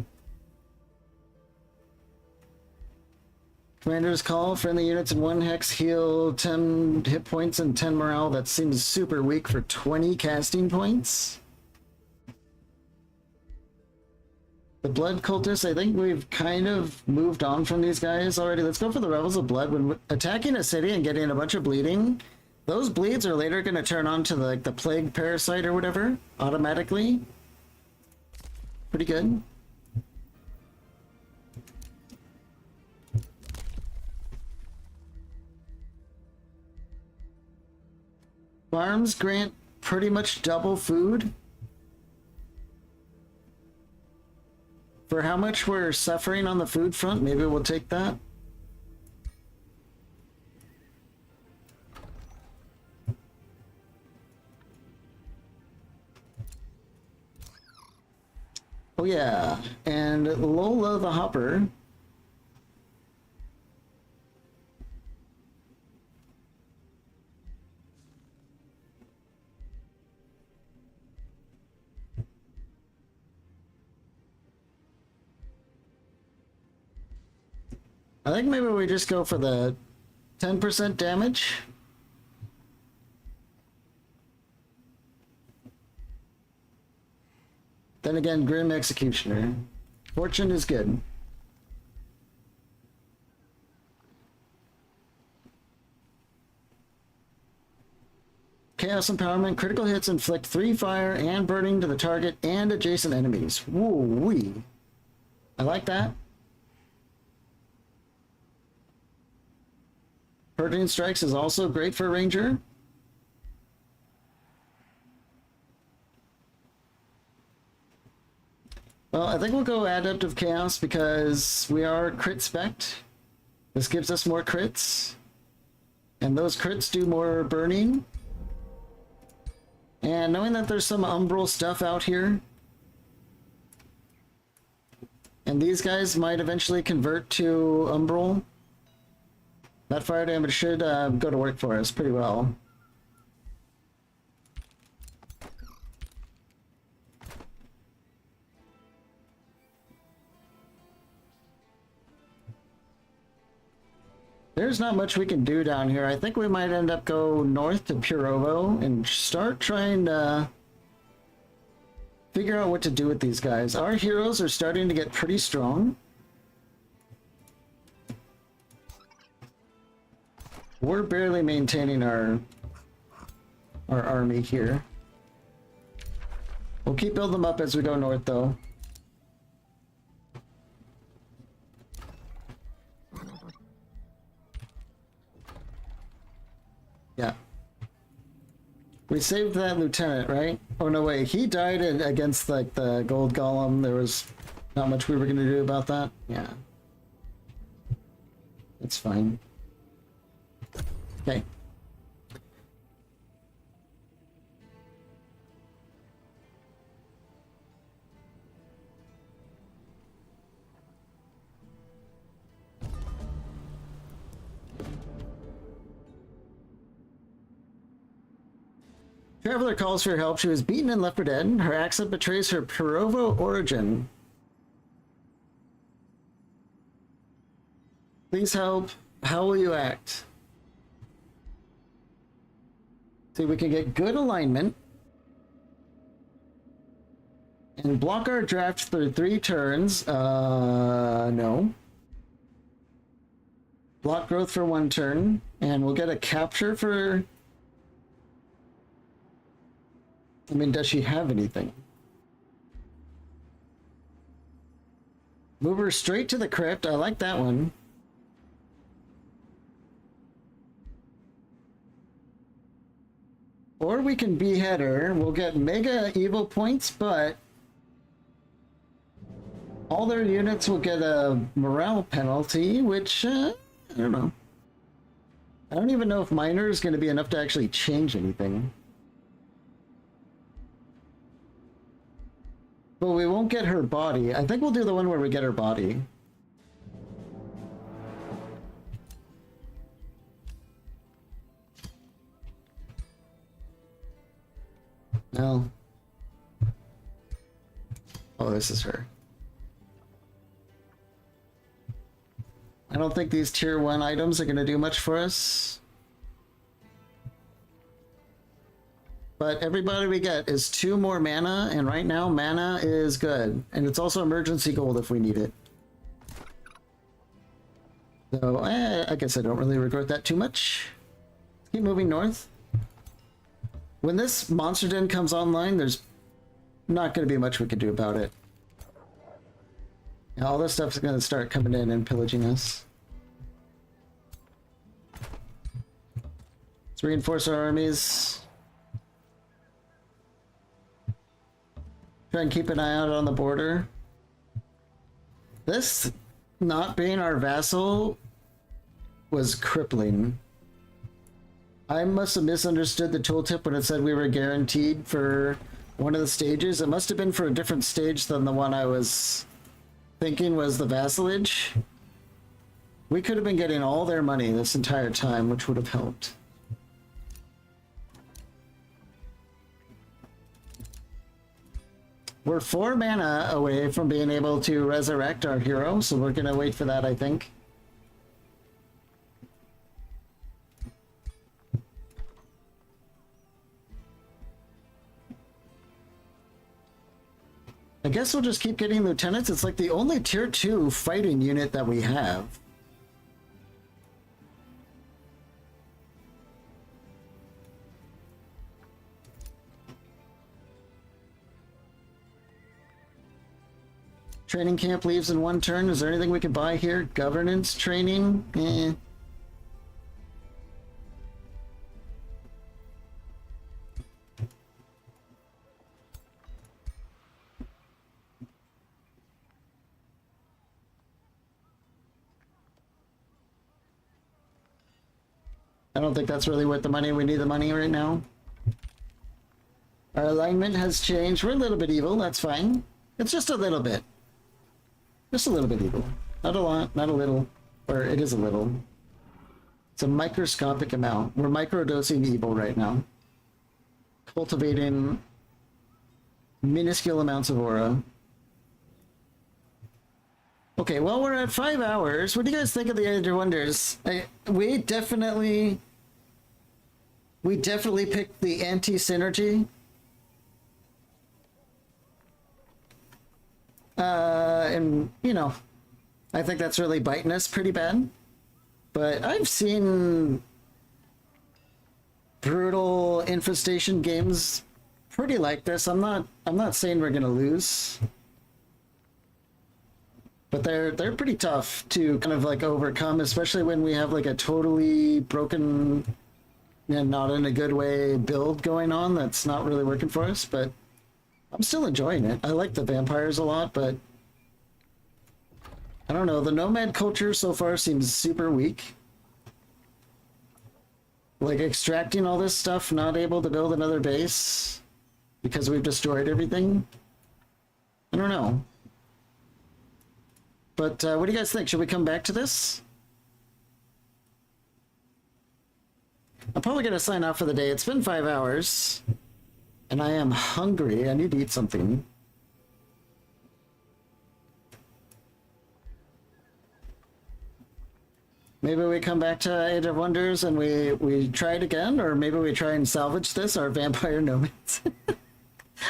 Commander's Call. Friendly units in 1 hex heal 10 hit points and 10 morale. That seems super weak for 20 casting points. The Blood Cultists, I think we've kind of moved on from these guys already. Let's go for the Revels of Blood. When attacking a city and getting a bunch of bleeding, those bleeds are later going to turn on to like the Plague Parasite or whatever, automatically. Pretty good. Farms grant pretty much double food. For how much we're suffering on the food front, maybe we'll take that. Oh yeah, and Lola the Hopper. I think maybe we just go for the 10% damage. Then again, Grim Executioner. Fortune is good. Chaos Empowerment. Critical hits inflict 3 fire and burning to the target and adjacent enemies. Woo-wee. I like that. Hurting Strikes is also great for a Ranger. Well, I think we'll go Adept of Chaos because we are crit spec'd. This gives us more crits. And those crits do more burning. And knowing that there's some Umbral stuff out here, and these guys might eventually convert to Umbral, that fire damage should go to work for us pretty well. There's not much we can do down here. I think we might end up go north to Purovo and start trying to figure out what to do with these guys. Our heroes are starting to get pretty strong. We're barely maintaining our army here. We'll keep building them up as we go north, though. Yeah. We saved that lieutenant, right? Oh, no, wait. He died against, like, the gold golem. There was not much we were going to do about that. Yeah. It's fine. Okay. Traveler calls for help. She was beaten and left for dead. Her accent betrays her Purovo origin. Please help. How will you act? See, we can get good alignment and block our draft for 3 turns. No. block growth for 1 turn, and we'll get a capture for... I mean, does she have anything? Move her straight to the crypt. I like that one. Or we can behead her. We'll get mega evil points, but all their units will get a morale penalty, which, I don't know. I don't even know if minor is going to be enough to actually change anything. But we won't get her body. I think we'll do the one where we get her body. No. Oh, this is her. I don't think these tier 1 items are going to do much for us. But everybody we get is 2 more mana, and right now mana is good. And it's also emergency gold if we need it. So, I guess I don't really regret that too much. Keep moving north. When this monster den comes online, there's not going to be much we can do about it. All this stuff is going to start coming in and pillaging us. Let's reinforce our armies. Try and keep an eye out on the border. This not being our vassal was crippling. I must have misunderstood the tooltip when it said we were guaranteed for one of the stages. It must have been for a different stage than the one I was thinking was the vassalage. We could have been getting all their money this entire time, which would have helped. We're 4 mana away from being able to resurrect our hero, so we're gonna wait for that, I think. I guess we'll just keep getting lieutenants. It's like the only tier 2 fighting unit that we have. Training camp leaves in 1 turn. Is there anything we can buy here? Governance training? Eh. I don't think that's really worth the money. We need the money right now. Our alignment has changed. We're a little bit evil. That's fine. It's just a little bit. Just a little bit evil. Not a lot, not a little. Or it is a little. It's a microscopic amount. We're microdosing evil right now. Cultivating minuscule amounts of aura. Okay, well, we're at 5 hours. What do you guys think of the Age of Wonders? We definitely picked the anti-synergy. And, you know, I think that's really biting us pretty bad. But I've seen brutal infestation games pretty like this. I'm not saying we're gonna lose. But they're pretty tough to kind of like overcome, especially when we have like a totally broken and not in a good way build going on that's not really working for us, but I'm still enjoying it. I like the vampires a lot, but I don't know, the nomad culture so far seems super weak. Like extracting all this stuff, not able to build another base because we've destroyed everything. I don't know. But what do you guys think? Should we come back to this? I'm probably going to sign off for the day. It's been 5 hours. And I am hungry. I need to eat something. Maybe we come back to Age of Wonders and we try it again? Or maybe we try and salvage this, our vampire nomads.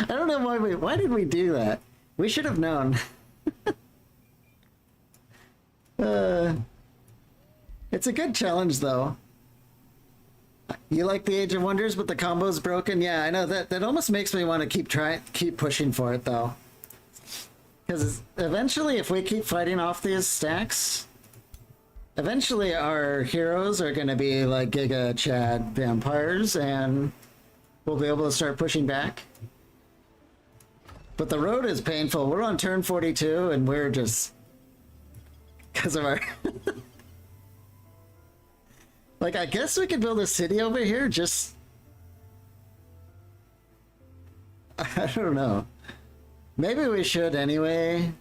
I don't know why did we do that? We should have known. It's a good challenge, though. You like the Age of Wonders, but the combo's broken. Yeah, I know that almost makes me want to keep pushing for it, though. Because eventually, if we keep fighting off these stacks, eventually our heroes are going to be like Giga Chad vampires, and we'll be able to start pushing back. But the road is painful. We're on turn 42, and we're just... because of our... Like, I guess we could build a city over here, just... I don't know. Maybe we should anyway.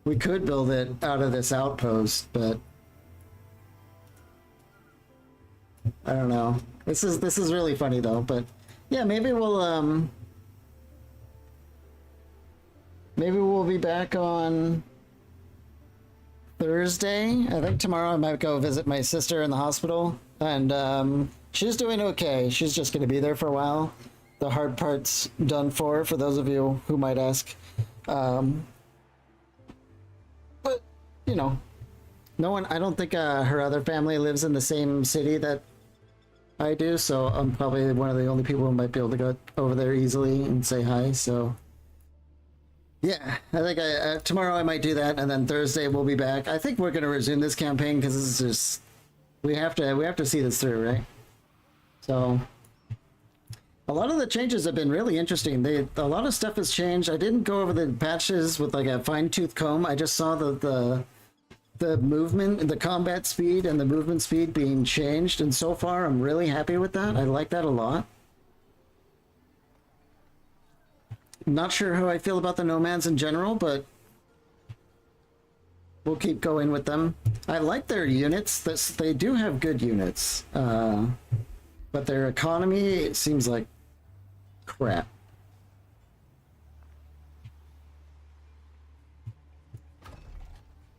We could build it out of this outpost, but... I don't know. This is really funny, though, but... Yeah, maybe we'll be back on... Thursday. I think tomorrow I might go visit my sister in the hospital, and she's doing okay. She's just going to be there for a while. The hard part's done for those of you who might ask. But you know, no one. I don't think her other family lives in the same city that I do, so I'm probably one of the only people who might be able to go over there easily and say hi. So. Yeah, I think tomorrow I might do that, and then Thursday we'll be back. I think we're going to resume this campaign because this is just we have to see this through, right? So a lot of the changes have been really interesting. A lot of stuff has changed. I didn't go over the patches with like a fine-tooth comb. I just saw the movement, the combat speed, and the movement speed being changed, and so far I'm really happy with that. I like that a lot. Not sure how I feel about the nomads in general, but we'll keep going with them. I like their units. They do have good units, but their economy seems like crap.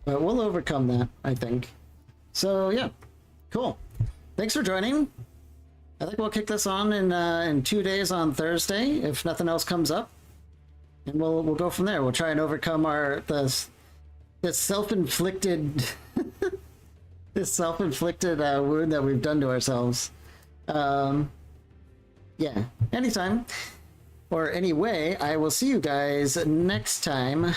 But we'll overcome that, I think. So yeah, cool. Thanks for joining. I think we'll kick this on in 2 days on Thursday if nothing else comes up. And we'll go from there. We'll try and overcome this self-inflicted wound that we've done to ourselves. Yeah, anytime or anyway, I will see you guys next time.